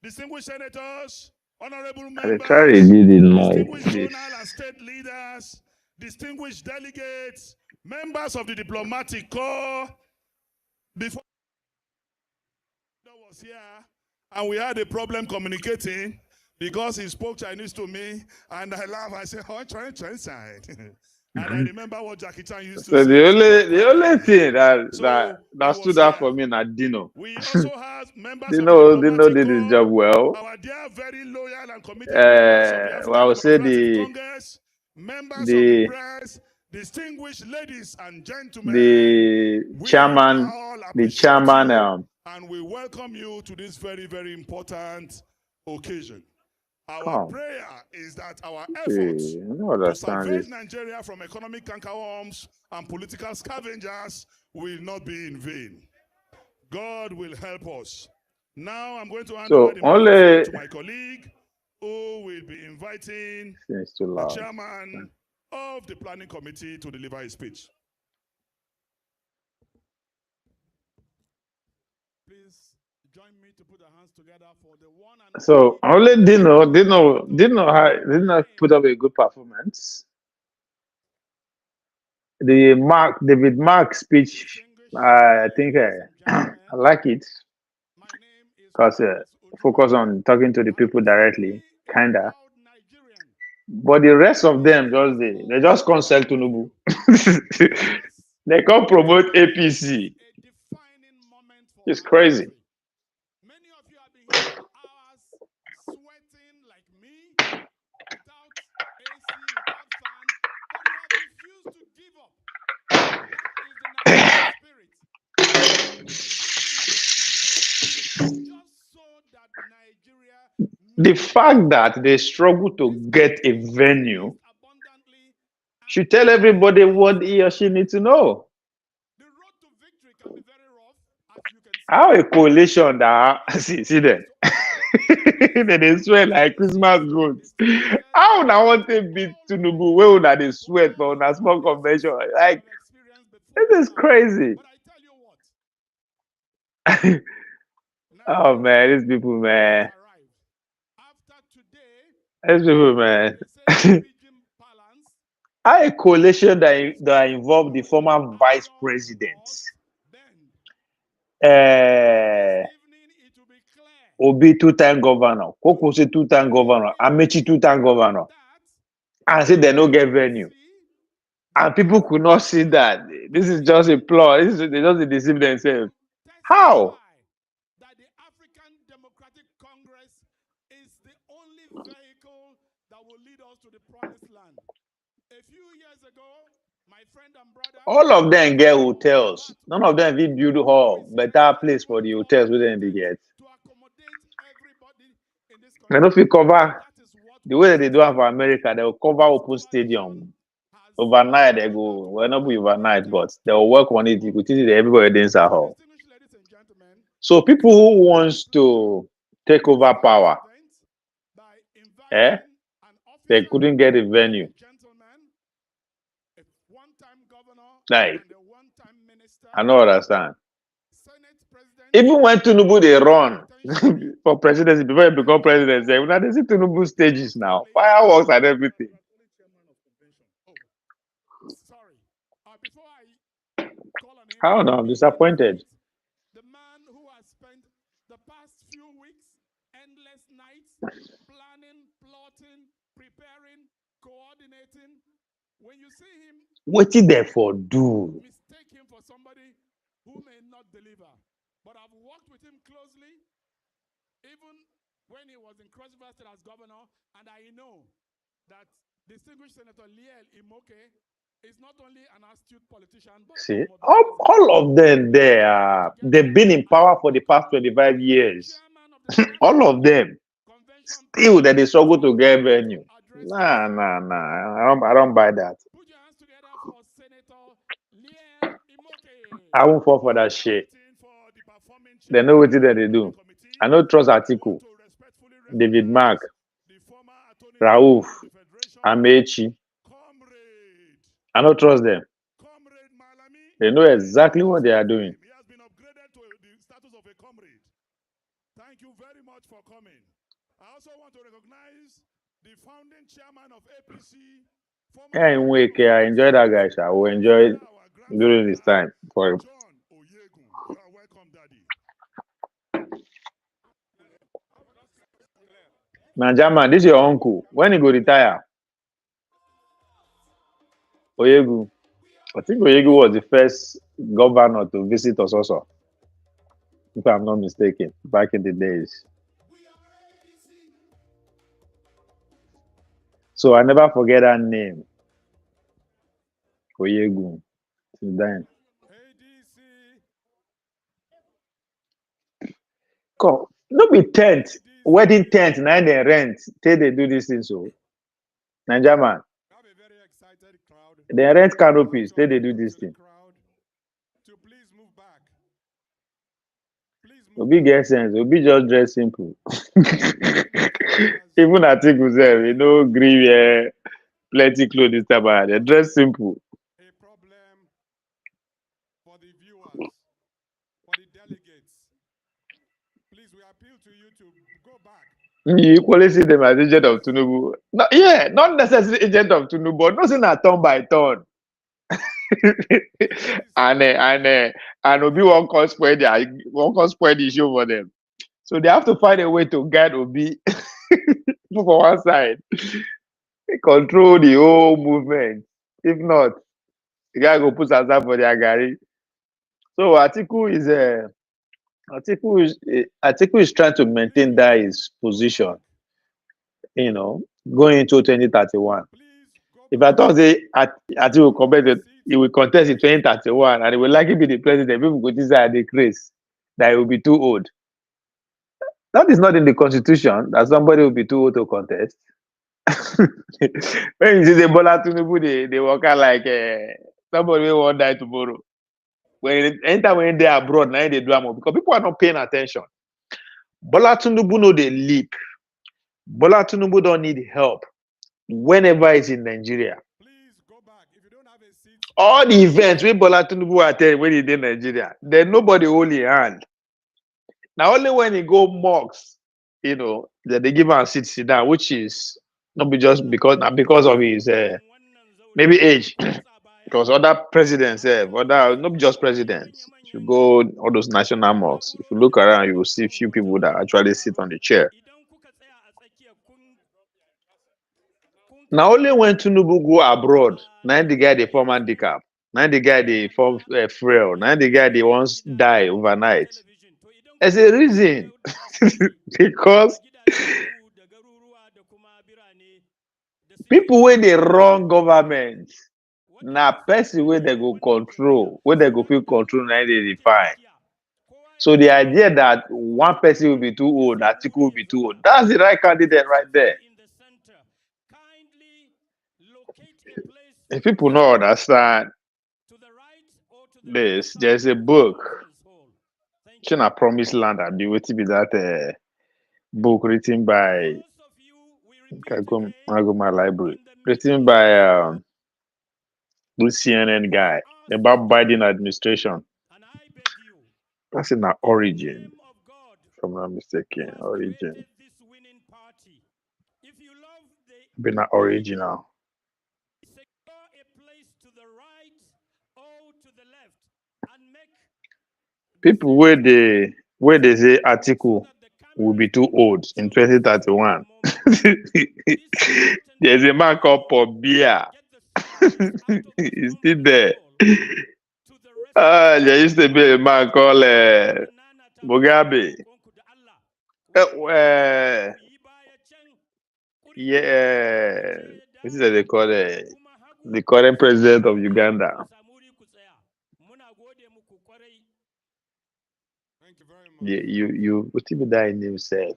distinguished senators, honorable members, distinguished regional and state leaders, distinguished delegates, members of the diplomatic corps. Before was here, and we had a problem communicating because he spoke Chinese to me, and I laughed. I said, "Oh, Chinese side." And I remember what Jackie Chan used to so say. the only thing that stood out for me is Dino. We also have members Dino did his job well. Our dear, very loyal and committed I would say Congress, members of the press, Distinguished ladies and gentlemen, the we chairman, all the appreciate chairman, you, and we welcome you to this very, very important occasion. Our prayer is that our efforts I don't to understand salvage this. Nigeria from economic cankerworms and political scavengers will not be in vain. God will help us. Now I'm going to hand over the microphone to my colleague, who will be inviting the chairman of the planning committee to deliver his speech. Please join me to put our hands together for the one and So only Dino put up a good performance. The David Mark speech, I think I like it because focus on talking to the people directly, kinda. But the rest of them they just can't sell Tinubu. They can't promote APC. It's crazy. many of you have been here for hours sweating like me without AC, without fan, but you have refused to give up. That is the Nigerian spirit. Just so that Nigeria The fact that they struggle to get a venue should tell everybody what he or she needs to know. How a coalition that see them, they sweat like Christmas goats. How would I want to beat Tinubu? Where would they sweat for a small convention? Like this is crazy. Oh man, these people, man. These people, man. How a coalition that involved the former vice president, Obi two-time governor, Kokosi two-time governor, Amechi two-time governor, and say they no get venue. And people could not see that. This is just a plot. They just deceive themselves. How? that the African Democratic Congress is the only vehicle that will lead us to the promised land. A few years ago, my friend and brother, all of them get hotels. None of them will build hall, better place for the hotels within the get. They don't feel cover the way they do it for America. They will cover open stadium overnight. They go well, not be overnight, but they will work on it. You could see everybody dance at hall. So people who wants to take over power, they couldn't get a venue. Like, I don't understand. Even when Tinubu they run for presidency before he become president, they see Tinubu stages now, fireworks and everything. I don't know. I'm disappointed. The man who has spent the past few weeks, endless nights, planning, plotting, preparing, coordinating. When you see him, what did they for do? Mistake him for somebody who may not deliver. But I've worked with him closely, even when he was in Cross River State as governor, and I know that distinguished Senator Liel Imoke is not only an astute politician, but see, all of them they've been in power for the past 25 years. All of them. Still that they struggle to get venue. Nah. I don't buy that. I won't fall for that shit. They know what they do. I don't trust Atiku, David Mark, Rauf, Amechi. I don't trust them. They know exactly what they are doing. He has been upgraded to the status of a comrade. Thank you very much for coming. I also want to recognize the founding chairman of APC. Yeah, in Wake, I enjoy that guy. I will enjoy during this time for him. You are welcome, Daddy. Now, German, this is your uncle. When he go retire? Oyegu. I think Oyegu was the first governor to visit us also, if I'm not mistaken, back in the days. So I never forget that name. Oyegu. Since then. Come. No be tent. Wedding tent. Now they rent. Till they do this thing so. Niger man. They rent canopies. Till they do this thing. Obi get sense. Obi just dress simple. Even Atiku sef, you know, gree wear plenty clothes this time around. They dress simple. You equally see them as agent of Tinubu. No, yeah, not necessarily agent of Tinubu, but nothing at turn by turn. And Obi won't come spoil the show for them. So they have to find a way to guide Obi for one side. Control the whole movement. If not, the guy go put aside for their gari. So Atiku is trying to maintain that his position, you know, going into 2031. If I thought say Atiku he will contest in 2031 and he will likely be the president, people go decide the craze that he will be too old. That is not in the constitution that somebody will be too old to contest. When you see the Bola Tinubu, they work out like somebody will won't die tomorrow. Anytime when they are abroad, now they do more because people are not paying attention. Bola Tinubu know they leap. Bola Tinubu don't need help whenever he's in Nigeria. All the events when Bola Tinubu attend when he's in Nigeria, then nobody hold his hand. Now only when he go mocks, you know, that they give him a sit down, which is not be just because of his maybe age. Because other presidents, not just presidents, if you go all those national mosques, if you look around, you will see few people that actually sit on the chair. Now only when Tinubu go abroad, now the guy they form handicap, now the guy they form frail, now the guy they once die overnight. There's a reason. Because people when they run government, now person where they go control, where they go feel control, now they define. So the idea that one person will be too old, Atiku will be too old, that's the right candidate right there. If people don't understand this, there's a book, China Promised Land, and the way to be that book written by I go my library, written by this CNN guy about Biden administration. That's in our origin, if I'm not mistaken. Origin. Been an original. People where they say Atiku will be too old in 2031. There's a man called Pobia. He's still there. There used to be a man called Mugabe. This is what they call the current president of Uganda. Yeah, you what even that in himself?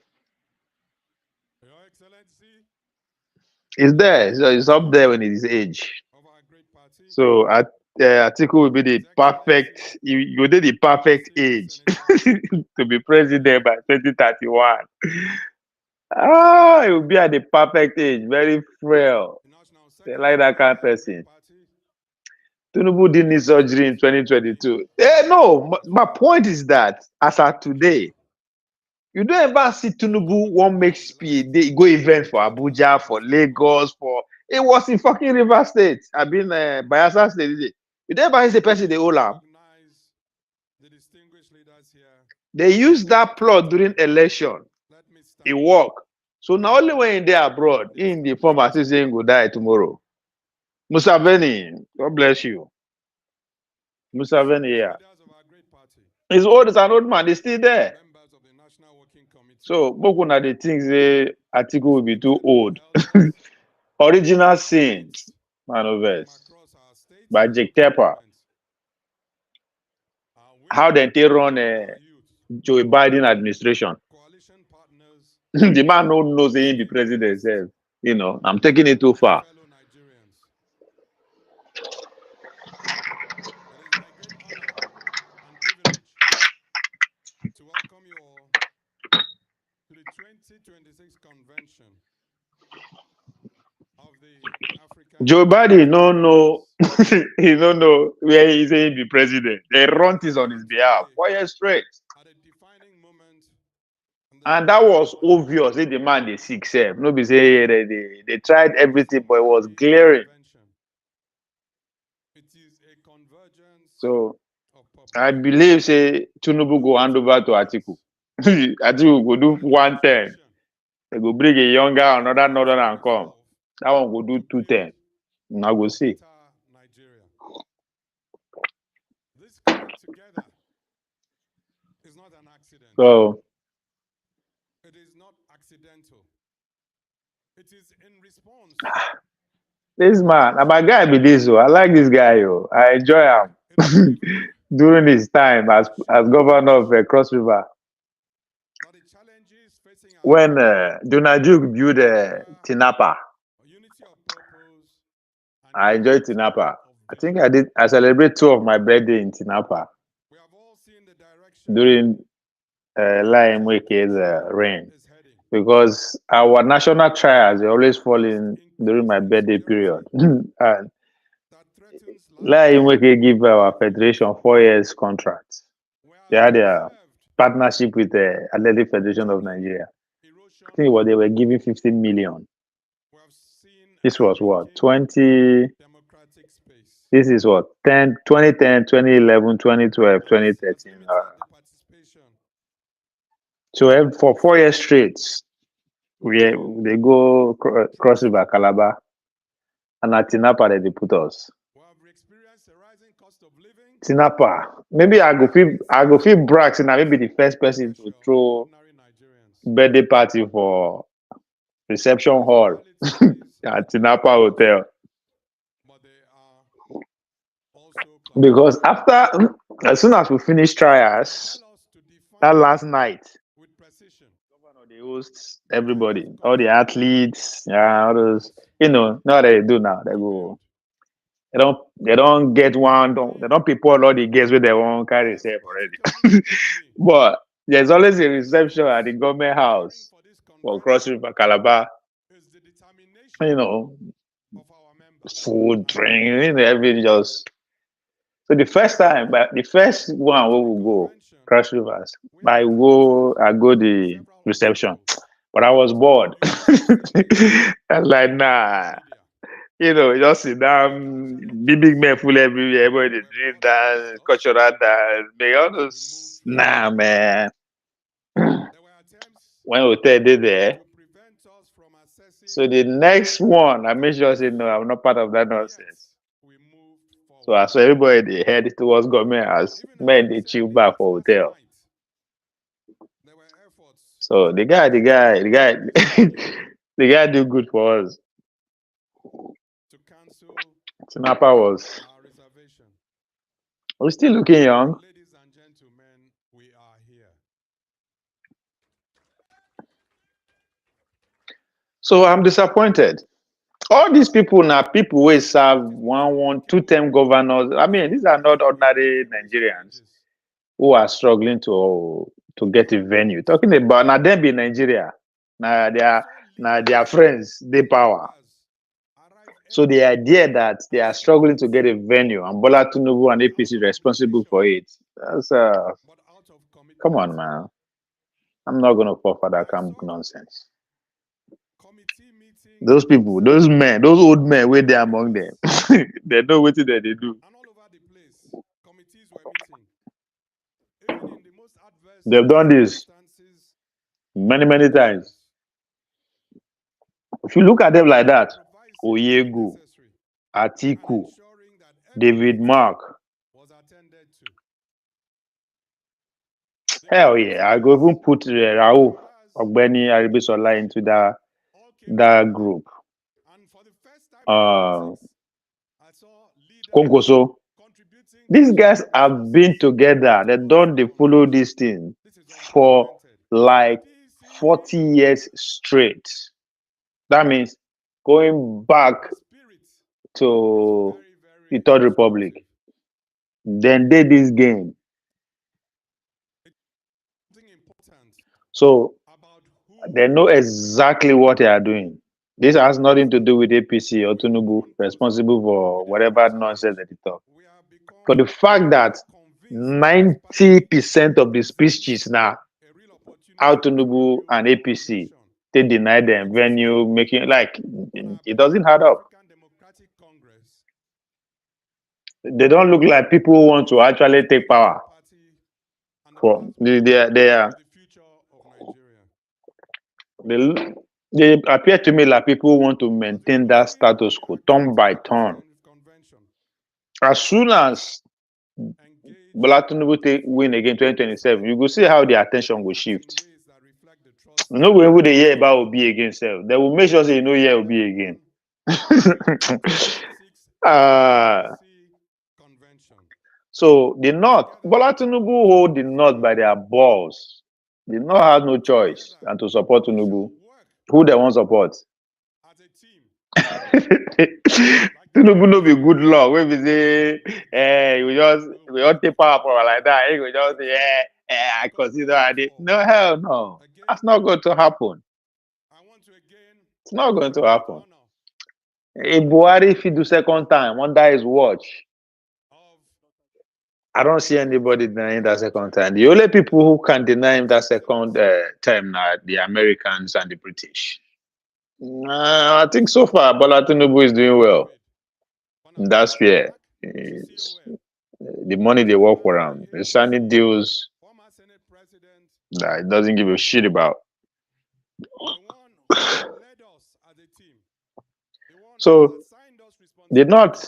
It's there, so it's up there when it is age. So Atiku will be the perfect. You did the perfect age to be president by 2031. It will be at the perfect age, very frail. They like that kind of person. Tinubu didn't need surgery in 2022. No, my point is that as of today, you don't ever see Tinubu won't make speed. They go event for Abuja, for Lagos, for it was in fucking River State. I've been Bayelsa State. You don't ever see the person they hold up. They use that plot during election. It worked. So now only when they're abroad, in the form as saying go die tomorrow. Museveni, God bless you. Museveni, yeah. He's old as an old man, he's still there. So Bokuna the things Atiku will be too old. Original sin, man of us. by Jake Tapper. How they run a Joe Biden administration. The man no knows he be president himself. You know, I'm taking it too far. To welcome you all to the 2026 convention of the African Joe Biden no know he don't know where he's saying be president. They run this on his behalf. 4 years straight. And that was obvious if the man they sick self. No be say they tried everything, but it was glaring. So I believe say Tinubu go hand over to Atiku. Atiku go do 110. They go bring a younger another northern and come. That one go do 210. Now go see. This coming together is not an accident. So It is not accidental. It is in response. this man, my guy be this. I like this guy. Yo. I enjoy him during his time as governor of Cross River. When Donald Duke built Tinapa, I enjoyed Tinapa. I think I celebrate 2 of my birthday in Tinapa during Lai Mweke's reign, because our national trials they always fall in during my birthday period. And Lai Mweke give our federation 4 years contract. They had a partnership with the Athletic Federation of Nigeria. I think they were giving 15 million. This was what? 20. This is what? 2010, 2011, 2012, 2013. So for 4 years straight, they go Cross River, Calabar, and at Tinapa they put us. Tinapa. Maybe I go feel brags and I may be the first person to throw birthday party for reception hall at Tinapa Hotel. Because after, as soon as we finish trials, that last night, governor they host everybody, all the athletes, all those, now they do now. They go, they don't get one, they don't prepare all the guests where they won't carry safe already. But there's always a reception at the government house for Cross River, Calabar. Food, drink, everything just. So the first time, but the first one we will go, Cross Rivers, I go the reception. But I was bored. I was like, nah. Just sit down, big men full everywhere, everybody drink dance, cultural dance, make all those. Nah, man. When hotel did there, so the next one, I made sure I said, no, I'm not part of that nonsense. So I saw everybody they head towards government as men they chill back for hotel. So the guy, the guy do good for us. Tinapa was. We're still looking young. So I'm disappointed. All these people now, people who serve 2-term governors. I mean, these are not ordinary Nigerians who are struggling to get a venue. Talking about now, them be Nigeria. Now their friends, they power. So the idea that they are struggling to get a venue and Bola Tinubu and APC responsible for it. That's come on, man. I'm not gonna fall for that kind of nonsense. Those people, those men, those old men, where they among them, they know what they do. They've done this many times. If you look at them like that, Oyegu, Atiku, David Mark, hell yeah, I go even put Raouf Ogbeni Aribisola into that group. Konkoso. These guys have been together. They don't they follow this thing for like 40 years straight. That means going back to the Third Republic. Then they this game. So they know exactly what they are doing. This has nothing to do with APC or Tinubu responsible for whatever nonsense that they talk. But the fact that 90% of the speeches now out Tinubu and APC, they deny them venue, making like it doesn't add up. They don't look like people who want to actually take power. They appear to me like people who want to maintain that status quo, turn by turn. As soon as Bola Tinubu win again 2027, you go see how the attention will shift. No way would they hear about Obi again, self. They will make sure they know hear Obi again. So the North, Bola Tinubu hold the North by their balls. The North has no choice and to support Tinubu. Who they want support? Tinubu no be good luck. When we say, we all take power for like that. We just say, I consider it. No, hell no. That's not going to happen. It's not going to happen. If Buhari, if he do second time, under his watch, I don't see anybody denying that second time. The only people who can deny him that second time are the Americans and the British. I think so far, Bola Tinubu is doing well. That's fair. The money they work for him, the signing deals that it doesn't give a shit about. So, they not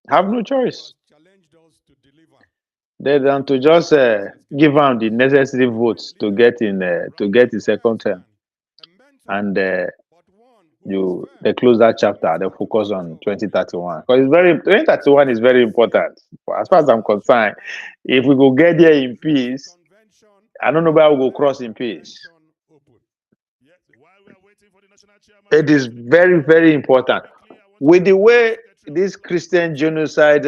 have no choice. They than to just give him the necessary votes to get in the second term, and they close that chapter. They focus on 2031 because 2031 is very important. As far as I'm concerned, if we go get there in peace, I don't know where we go cross in peace. It is very, very important. With the way this Christian genocide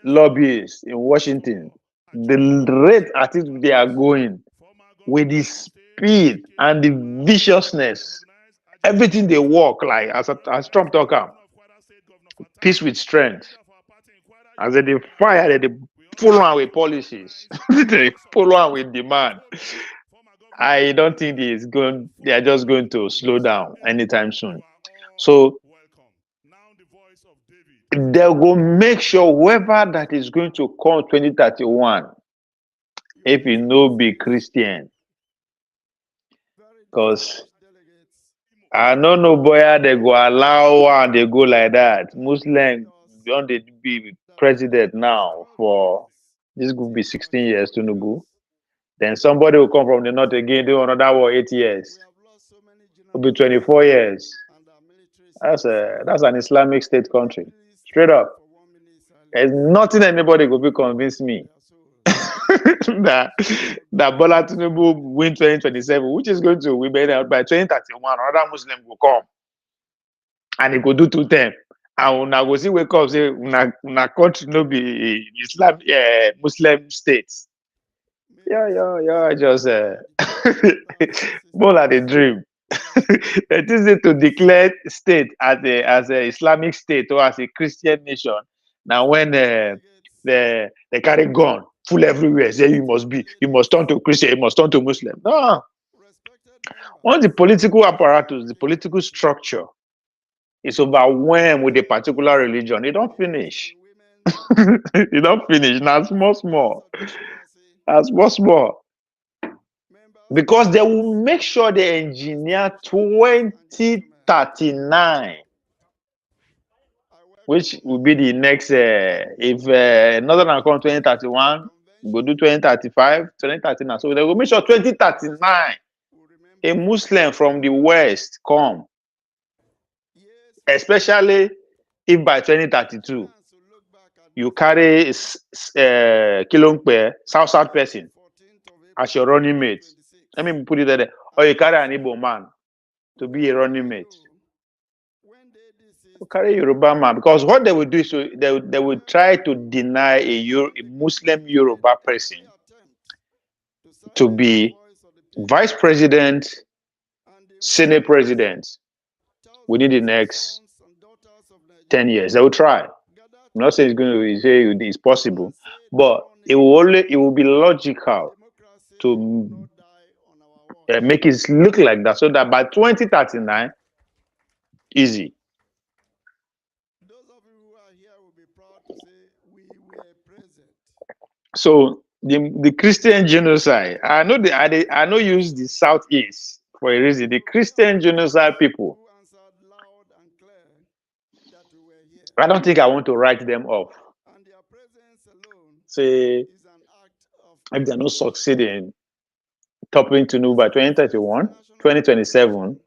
lobbyists in Washington, the rate at which they are going, with the speed and the viciousness, everything they walk like as Trump talk about, peace with strength. As they fire, they follow on with policies, they follow on with demand. I don't think they are just going to slow down anytime soon. So they'll go make sure whoever that is going to come 2031, if he no be Christian, because I don't know boy they go allow and they go like that. Muslim don't they be president now for this could be 16 years to Nubu. Then somebody will come from the north again, do another war 8 years. It'll be 24 years. That's an Islamic state country. Straight up. There's nothing anybody could be convince me that Bola Tinubu win 2027, which is going to win by 2031. Another Muslim will come and he go do 2 terms. And una go see wake up say una country no be Islam Muslim states. Yeah, just more like a dream. It is to declare state as a Islamic state or as a Christian nation. Now when they carry gun full everywhere, say you must turn to Christian, you must turn to Muslim. No. Once the political apparatus, the political structure is overwhelmed with a particular religion, it don't finish. It don't finish. Now small. Because they will make sure they engineer 2039, which will be the next, if Northern come 2031, we'll do 2035, 2039. So they will make sure 2039, a Muslim from the West come. Especially if by 2032 you carry Kilongpe, South person as your running mate, let me put it there, or you carry an Igbo man to be a running mate. You carry Yoruba man, because what they will do is they will try to deny a Muslim Yoruba person to be vice president, senate president within the next 10 years. They will try. I'm not saying it's going to say it's possible, but it will be logical to make it look like that, so that by 2039, easy. So the Christian genocide, I know use the Southeast for a reason. The Christian genocide people, I don't think I want to write them off. Say if they're not succeeding toppling Tinubu by 2031, 2027,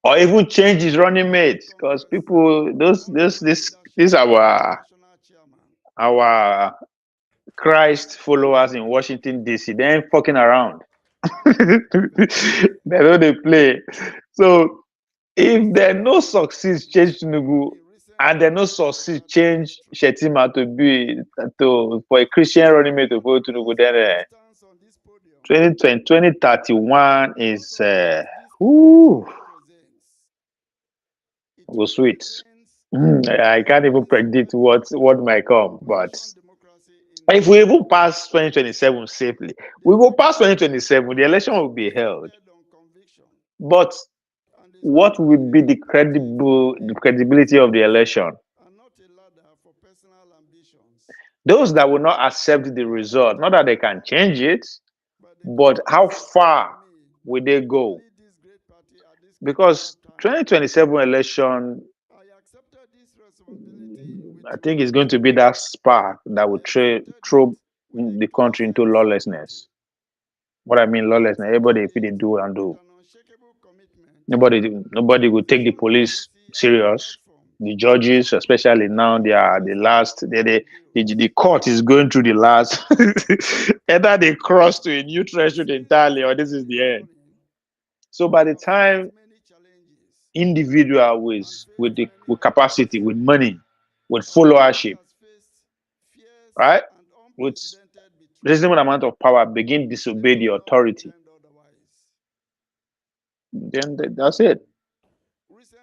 or even change his running mate, because people, these our Christ followers in Washington DC, they ain't fucking around. They know they play. So if they no succeed change Tinubu, and they no succeed change Shetima for a Christian running mate to follow Tinubu, then 2031 is go sweet. I can't even predict what might come, but if we even pass 2027 safely, we go past 2027, the election will be held. But what will be the credibility of the election? Those that will not accept the result, not that they can change it, but how far will they go? Because 2027 election, I think it's going to be that spark that will throw the country into lawlessness. What I mean lawlessness, everybody if they do and do. Nobody will take the police serious. The judges, especially now, they are the last. The court is going through the last. Either they cross to a new threshold entirely, or this is the end. So by the time individual with capacity, with money, with followership, right, with reasonable amount of power, begin disobey the authority, then that's it.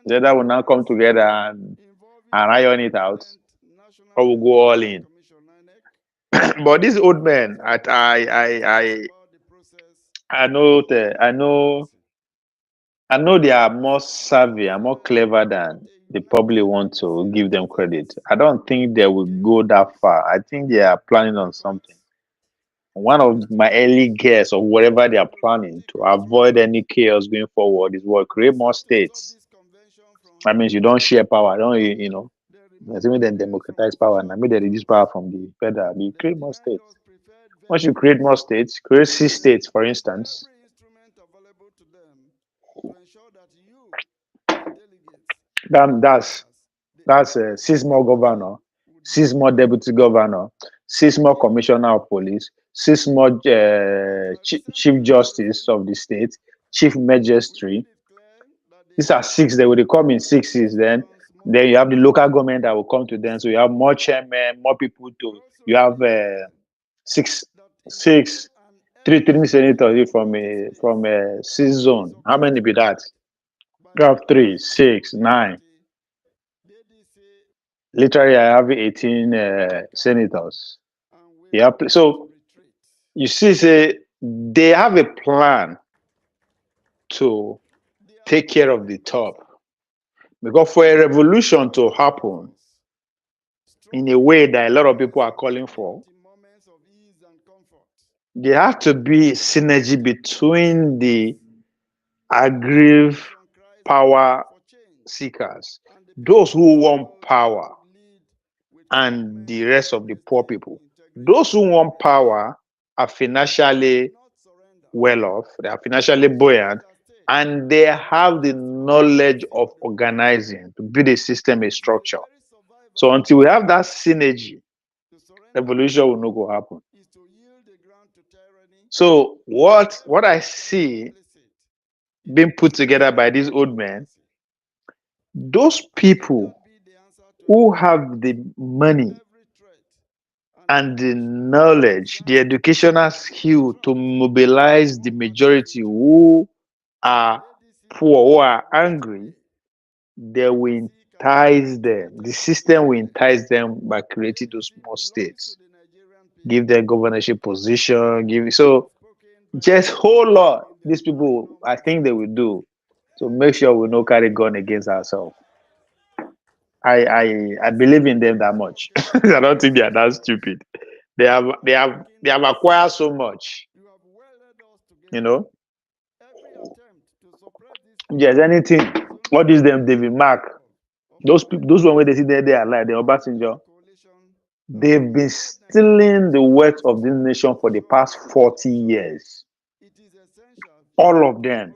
The other will now come together and iron it out, or we'll go all in. But these old men, I know they are more savvy and more clever than they probably want to give them credit. I don't think they will go that far. I think they are planning on something. One of my early guess of whatever they are planning to avoid any chaos going forward is what create more states. That means you don't share power, there's even then democratize power, and I mean they reduce power from the federal. You create more states. Once you create more states, create 6 states, for instance. That's 6 more governor, 6 more deputy governor, 6 more commissioner of police, 6 more chief justice of the state, chief magistrate. These are 6. They will come in 6s. Then you have the local government that will come to them. So you have more chairmen, more people to. You have 6, 3 senators from a 6 zone. How many be that? You have 3, 6, 9. Literally, I have 18 senators. Yeah. So you see, say they have a plan to take care of the top. Because for a revolution to happen in a way that a lot of people are calling for, there has to be synergy between the aggrieved power seekers, those who want power, and the rest of the poor people. Those who want power are financially well off, they are financially buoyant, and they have the knowledge of organizing to build a system, a structure. So until we have that synergy, evolution will not go happen. So what I see being put together by these old men, those people who have the money and the knowledge, the educational skill to mobilize the majority who are poor, who are angry, they will entice them. The system will entice them by creating those small states, give them governorship position, so just whole lot. These people, I think they will do to make sure we no carry gun against ourselves. I believe in them that much. I don't think they are that stupid. They have acquired so much. You know, yes, anything. What is them, David Mark? Those people, those one where they see there, they are like the Obasanjo. They've been stealing the wealth of this nation for the past 40 years. All of them.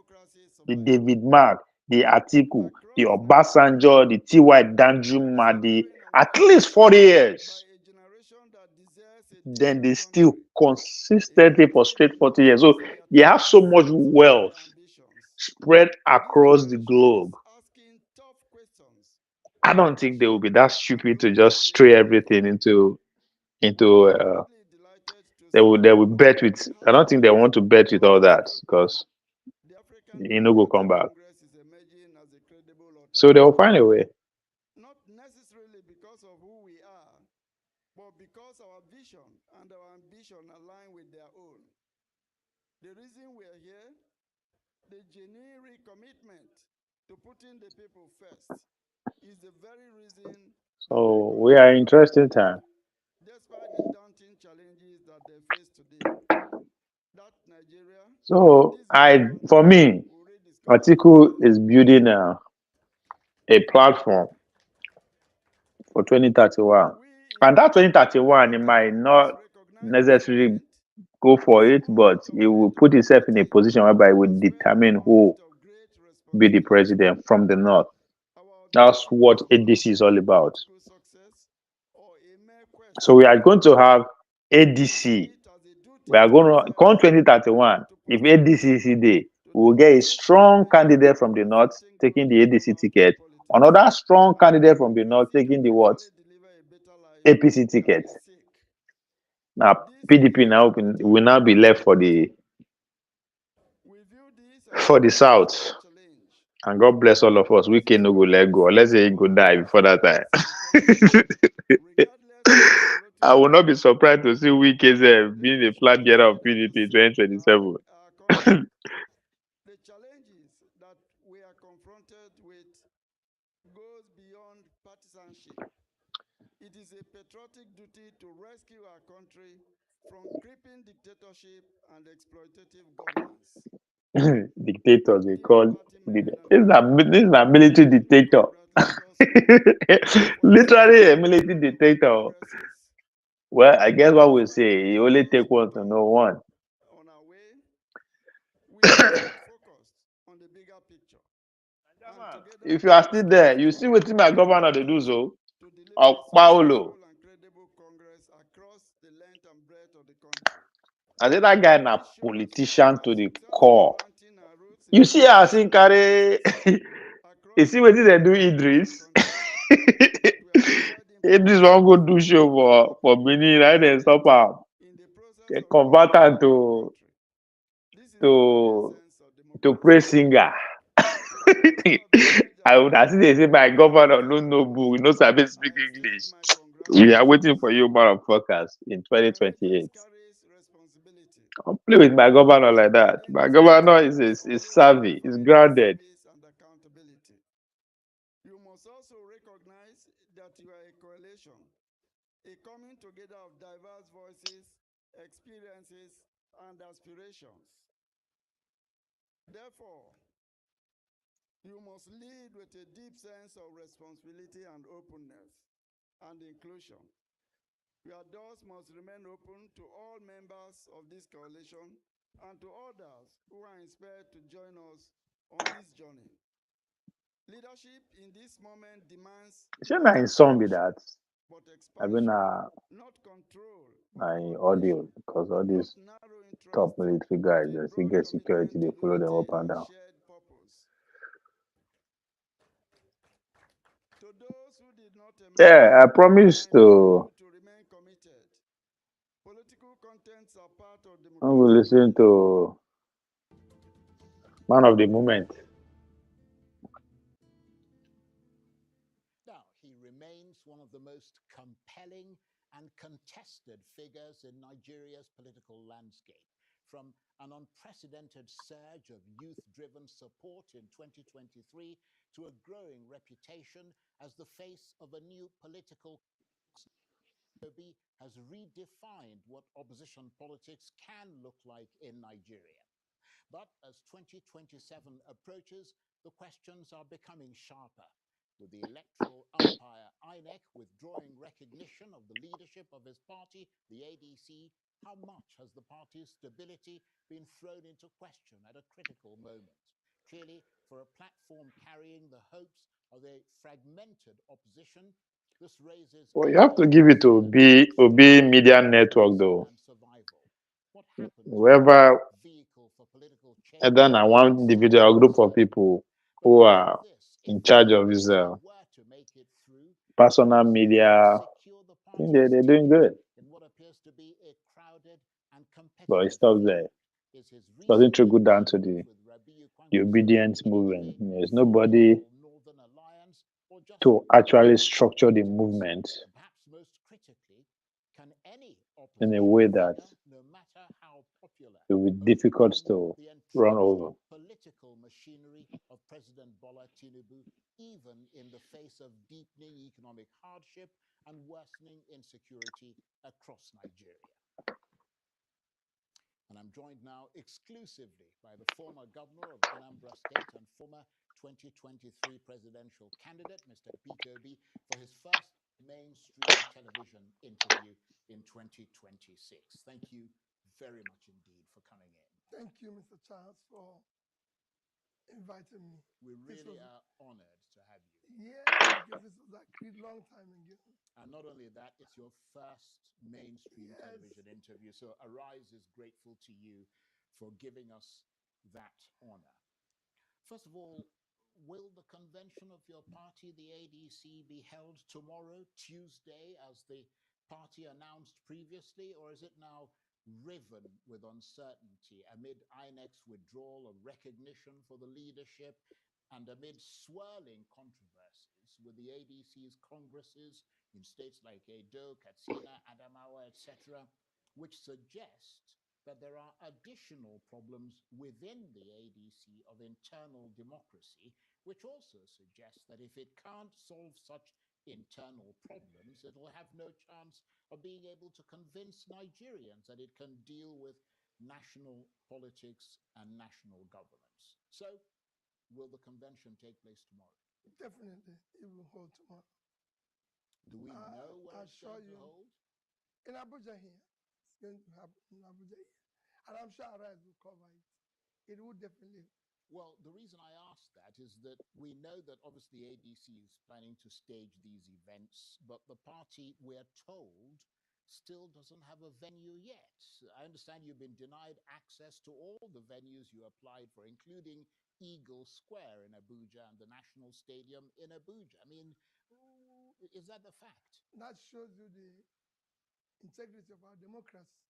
The David Mark, the Atiku, the Obasanjo, the T.Y. Danjuma, at least 40 years. Then they still consistently for straight 40 years. So they have so much wealth spread across the globe. I don't think they will be that stupid to just stray everything into they will bet with. I don't think they want to bet with all that because you know go come back. So they will find a way. Not necessarily because of who we are, but because our vision and our ambition align with their own. The reason we are here, the genuine commitment to putting the people first, is the very reason. So we are interesting time. Despite the daunting challenges that they face today, that Nigeria. So for me, Atiku is building a platform for 2031. And that 2031, it might not necessarily go for it, but it will put itself in a position whereby it will determine who be the president from the north. That's what ADC is all about. So we are going to have ADC. We are going to come 2031. If ADC is there, we will get a strong candidate from the north taking the ADC ticket. Another strong candidate from the north taking the what? APC ticket. Now PDP now will now be left for the south. And God bless all of us. We can no go let go. Let's say he go die before that time. I will not be surprised to see Wike being a flag bearer of PDP 2027. The challenges that we are confronted with goes beyond partisanship. It is a patriotic duty to rescue our country from creeping dictatorship and exploitative governance. Dictators, they call this is a military dictator. Literally a military dictator. Well, I guess what we say, you only take one to know one. On our way, we are focused on the bigger picture. If you are still there, you see what my governor they do so. Of Paulo. I say that guy na politician to the core. You see how I think carry you see what they do Idris? Idris won't go do show for Benin, right? Then stop am. They convert am to praise singer. I would as they say my governor no book, no sabi speak English. We are waiting for you, motherfuckers, in 2028. Don't play with my governor like that. My governor is savvy, is grounded. You must also recognize that you are a coalition, a coming together of diverse voices, experiences, and aspirations. Therefore, you must lead with a deep sense of responsibility and openness and inclusion. Your doors must remain open to all members of this coalition and to others who are inspired to join us on this journey. Leadership in this moment demands Shey na him song be that. but I mean, expansion, not control, but na him cooperation, audio because all not these narrow top interest, military but guys, a they still broad get security, commitment they to follow them unity up and and down. shared purpose. To those who did not emerge Yeah, I promise I implore to. you to remain committed. Political contents are part of I'm going to democratic listen life. to Man of the Moment. Now, he remains one of the most compelling and contested figures in Nigeria's political landscape. From an unprecedented surge of youth-driven support in 2023 to a growing reputation as the face of a new political Obi has redefined what opposition politics can look like in Nigeria. But as 2027 approaches, the questions are becoming sharper. With the electoral umpire INEC withdrawing recognition of the leadership of his party, the ADC, how much has the party's stability been thrown into question at a critical moment? Clearly, for a platform carrying the hopes of a fragmented opposition, this raises Well, you have to give it to Obi Media Network, though. and survival. What happens Whoever, vehicle for political change either na one individual or group of people who are in charge of his were to make it through personal media, secure the I think they're doing good. in what appears to be a crowded and But it competitive stops there. is his Doesn't recent trickle down to the obedience movement. There's nobody Northern Alliance or just to actually structure the movement and perhaps most critically, can any in a opposition way that figure, no matter how popular, it will be difficult to the run entrenched over. political machinery of President Bola Tinubu, even in the face of deepening economic hardship and worsening insecurity across Nigeria? And I'm joined now exclusively by the former governor of Anambra State and former 2023 presidential candidate, Mr. Peter Obi, for his first mainstream television interview in 2026. Thank you very much indeed for coming in. Thank you, Mr. Charles, for inviting me. We really are honored to have you. Yeah, because this was agreed long time ago. And not only that, it's your first mainstream television interview. So Arise is grateful to you for giving us that honor. First of all, will the convention of your party, the ADC, be held tomorrow, Tuesday, as the party announced previously, or is it now riven with uncertainty amid INEC's withdrawal of recognition for the leadership and amid swirling controversies with the ADC's congresses in states like Edo, Katsina, Adamawa, etc., which suggest that there are additional problems within the ADC of internal democracy, which also suggests that if it can't solve such internal problems, it will have no chance of being able to convince Nigerians that it can deal with national politics and national governance. So, will the convention take place tomorrow? Definitely, it will hold tomorrow. Do we know where it's going to hold? In Abuja here. It's going to happen in Abuja here. And I'm sure Arise will cover it. It will definitely. Well, the reason I ask that is that we know that obviously ADC is planning to stage these events, but the party, we're told, still doesn't have a venue yet. I understand you've been denied access to all the venues you applied for, including Eagle Square in Abuja and the National Stadium in Abuja. I mean, is that the fact? That shows you the integrity of our democracy.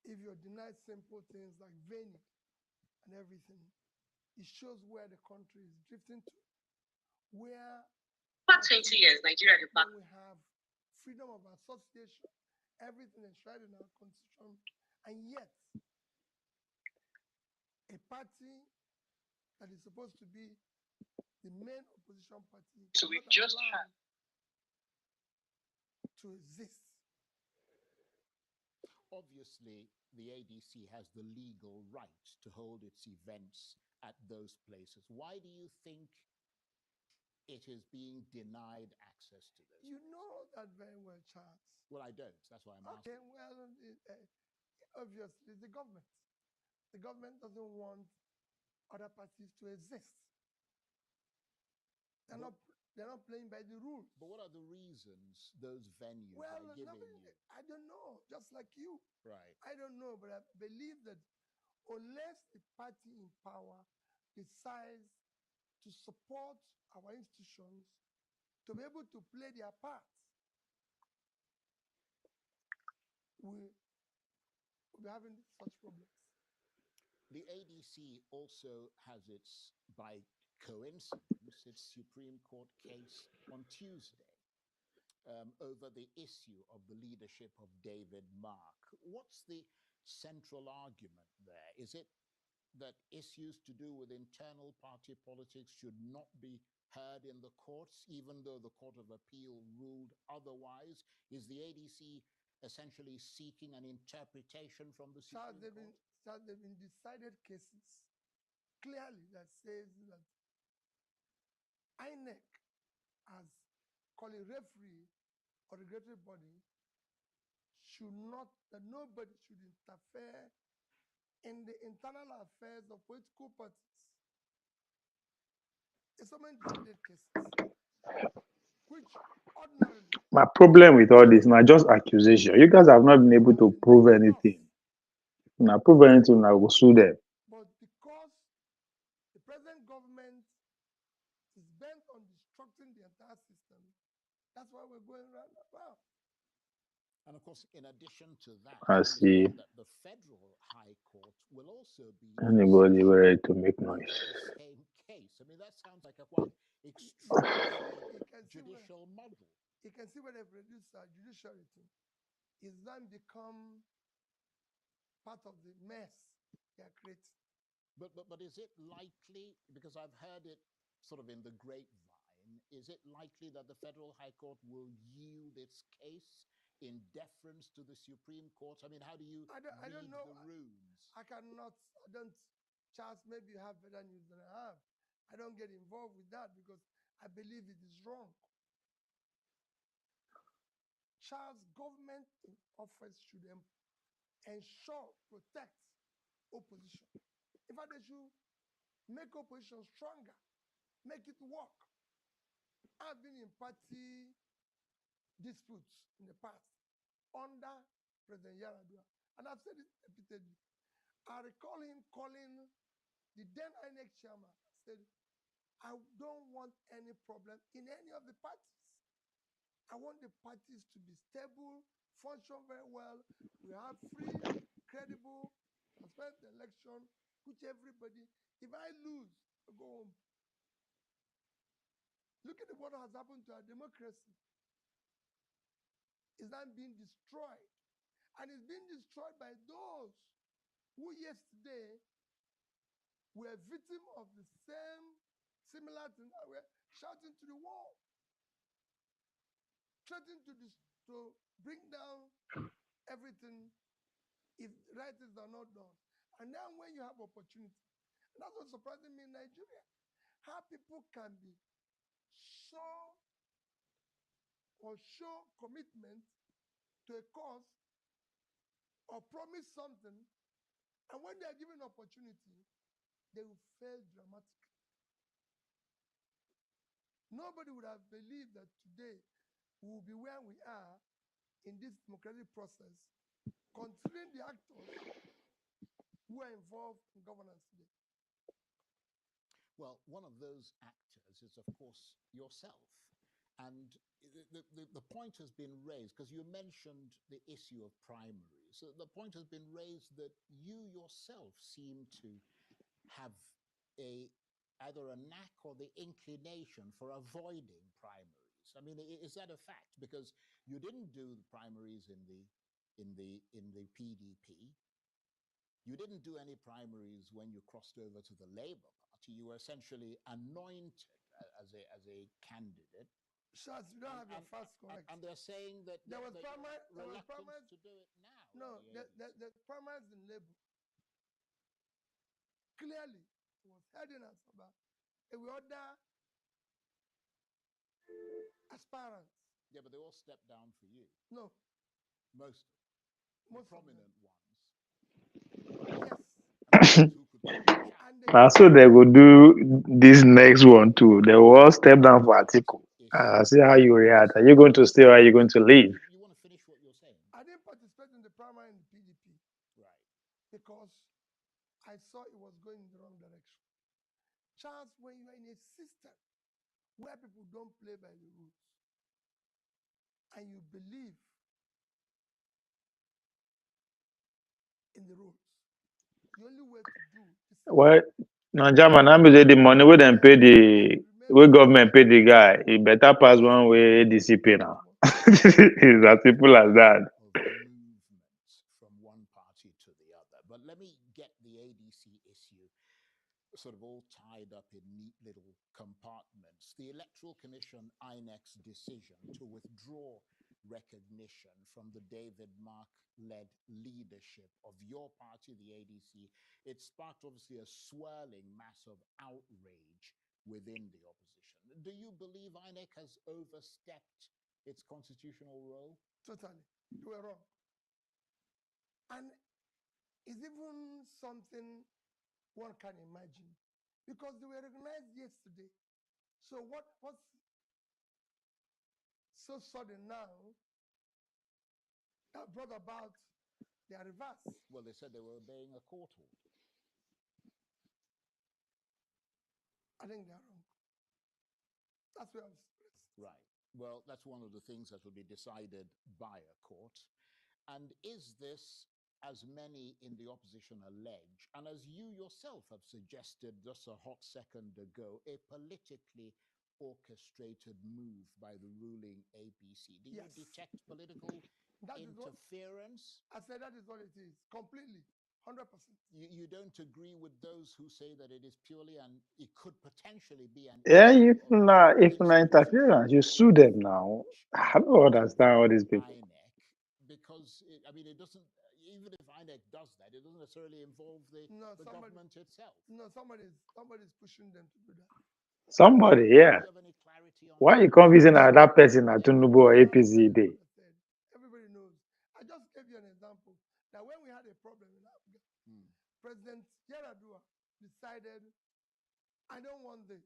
If you're denied simple things like venue and everything, it shows where the country is drifting to. Where 20 years, Nigeria is back. We have freedom of association, everything enshrined in our constitution, and yet a party that is supposed to be the main opposition party So we just had to exist. Obviously, the ADC has the legal right to hold its events at those places. Why do you think it is being denied access to those? You know that very well, Charles. Well, I don't. That's why I'm asking. Okay, well, obviously, the government. The government doesn't want other parties to exist. They're not playing by the rules. But what are the reasons those venues Well, are giving you? I don't know, just like you. Right. I don't know, but I believe that unless the party in power decides to support our institutions to be able to play their part, we'll be having such problems. The ADC also has its, by coincidence, its Supreme Court case on Tuesday over the issue of the leadership of David Mark. What's the central argument there? Is it that issues to do with internal party politics should not be heard in the courts, even though the Court of Appeal ruled otherwise? Is the ADC essentially seeking an interpretation from the Supreme Court? There have been decided cases clearly that says that INEC, as called a referee or regulatory body, that nobody should interfere in the internal affairs of political parties. There's so many decided cases, which ordinarily. My problem with all this now just accusation. You guys have not been able to prove anything. Now prove anything, I will sue them. But because the present government is bent on destructing the entire system, that's why we're going round about. And of course, in addition to that, I see. that the federal high court will also be Anybody ready to make noise? the same case. I mean, that sounds like a quite extraordinary judicial model. You can see where they've reduced our judiciary to. It's then become part of the mess they are creating. But is it likely, because I've heard it sort of in the grapevine, is it likely that the Federal High Court will yield its case in deference to the Supreme Court? I mean, how do you read the rooms? I don't, Charles, maybe you have better news than I have. I don't get involved with that because I believe it is wrong. Charles, government in office should ensure, protect opposition. In fact, they should make opposition stronger, make it work. I've been in party disputes in the past under President Yaradua, and I've said it repeatedly. I recall him calling the then INEC chairman and said, I don't want any problem in any of the parties. I want the parties to be stable, function very well. We have free, credible, transparent election, which everybody, if I lose, I go home. Look at what has happened to our democracy. It's not being destroyed. And it's being destroyed by those who yesterday were victims of the similar thing that were shouting to the wall, threatening to bring down everything if right things are not done. And now when you have opportunity, and that's what's surprising me in Nigeria, how people can be show commitment to a cause or promise something, and when they are given opportunity, they will fail dramatically. Nobody would have believed that today we will be where we are in this democratic process, considering the actors who are involved in governance today. Well, one of those actors is, of course, yourself. And the point has been raised, because you mentioned the issue of primaries. So the point has been raised that you yourself seem to have either a knack or the inclination for avoiding primaries. I mean, is that a fact? Because you didn't do the primaries in the PDP. You didn't do any primaries when you crossed over to the Labour Party. You were essentially anointed as a candidate. Charles, you don't have your facts correct. And they're saying that there was reluctance to do it now. No, there's primaries in Labour. Clearly, it was held in Asaba. There were other aspirants. Yeah, but they all stepped down for you. No. Most of them. Prominent ones. Yes. Who could And So they will do this next one too. They will all step down for article. See how you react. Are you going to stay or are you going to leave? You want to finish what you're saying? I didn't participate in the primary in the PDP. Right. Because I saw it was going in the wrong direction. Charles, when you are in a system where people don't play by the rules, and you believe in the rules, the only way to do is Well, no, German, I'm say the money we then pay we government pay the guy. He better pass one way ADC pay now. It's as simple as that. From one party to the other. But let me get the ADC issue sort of all tied up in neat little compartments. The Electoral Commission INEC's decision to withdraw recognition from the David Mark-led leadership of your party, the ADC, it sparked obviously a swirling mass of outrage within the opposition. Do you believe INEC has overstepped its constitutional role? Totally. You were wrong. And it's even something one can imagine because they were recognized yesterday. So what's so sudden now that brought about their reverse? Well, they said they were obeying a court order. I think they're wrong. That's where I'm stressed. Right. Well, that's one of the things that will be decided by a court. And is this, as many in the opposition allege, and as you yourself have suggested just a hot second ago, a politically orchestrated move by the ruling APC? Do you detect political interference? I said that is what it is, completely, 100%. You don't agree with those who say that it is purely and it could potentially be an If not interference, you sue them now. I don't understand all these people. Because it doesn't. Even if INEC does that, it doesn't necessarily involve the government itself. No, somebody's pushing them to do that. Somebody, yeah. Why you convincing that person at Tunubu or APC Day? Everybody knows. I just gave you an example. That when we had a problem in Africa, President Yaradua decided, I don't want this.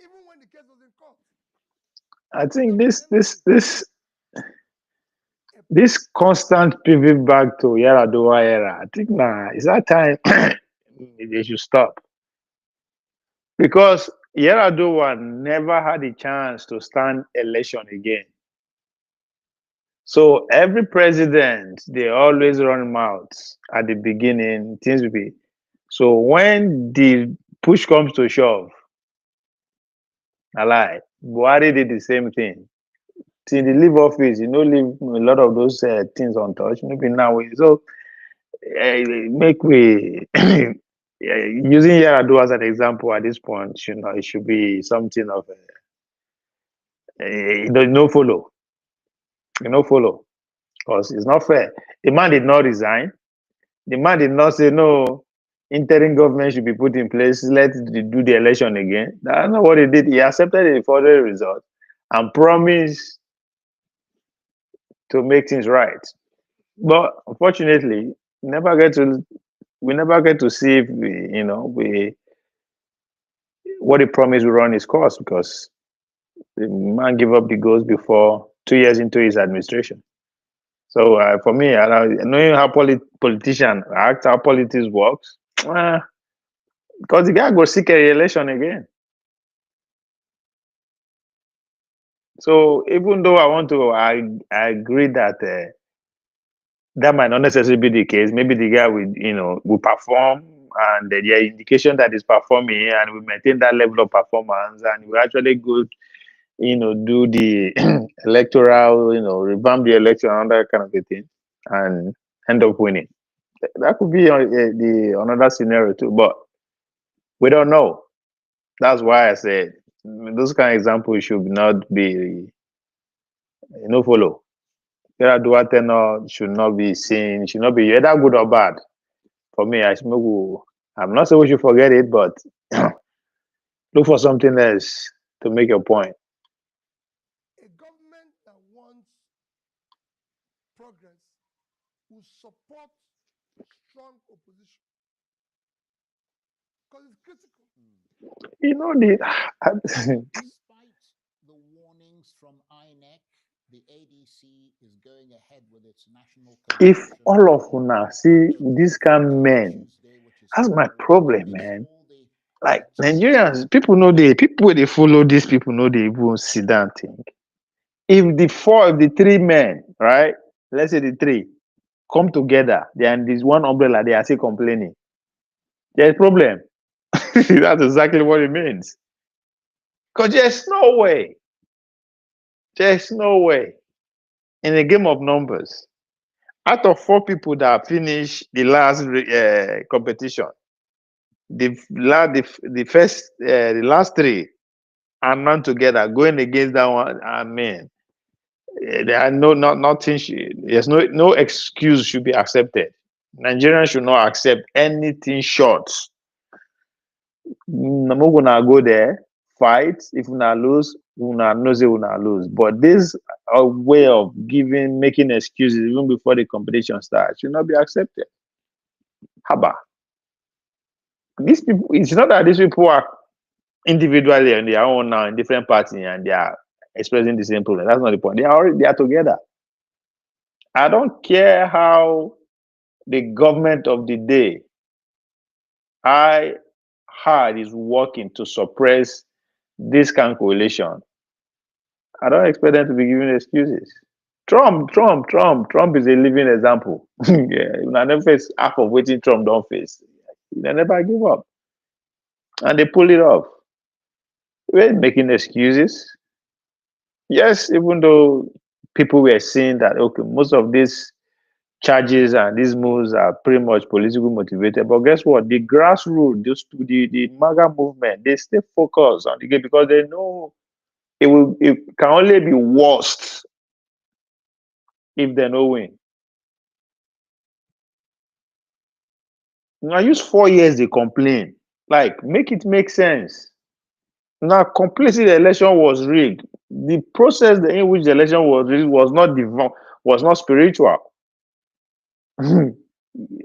Even when the case was in court. I think this constant pivot back to Yaradua era, I think it's that time they should stop. Because Yaradua never had a chance to stand election again. So every president, they always run mouths at the beginning, things will be. So when the push comes to shove, I lie. Buhari did the same thing. Till they leave office, leave a lot of those things untouched. Maybe now so make we using Yar'Adua as an example at this point. It should be something of no follow, follow, because it's not fair. The man did not resign. The man did not say no. Interim government should be put in place. Let's do the election again. That's not what he did. He accepted the further result and promised to make things right. But unfortunately, we never get to see if what he promised will run his course, because the man gave up the ghost before 2 years into his administration. So for me, knowing how politician act, how politics works, because the guy go seek a re-election again. So even though I want to, I agree that that might not necessarily be the case. Maybe the guy will perform, and there is indication that he's performing, and we maintain that level of performance, and we actually go, do the electoral, revamp the election and that kind of a thing, and end up winning. That could be the another scenario too, but we don't know. That's why I said those kind of examples should not be, follow. Yaradua tenor should not be seen, should not be either good or bad. For me, I'm not saying we should forget it, but look for something else to make your point. A government that wants progress will support strong opposition. because it's critical. You know, the Despite the warnings from INEC, the ADC is going ahead with its national if convention all of una see this kind of men, that's my problem, man. Like Nigerians, people they follow these people know they even sit down think. If the three men, right? Let's say the three come together, they are in this one umbrella, they are still complaining. There's a problem. That's exactly what it means. Because there's no way in a game of numbers. Out of 4 people that finish the last competition, the last 3 are not together going against that one. I mean, there are nothing. There's no excuse should be accepted. Nigerians should not accept anything short. I'm not gonna go there, fight. If una lose, una know say una lose. But this a way of making excuses even before the competition starts should not be accepted. Haba. These people, it's not that these people are individually on their own now in different parties and they are expressing the same problem. That's not the point. They are together. I don't care how the government of the day hard is working to suppress this kind of coalition. I don't expect them to be giving excuses. Trump is a living example. Yeah, I never face half of what Trump don't face. They never give up. And they pull it off. We're making excuses. Yes, even though people were saying that, okay, most of these charges and these moves are pretty much politically motivated. But guess what? The grassroots, the MAGA movement, they stay focused on the game because they know it can only be worse if they no win. Now use 4 years they complain. Like, make it make sense. Now, completely the election was rigged. The process in which the election was rigged was not divine, was not spiritual.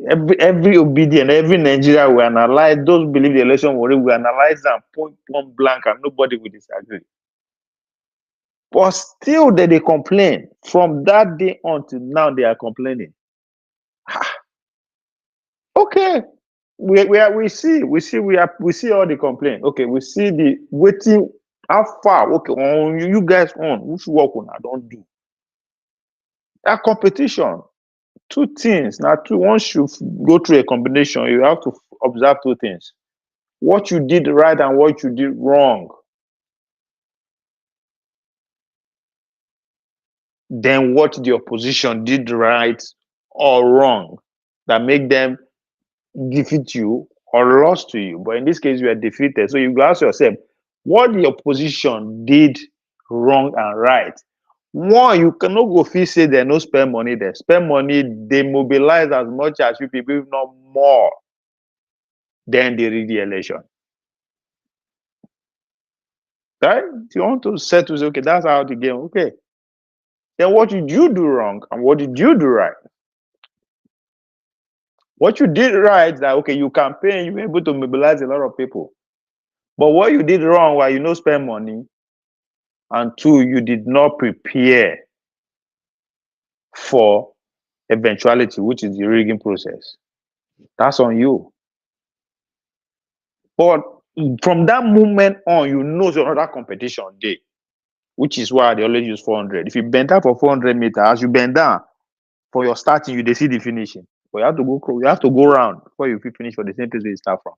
every obedient, every Nigeria will analyze those who believe the election was rigged, will analyze them point blank, and nobody will disagree. But still, they complain. From that day on to now, they are complaining. Okay, we see all the complaint. Okay, we see the waiting. How far? Okay, on you guys on which work on I don't do that competition. 2 things now. Once you go through a combination, you have to observe 2 things: what you did right and what you did wrong. Then what the opposition did right or wrong that make them defeat you or lost to you. But in this case, you are defeated. So you ask yourself, what the opposition did wrong and right. One, you cannot go feel say they no spend money there. Spend money, they mobilize as much as you people, if not more, then they rig the election. Right? If you want to settle, say, okay, that's how the game. Okay. Then what did you do wrong and what did you do right? What you did right, that okay, you campaign, you were able to mobilize a lot of people. But what you did wrong, why you no spend money, and 2, you did not prepare for eventuality, which is the rigging process. That's on you. But from that moment on, you know there's another competition day, which is why they always use 400. If you bend down for 400 meters, as you bend down for your starting, you see the finishing. But you have to go round before you finish for the same place where you start from.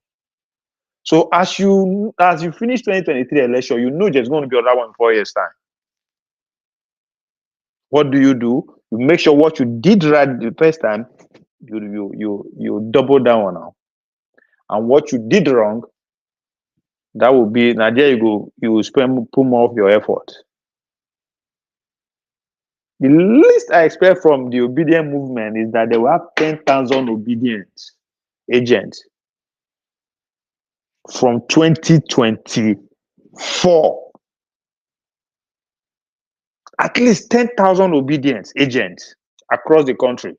So as you finish 2023 election, you know there's going to be another one in 4 years' time. What do? You make sure what you did right the first time, you double down on now. And what you did wrong, that will be now there you will put more of your effort. The least I expect from the obedient movement is that they will have 10,000 obedient agents from 2024. At least 10,000 obedience agents across the country.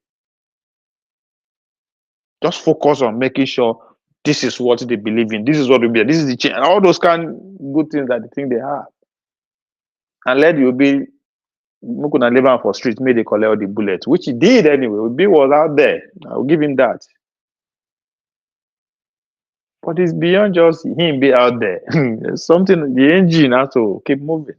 Just focus on making sure This is what they believe in. This is what will be. This is the change. And all those kind of good things that they think they have. And let you be Mukuna live for street, made they collect all the bullets, which he did anyway. Obi was out there. I'll give him that. But it's beyond just him be out there. There's something, the engine has to keep moving.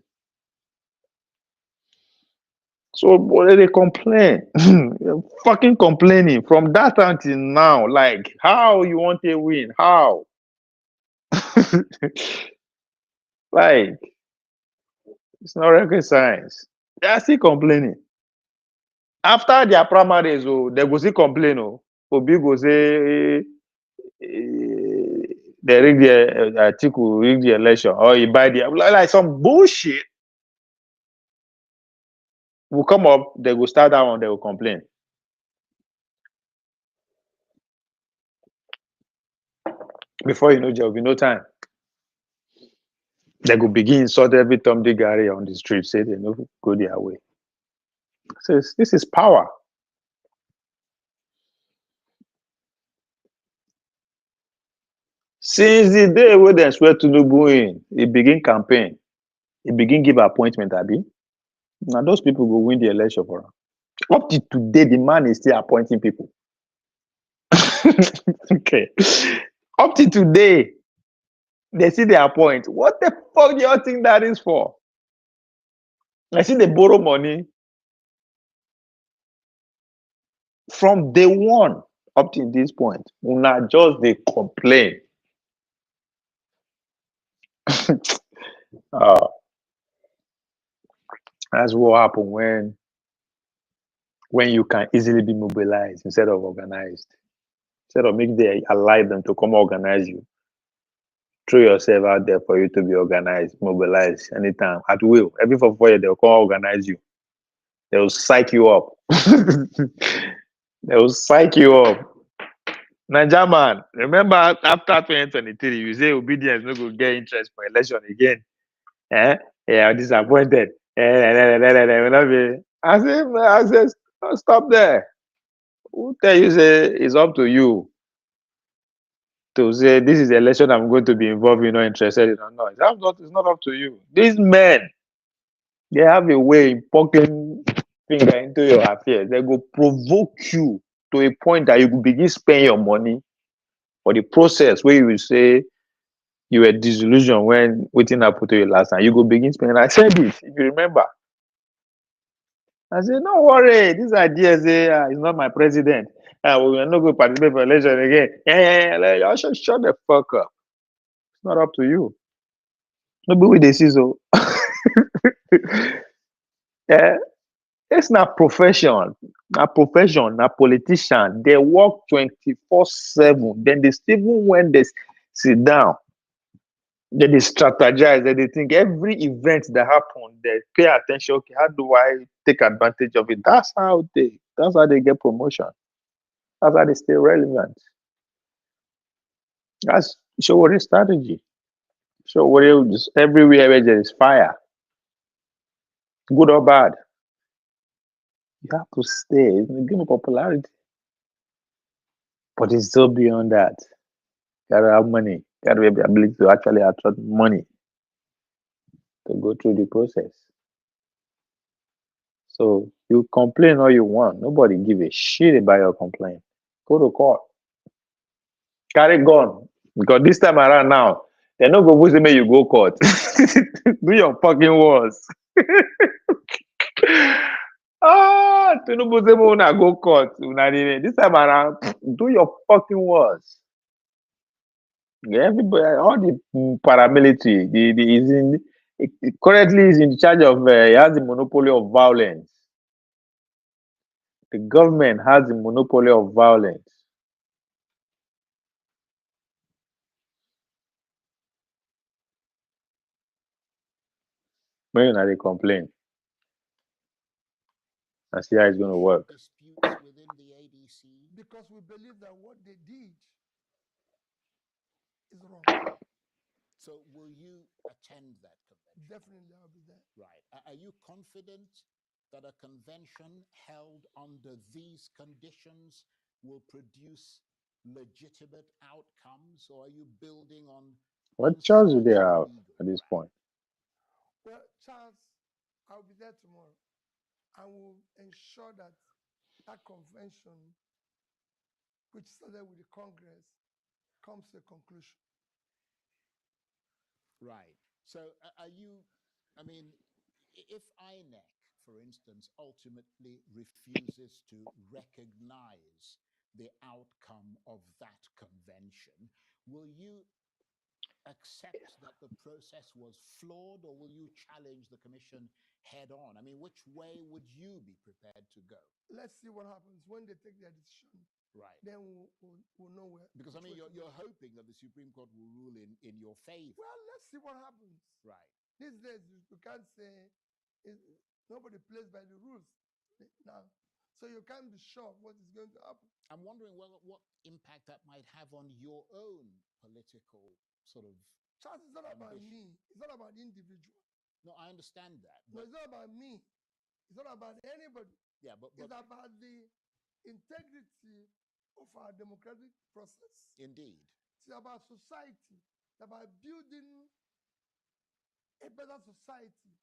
So what they complain? You're fucking complaining from that until now. Like, how you want a win? How? Like, it's not rocket science. They are still complaining. After their primaries, oh, they go still complain. Oh, Obi go say they rig the Atiku rig the election or he buy the like some bullshit. Will come up, they will start that one, they will complain. Before you know, there will be no time. They will begin insult every Tom Dick Harry on the street, say they no go their way. So this is power. Since the day when they swear to Tinubu in, he begin campaign, he begin give appointment, Abi. Now those people will win the election for him. Up to today, the man is still appointing people. Okay. Up to today, they see they appoint. What the fuck do you think that is for? I see they borrow money from day one up to this point. Una just they complain. That's what happen when you can easily be mobilized instead of organized. Instead of make they allow them to come organize you. Throw yourself out there for you to be organized, mobilized anytime, at will. Every 4 years, they'll come organize you. They'll psych you up. They'll psych you up. Naija man, remember after 2023, you say obedience no go get interest for election again. Eh? Yeah, I'm disappointed. I say, stop there. Who tell you say it's up to you to say this is the election I'm going to be involved in or interested in or not? It's not up to you. These men, they have a way in poking finger into your affairs. They go provoke you to a point that you will begin spend your money for the process where you will say you were disillusioned when waiting happened to you last time. You go begin spending. I said this, if you remember. I said, don't worry, this idea say it's not my president. We are not going to participate for election again. Yeah, shut the fuck up. It's not up to you. Nobody with the see so. Yeah, it's not profession. Not profession, not politician. They work 24/7. Then they still, even when they sit down, then they strategize. Then they think every event that happen, they pay attention. Okay, how do I take advantage of it? That's how they get promotion. That's how they stay relevant. That's show what is strategy. So what just everywhere where there is fire, good or bad, you have to stay. It's a game of popularity. But it's still beyond that. Gotta have money. Gotta have the ability to actually attract money to go through the process. So you complain all you want. Nobody give a shit about your complaint. Go to court. Carry gun. Because this time around now, they're not going to say you go court. Do your fucking worst. Tinubu say una go court. This time around, do your fucking worst. Everybody, all the paramilitary, is in currently is in charge of. He has the monopoly of violence. The government has the monopoly of violence. When they complain, and see how it's going to work. Disputes within the ADC. Because we believe that what they did is wrong. So will you attend that convention? Definitely, I'll be there. Right. Are you confident that a convention held under these conditions will produce legitimate outcomes, or are you building on What charge do they have at this point? Well, Charles, I'll be there tomorrow. I will ensure that that convention, which started with the Congress, comes to a conclusion. Right. So are you, I mean, if INEC, for instance, ultimately refuses to recognize the outcome of that convention, will you accept that the process was flawed, or will you challenge the commission head on? I mean, which way would you be prepared to go? Let's see what happens when they take their decision. Right. Then we'll know where. Because, I mean, you're hoping that the Supreme Court will rule in your favor. Well, let's see what happens. Right. These days, you can't say nobody plays by the rules now. So you can't be sure of what is going to happen. I'm wondering what impact that might have on your own political sort of. Charles, it's not about me. It's not about the individual. No, I understand that. No, it's not about me. It's not about anybody. Yeah, but it's about the integrity of our democratic process. Indeed. It's about society. It's about building a better society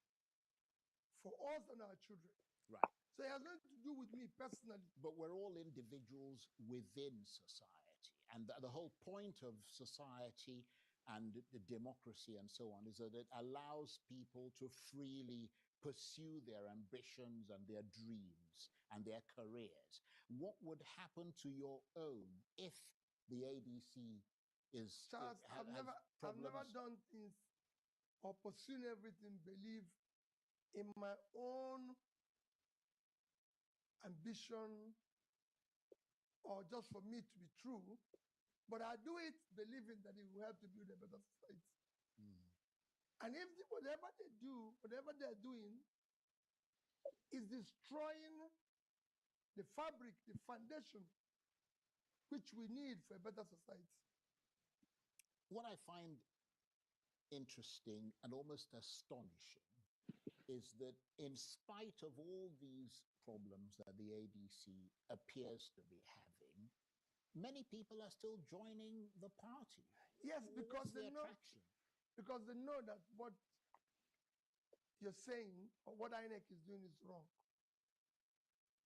for us and our children. Right. So it has nothing to do with me personally. But we're all individuals within society. And the whole point of society and the democracy and so on is that it allows people to freely pursue their ambitions and their dreams and their careers. What would happen to your own if the ADC is Charles, I've never done things or pursued everything, believe in my own ambition or just for me to be true, but I do it believing that it will help to build a better society. And if whatever they do, whatever they're doing is destroying the fabric, the foundation which we need for a better society. What I find interesting and almost astonishing is that in spite of all these problems that the ADC appears to be having, many people are still joining the party. Yes, because they know that what you're saying or what INEC is doing is wrong.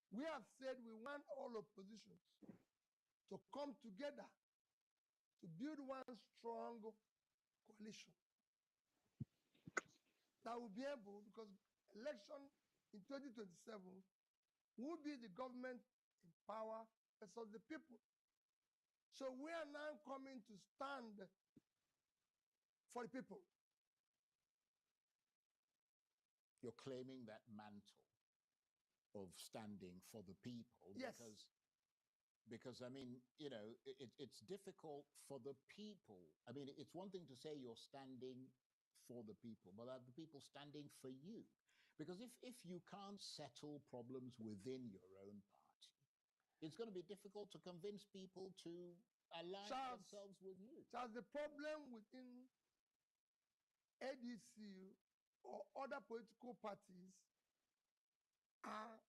We have said we want all oppositions to come together to build one strong coalition that will be able, because election in 2027 will be the government in power versus the people. So we are now coming to stand for the people. You're claiming that mantle of standing for the people. Yes. Because I mean, you know, it's difficult for the people. I mean, it's one thing to say you're standing for the people, but are the people standing for you? Because if you can't settle problems within your own party, it's going to be difficult to convince people to align themselves with you. Charles, the problem within ADC or other political parties are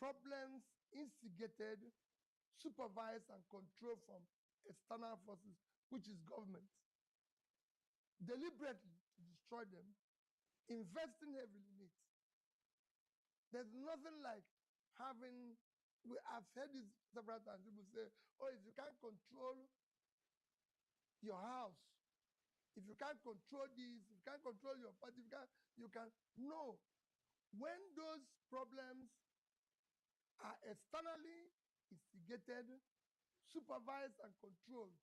problems instigated, supervised, and controlled from external forces, which is government. Deliberately to destroy them, investing heavily in it. There's nothing like having, I've heard this several times, people say, oh, if you can't control your house, if you can't control this, if you can't control your party, you can. No. When those problems are externally instigated, supervised, and controlled,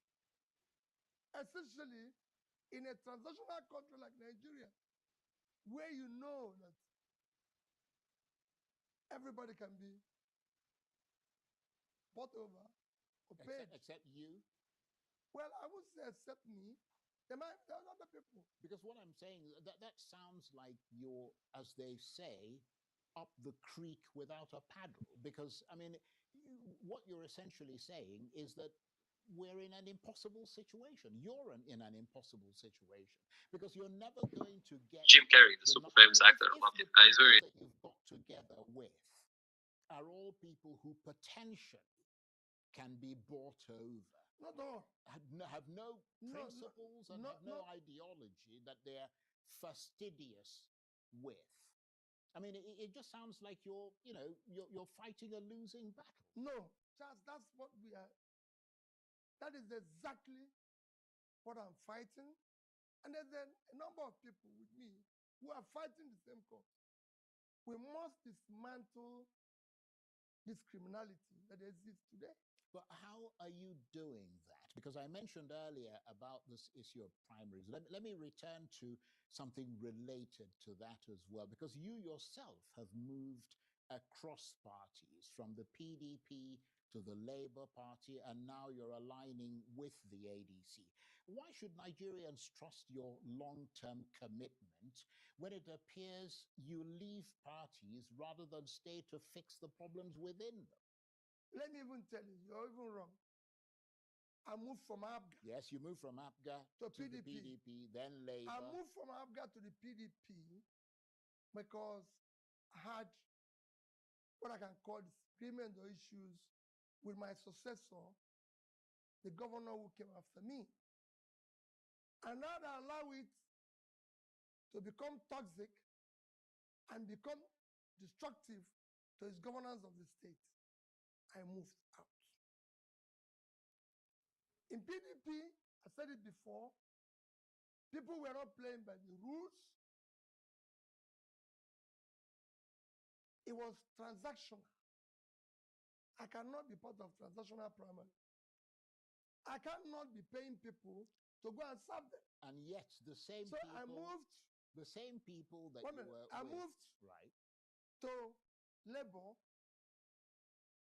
especially in a transitional country like Nigeria, where you know that everybody can be bought over or paid. Except you? Well, I would say except me. There are other people. Because what I'm saying, that sounds like you're, as they say, up the creek without a paddle. Because, I mean, what you're essentially saying is that we're in an impossible situation. You're in an impossible situation. Because you're never going to get... Jim Carrey, the super famous actor. He's very... that you've got together with are all people who potentially can be bought over. Not all. Have no principles and have no ideology that they're fastidious with. I mean, it just sounds like you're fighting a losing battle. No, Charles, that's what we are. That is exactly what I'm fighting. And there's a number of people with me who are fighting the same cause. We must dismantle this criminality that exists today. But how are you doing that? Because I mentioned earlier about this issue of primaries. Let me return to something related to that as well, because you yourself have moved across parties from the PDP to the Labour Party, and now you're aligning with the ADC. Why should Nigerians trust your long-term commitment when it appears you leave parties rather than stay to fix the problems within them? Let me even tell you, you're even wrong. I moved from ABGA. Yes, you moved from ABGA to PDP. The PDP, then Labour. I moved from ABGA to the PDP because I had what I can call disagreement or issues with my successor, the governor who came after me. And now I allow it to become toxic and become destructive to his governance of the state. I moved out. In PDP, I said it before, people were not playing by the rules. It was transactional. I cannot be part of transactional primary. I cannot be paying people to go and serve them. And yet the same so people, I moved, the same people that you were I with, moved right, to Labour.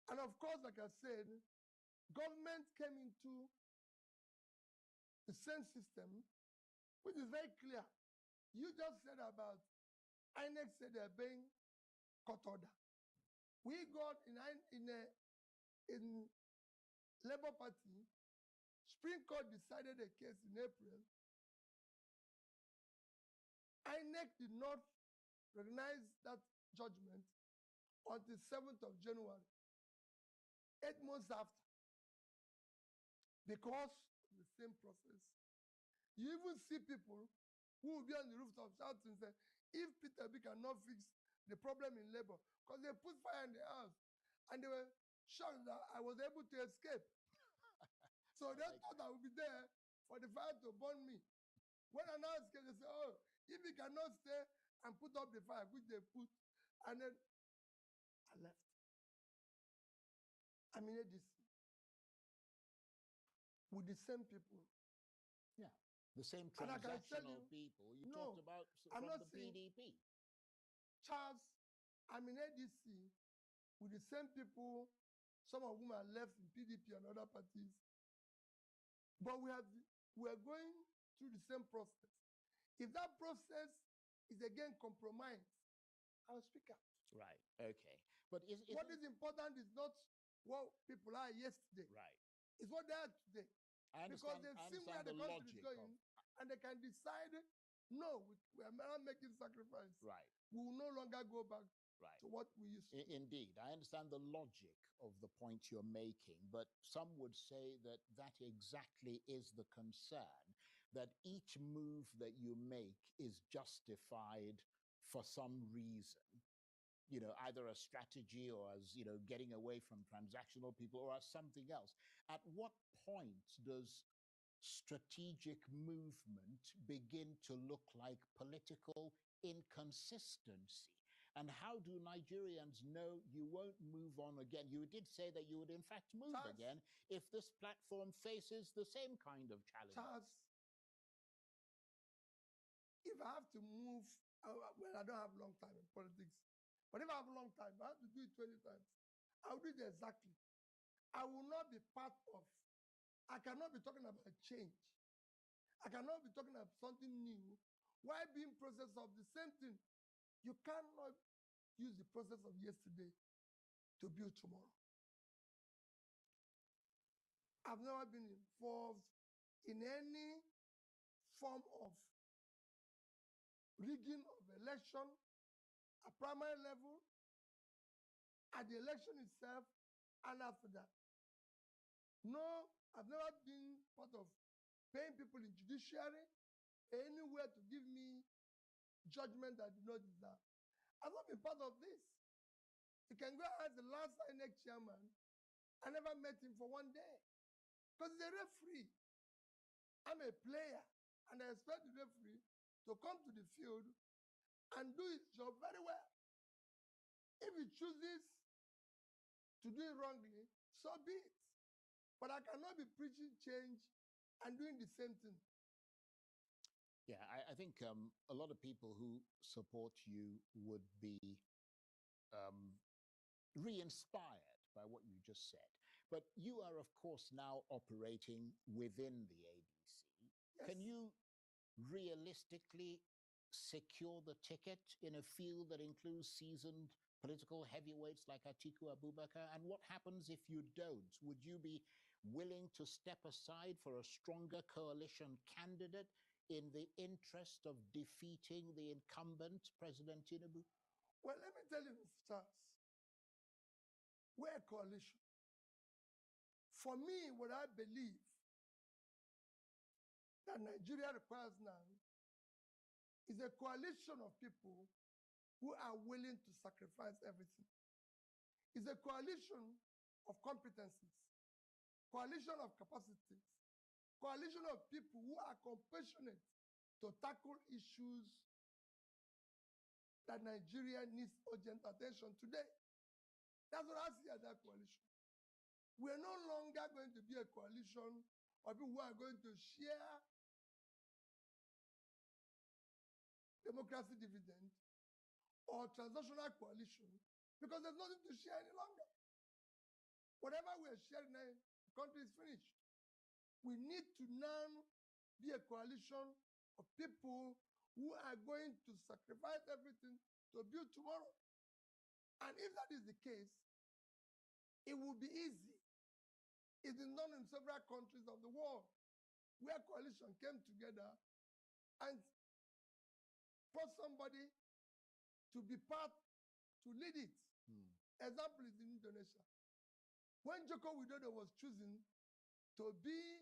And of course, like I said, government came into the same system, which is very clear. You just said about INEC said they're being court order. We got in Labour Party, Supreme Court decided a case in April. INEC did not recognize that judgment until 7th of January, 8 months after, because of the same process. You even see people who will be on the rooftop shouting and say, if Peter B cannot fix the problem in Labour, because they put fire in the house, and they were shocked that I was able to escape. So they thought I would be there for the fire to burn me. When I now escaped, they said, oh, if he cannot stay and put up the fire, which they put, and then I left. I mean, ADC with the same people. Yeah, the same transactional people you talked about from the PDP. Charles, I'm in ADC with the same people, some of whom are left in PDP and other parties. But we are going through the same process. If that process is again compromised, I'll speak out. Right. Okay. But what is important is not what people are yesterday. Right. It's what they are today. Because they've seen where the country is going, and they can decide, no, we are not making sacrifice. Right. We will no longer go back to what we used to. Indeed. I understand the logic of the point you're making, but some would say that that exactly is the concern, that each move that you make is justified for some reason. You know, either a strategy or as, you know, getting away from transactional people or as something else. At what point does strategic movement begin to look like political inconsistency? And how do Nigerians know you won't move on again? You did say that you would in fact move again if this platform faces the same kind of challenge. Charles, if I have to move, well, I don't have a long time in politics. But if I have a long time, I have to do it 20 times. I'll do it exactly. I will not be part of, I cannot be talking about change. I cannot be talking about something new. Why being process of the same thing? You cannot use the process of yesterday to build tomorrow. I've never been involved in any form of rigging of election, at primary level, at the election itself, and after that. No, I've never been part of paying people in judiciary anywhere to give me judgment that I do not deserve. I've not been part of this. You can go ask the last INEC chairman. I never met him for one day because he's a referee. I'm a player, and I expect the referee to come to the field and do his job very well. If he chooses to do it wrongly, so be it. But I cannot be preaching change and doing the same thing. Yeah, I think a lot of people who support you would be re-inspired by what you just said. But you are, of course, now operating within the ADC. Yes. Can you realistically secure the ticket in a field that includes seasoned political heavyweights like Atiku Abubakar? And what happens if you don't? Would you be willing to step aside for a stronger coalition candidate in the interest of defeating the incumbent President Tinubu? Well, let me tell you, Mr. Charles, we're a coalition. For me, what I believe that Nigeria requires now is a coalition of people who are willing to sacrifice everything. It's a coalition of competencies, coalition of capacities, coalition of people who are compassionate to tackle issues that Nigeria needs urgent attention today. That's what I see as that coalition. We're no longer going to be a coalition of people who are going to share democracy dividend or transnational coalition because there's nothing to share any longer. Whatever we are sharing now, the country is finished. We need to now be a coalition of people who are going to sacrifice everything to build tomorrow. And if that is the case, it will be easy. It is done in several countries of the world where coalition came together and brought somebody to be part, to lead it. Example is in Indonesia. When Joko Widodo was chosen to be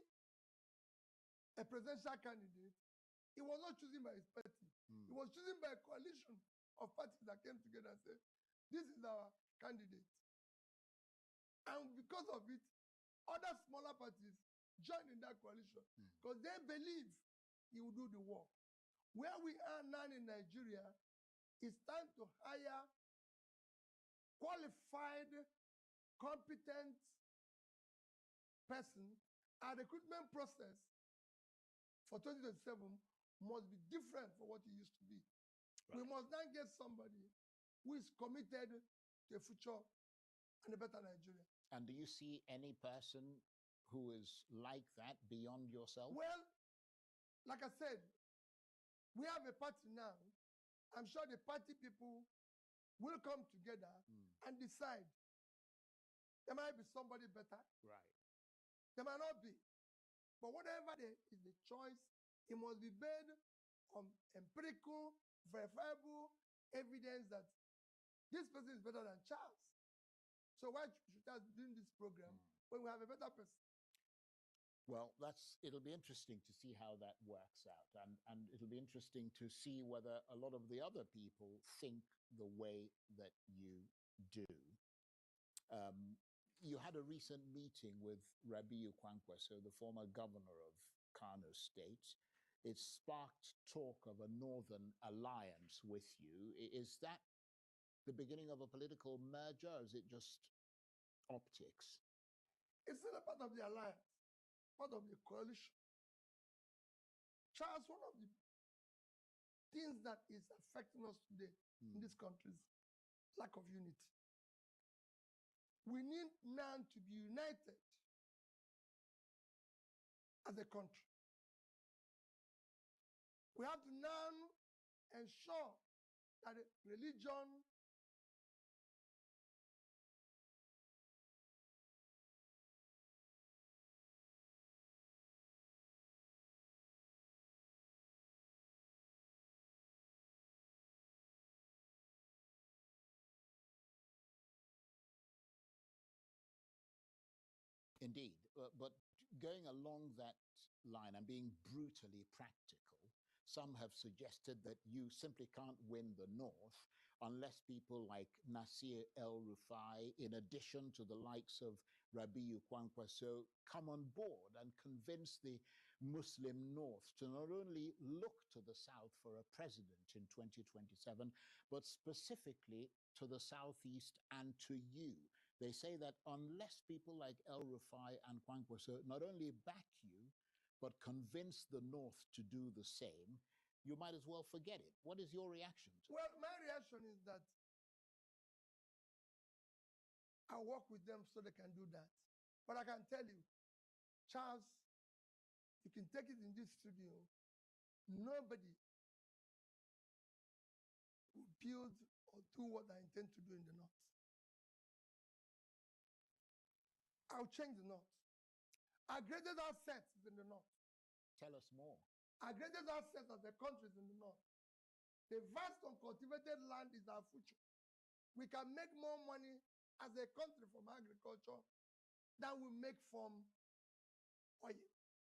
a presidential candidate, he was not chosen by his party. He was chosen by a coalition of parties that came together and said, this is our candidate. And because of it, other smaller parties joined in that coalition because they believe he will do the work. Where we are now in Nigeria, it's time to hire qualified, competent person. Our recruitment process for 2027 must be different from what it used to be. Right. We must now get somebody who is committed to a future and a better Nigeria. And do you see any person who is like that beyond yourself? Well, like I said, we have a party now. I'm sure the party people will come together and decide. There might be somebody better. Right. There might not be. But whatever is the choice, it must be based on empirical, verifiable evidence that this person is better than Charles. So why should I be doing this program when we have a better person? Well, it'll be interesting to see how that works out. And it'll be interesting to see whether a lot of the other people think the way that you do. You had a recent meeting with Rabiu Kwankwaso, the former governor of Kano State. It sparked talk of a northern alliance with you. Is that the beginning of a political merger, or is it just optics? It's still a part of the alliance, part of the coalition. Charles, one of the things that is affecting us today in this country is lack of unity. We need now to be united as a country. We have to now ensure that religion, Indeed. But going along that line and being brutally practical, some have suggested that you simply can't win the North unless people like Nasir El-Rufai, in addition to the likes of Rabiu Kwankwaso, come on board and convince the Muslim North to not only look to the South for a president in 2027, but specifically to the Southeast and to you. They say that unless people like El-Rufai and Kwankwaso not only back you, but convince the North to do the same, you might as well forget it. What is your reaction to Well, my reaction is that I work with them so they can do that. But I can tell you, Charles, you can take it in this studio, nobody will build or do what I intend to do in the North. I'll change the North. Our greatest assets is in the North. Tell us more. Our greatest assets of the country is in the North. The vast uncultivated land is our future. We can make more money as a country from agriculture than we make from oil.